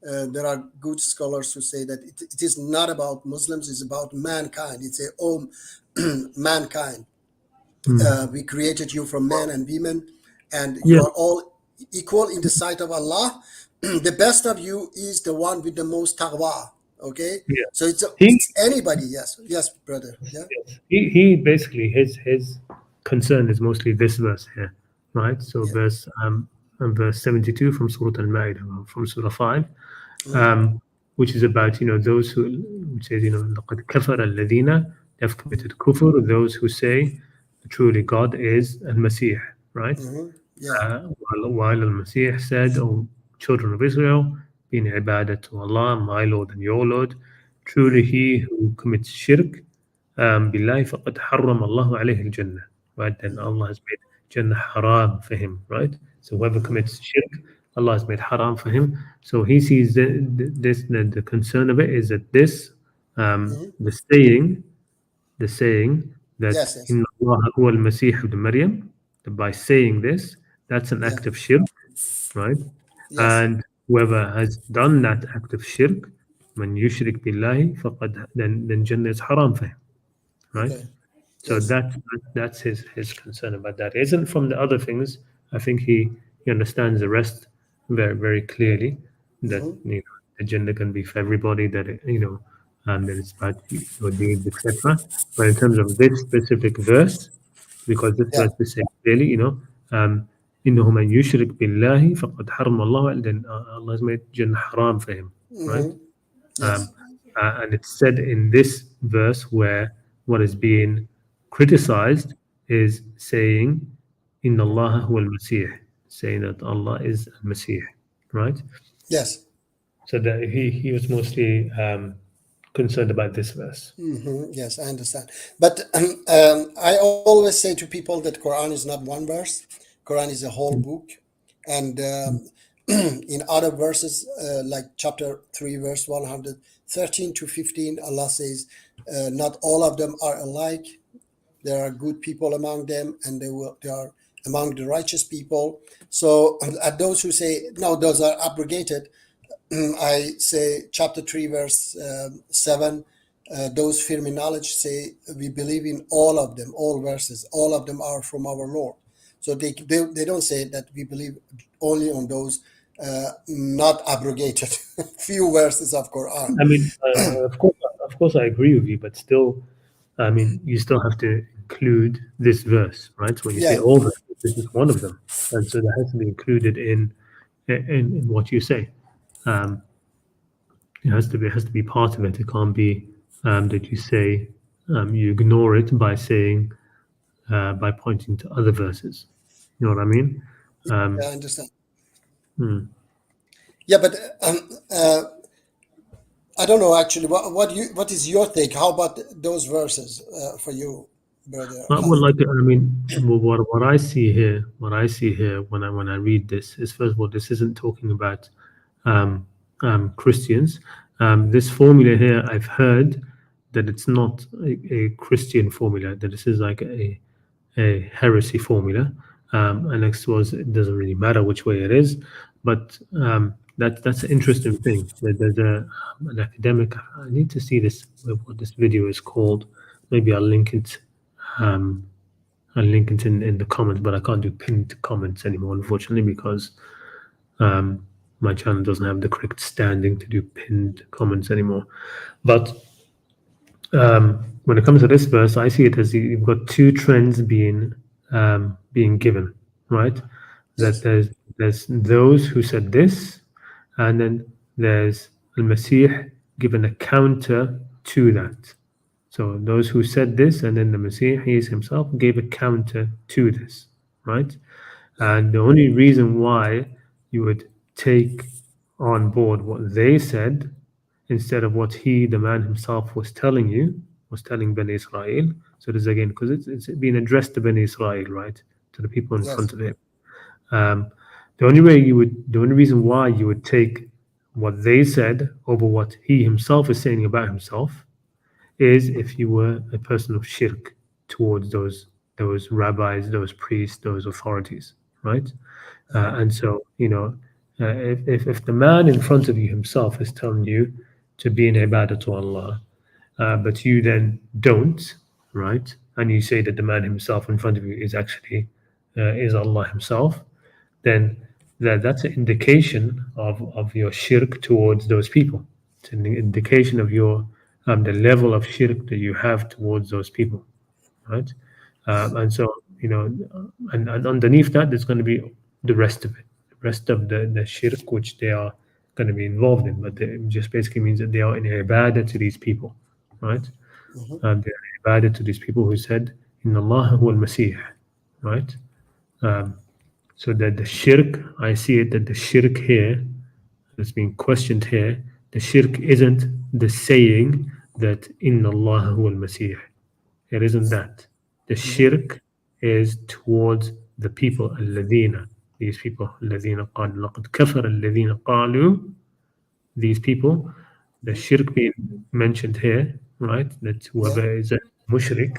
There are good scholars who say that it is not about Muslims, it's about mankind. It's a mankind. We created you from men and women, and you are all equal in the sight of Allah. The best of you is the one with the most taqwa. Okay, so it's anybody. Yes, brother. Yeah. He basically his concern is mostly this verse here, right? So verse 72 from Surah Al-Ma'idah, from Surah 5, which is about those who, which says لَقَدْ كَفَرَ الَّذِينَ, they've committed kufr, those who say truly God is al-Masih, right? While al-Masih said, "O children of Israel, be in ibadah to Allah, my Lord and your Lord. Truly he who commits shirk, billahi faqad harram Allahu alayhi al-Jannah." Right? Then Allah has made Jannah haram for him, right? So whoever commits shirk, Allah has made haram for him. So he sees the concern of it is that this, the saying that Inna Allah huwa al-Masih ibn Maryam, that by saying this, that's an act of shirk, right? And whoever has done that act of shirk, man yushrik billahi, then Jannah is haram for him, right? So that's his concern about that. It isn't from the other things. I think he understands the rest very, very clearly, that the Jannah can be for everybody, that that it's about your deeds, etc. But in terms of this specific verse, because this verse is saying clearly, إنه من يشرك بالله فقد حرم الله, then Allah has made Jannah haram for him, right? And it's said in this verse where what is being criticized is saying Inna Allah huwa al-Masih, saying that Allah is al-Masih, right? Yes. So that he was mostly concerned about this verse. Yes, I understand. But I always say to people that Quran is not one verse. Quran is a whole book. And in other verses, like chapter 3, verse 113 to 15, Allah says, not all of them are alike. There are good people among them, and they are among the righteous people. So at those who say, no, those are abrogated, I say chapter 3, verse 7, those firm in knowledge say, we believe in all of them, all verses, all of them are from our Lord. So they don't say that we believe only on those not abrogated few verses of Quran. I mean, of course I agree with you, but still, you still have to include this verse, right? So when you say all verses, this is one of them. and so that has to be included in what you say. It has to be part of it. It can't be that you say you ignore it by saying by pointing to other verses. You know what I mean? Yeah, I understand. Hmm. Yeah, but I don't know actually. What is your take? How about those verses for you, brother? Well, like I mean, what I see here, when I read this is, first of all, this isn't talking about Christians. This formula here, I've heard that it's not a Christian formula. That this is like a heresy formula. And next was, it doesn't really matter which way it is, but that's an interesting thing. There's an academic. I need to see this, what this video is called. Maybe I'll link it. I'll link it in the comments, but I can't do pinned comments anymore, unfortunately, because my channel doesn't have the correct standing to do pinned comments anymore. But when it comes to this verse, I see it as you've got two trends being given, right? Yes. That there's those who said this, and then there's al-Masih given a counter to that. So those who said this, and then the Messiah, he himself, gave a counter to this, right? And the only reason why you would take on board what they said instead of what he, the man himself, was telling you, was telling Bani Israel. So this again, because it's being addressed to Bani Israel, right, to the people in Yes. front of him. The only reason why you would take what they said over what he himself is saying about himself is if you were a person of shirk towards those rabbis, those priests, those authorities, right? And so, if the man in front of you himself is telling you to be in ibadah to Allah, but you then don't, right? And you say that the man himself in front of you is actually is Allah himself, then that's an indication of your shirk towards those people. It's an indication of your the level of shirk that you have towards those people, right? And so, and underneath that, there's going to be the rest of it, the rest of the shirk which they are going to be involved in. But it just basically means that they are in ibadah to these people, right? Mhm. They are ibadah to these people who said, "Inna Allah huwa al-Masih," right? So that the shirk, I see it that the shirk here that's being questioned here, the shirk isn't the saying that Inna Allah huwa al-Masih. It isn't that. The shirk is towards the people, الذين, these people, الذين قالوا لقد كفر الذين قالوا, these people, the shirk being mentioned here, right? That whoever is a mushrik,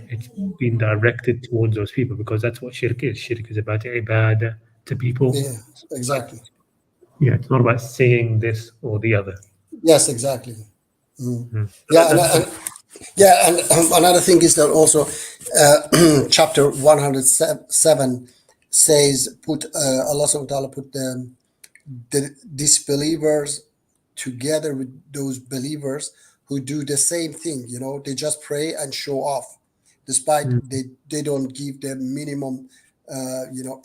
it's been directed towards those people because that's what shirk is. Shirk is about ibadah to people. Yeah, exactly. Yeah, it's not about saying this or the other. Yes, exactly. Mm. Yeah, and another thing is that also chapter 107 says Allah subhanahu wa ta'ala put the disbelievers together with those believers who do the same thing. They just pray and show off, despite they don't give the minimum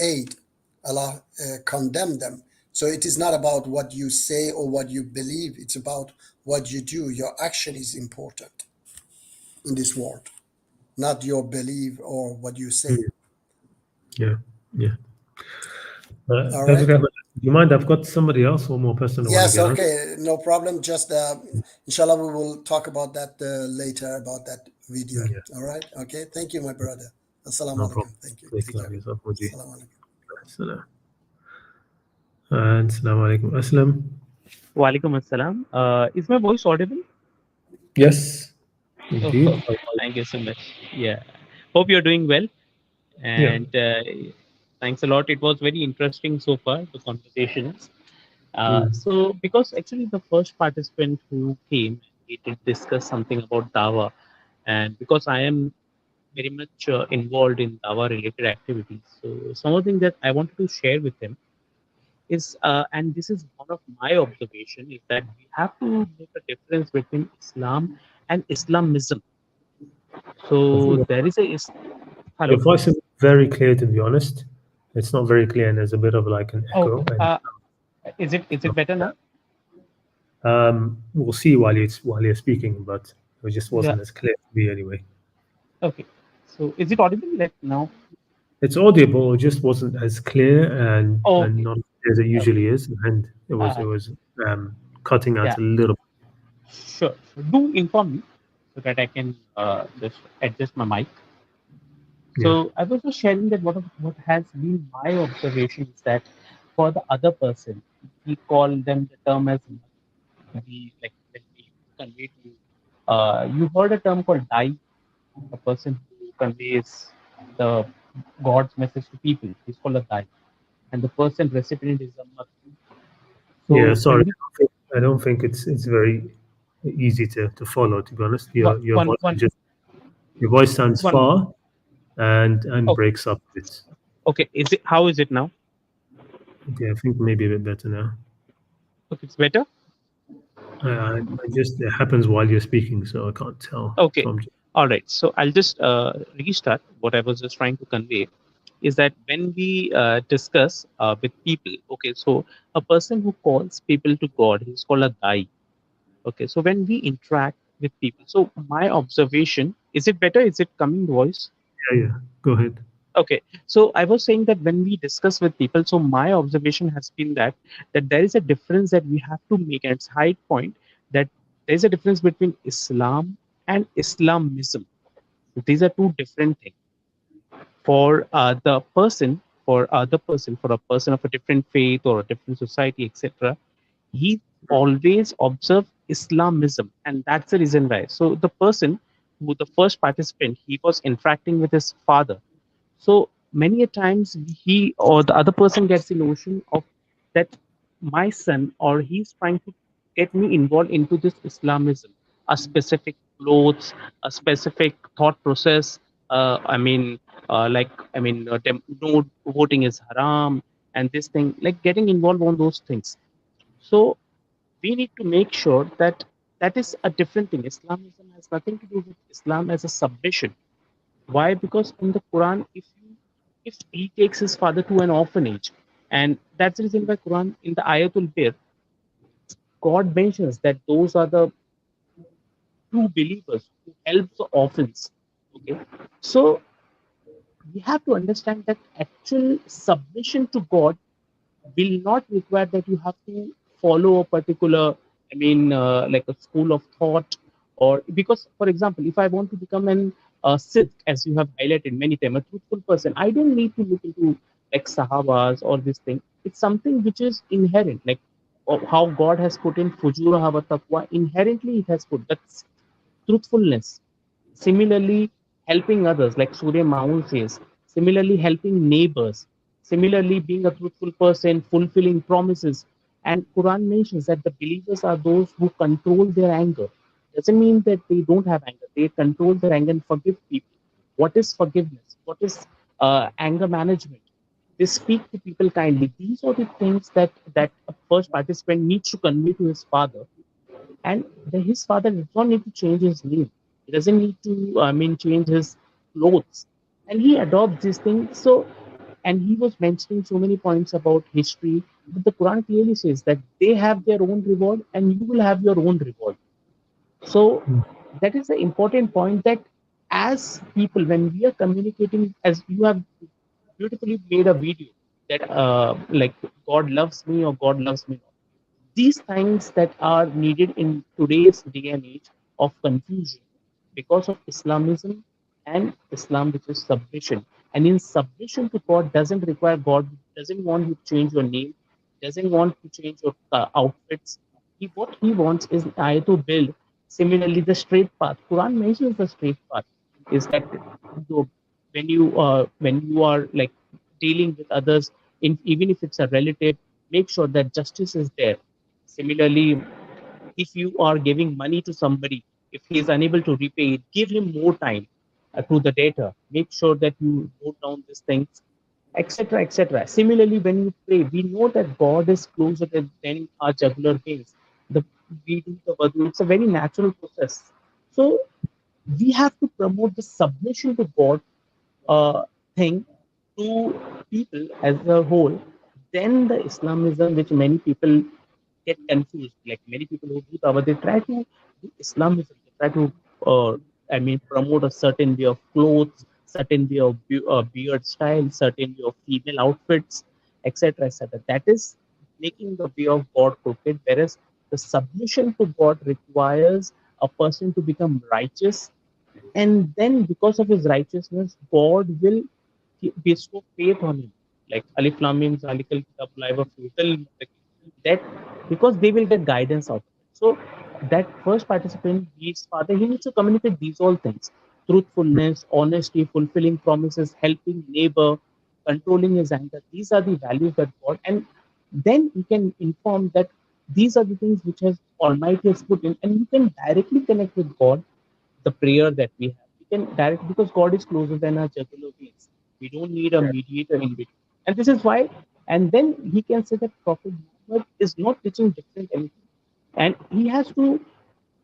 aid. Allah condemned them. So it is not about what you say or what you believe, it's about what you do. Your action is important in this world, not your belief or what you say. Yeah. All That's right. okay. Do you mind? I've got somebody else, one more person I want to Yes, get on. okay, no problem. Just inshallah, we will talk about that later, about that video. Yeah. All right. Okay. Thank you, my brother. Assalamu No alaikum. problem. Thank you. Take Take care care. of yourself, Muji. Assalamu alaikum. Assalam. And Assalamu alaikum. Aslam. Walaikum assalam. Is my voice audible? Yes, Oh, indeed. thank you so much. Yeah. Hope you're doing well. And thanks a lot. It was very interesting so far, the conversations. So, because actually the first participant who came, he did discuss something about Dawa. And because I am very much involved in Dawa related activities, so some of the things that I wanted to share with him is, and this is one of my observation, is that we have to make a difference between Islam and Islamism. So there is a Your hello. voice is very clear, to be honest. It's not very clear, and there's a bit of like an echo. Okay. Is it better now? We'll see while you're speaking, but it just wasn't Yeah. as clear to me anyway. Okay. So is it audible like now? It's audible, it just wasn't as clear and Okay. not as clear as it usually is, and it was cutting out Yeah. a little. Sure. Do inform me so that I can just adjust my mic. So I was just sharing that what has been my observation is that for the other person, we call them the term as we like when we convey to you heard a term called dai, a person who conveys the God's message to people. He's called a dai, and the person recipient is a Makki. Yeah, So sorry, when we I don't think it's very easy to follow. To be honest, your one voice one your voice sounds one far and okay, breaks up a bit. okay, is it how is it now? Okay, I think maybe a bit better now. Okay, it's better. I just it happens while you're speaking, so I can't tell. Okay. So I'm just, All right. So I'll just restart. What I was just trying to convey is that when we discuss with people, okay, so a person who calls people to God, he's called a dai. Okay. So when we interact with people, so my observation, is it better? Is it coming voice? yeah. Go ahead. Okay. So I was saying that when we discuss with people, so my observation has been that there is a difference that we have to make, and it's high point that there is a difference between Islam and Islamism. These are two different things. For the person, for other person, for a person of a different faith or a different society, etc., he always observe Islamism, and that's the reason why. So the person who the first participant, he was interacting with his father. So many a times he or the other person gets the notion of that my son or he's trying to get me involved into this Islamism, a specific clothes, a specific thought process. No voting is haram, and this thing like getting involved on those things. So we need to make sure that that is a different thing. Islamism has nothing to do with Islam as a submission. Why? Because in the Quran, if he takes his father to an orphanage, and that's the reason why Quran in the Ayatul Bir, God mentions that those are the true believers who help the orphans. Okay, so we have to understand that actual submission to God will not require that you have to follow a particular, like a school of thought, or because, for example, if I want to become an Sikh, as you have highlighted many times, a truthful person, I don't need to look into like Sahabas or this thing. It's something which is inherent, like how God has put in Fujura wa Taqwa, inherently it has put that's truthfulness. Similarly, helping others, like Surya Maun says. Similarly, helping neighbors. Similarly, being a truthful person, fulfilling promises. And Quran mentions that the believers are those who control their anger. Doesn't mean that they don't have anger. They control their anger and forgive people. What is forgiveness? What is anger management? They speak to people kindly. These are the things that a first participant needs to convey to his father, and his father does not need to change his name. He doesn't need to, change his clothes, and he adopts these things. So, and he was mentioning so many points about history, but the Quran clearly says that they have their own reward, and you will have your own reward. So, that is the important point that as people, when we are communicating, as you have beautifully made a video that like God loves me or God loves me not, these things that are needed in today's day and age of confusion because of Islamism and Islam, which is submission. And in submission to God doesn't require God, doesn't want you to change your name, doesn't want to change your outfits. What he wants is I to build similarly the straight path. Quran mentions the straight path is that when you are like dealing with others, even if it's a relative, make sure that justice is there. Similarly, if you are giving money to somebody, if he is unable to repay it, give him more time to the data. Make sure that you note down these things, etc., etc. Similarly, when you pray, we know that God is closer than our jugular veins. The we do the wudu. It's a very natural process. So we have to promote the submission to God thing to people as a whole, then the Islamism, which many people get confused, like many people who do Tawbah, they try to do Islamism, they try to, promote a certain way of clothes, certain way of beard style, certain way of female outfits, etc., etc. That is making the way of God crooked, whereas the submission to God requires a person to become righteous, and then because of his righteousness, God will bestow faith on him. Like Alif Lam Mim Zalikal Kitab La Raiba Fihi, that because they will get guidance out of it. So that first participant, his father, he needs to communicate these all things: truthfulness, honesty, fulfilling promises, helping neighbor, controlling his anger. These are the values that God, and then he can inform that these are the things which has Almighty has put in, and you can directly connect with God. The prayer that we have, we can direct, because God is closer than our jugular veins. We don't need a mediator in between, and this is why. And then he can say that Prophet Muhammad is not teaching different anything, and he has to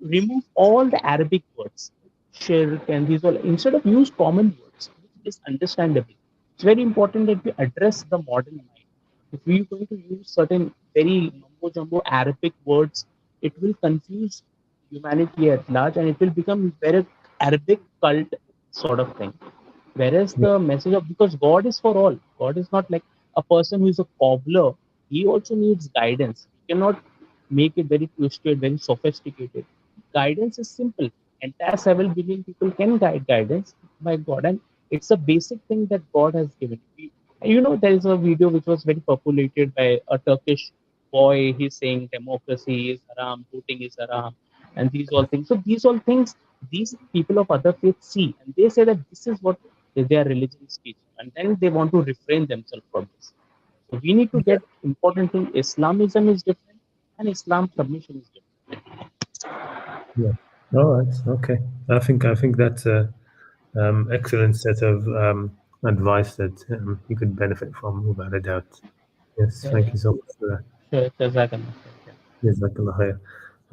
remove all the Arabic words, shirk, and these all. Instead of use common words, which is understandable. It's very important that we address the modern mind. If we're going to use certain very mumbo jumbo Arabic words, it will confuse humanity at large, and it will become very Arabic cult sort of thing. Whereas the message of, because God is for all, God is not like a person who is a cobbler. He also needs guidance. He cannot make it very twisted, very sophisticated. Guidance is simple. Entire 7 billion people can guide guidance by God, and it's a basic thing that God has given. There is a video which was very populated by a Turkish boy. He's saying democracy is haram, voting is haram, and these all things. So these all things, these people of other faiths see, and they say that this is what their religion is teaching, and then they want to refrain themselves from this. So we need to get important thing. Islamism is different, and Islam submission is different. Yeah. All right. Okay. I think that's a excellent set of advice that you could benefit from without a doubt. Yes. Thank you so much for that. Sure, Jazakallah. Jazakallah khair.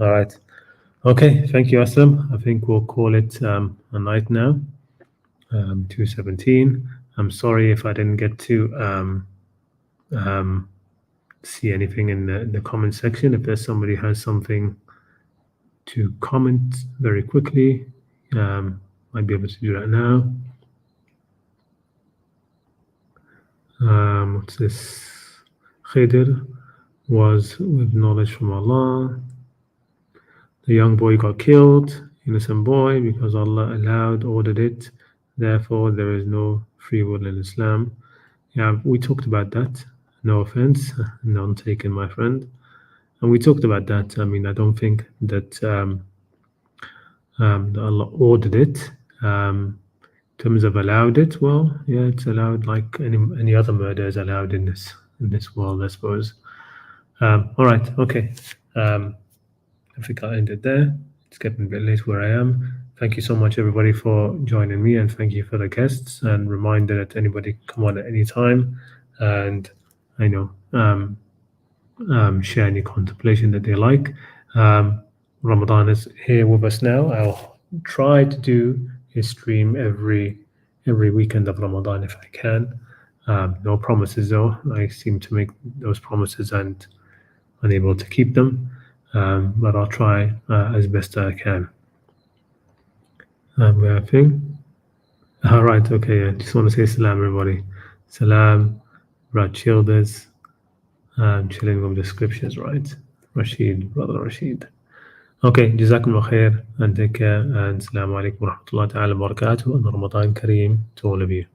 All right. Okay. Thank you, Aslam. I think we'll call it a night now. 2:17. I'm sorry if I didn't get to see anything in the comment section. If there's somebody who has something to comment very quickly, might be able to do that now. What's this? Khidr was with knowledge from Allah. The young boy got killed, innocent boy, because Allah ordered it. Therefore, there is no free will in Islam. Yeah, we talked about that. No offense, none taken, my friend. And we talked about that. I mean, I don't think that Allah ordered it. In terms of allowed it, well, yeah, it's allowed like any other murder is allowed in this world, I suppose. All right, okay. I think I'll end it there. It's getting a bit late where I am. Thank you so much, everybody, for joining me, and thank you for the guests. And reminder that anybody can come on at any time, and share any contemplation that they like. Ramadan is here with us now. I'll try to do a stream every weekend of Ramadan if I can. No promises though. I seem to make those promises and unable to keep them, but I'll try as best I can. I think. All right. Okay. I just want to say salam, everybody. Salam, Brad Childers. Chilling with the scriptures, right? Rashid, brother Rashid. Okay, Jazakumullah khair, and take care, and Assalamu alaikum wa rahmatullahi wa barakatuh, and Ramadan Kareem to all of you.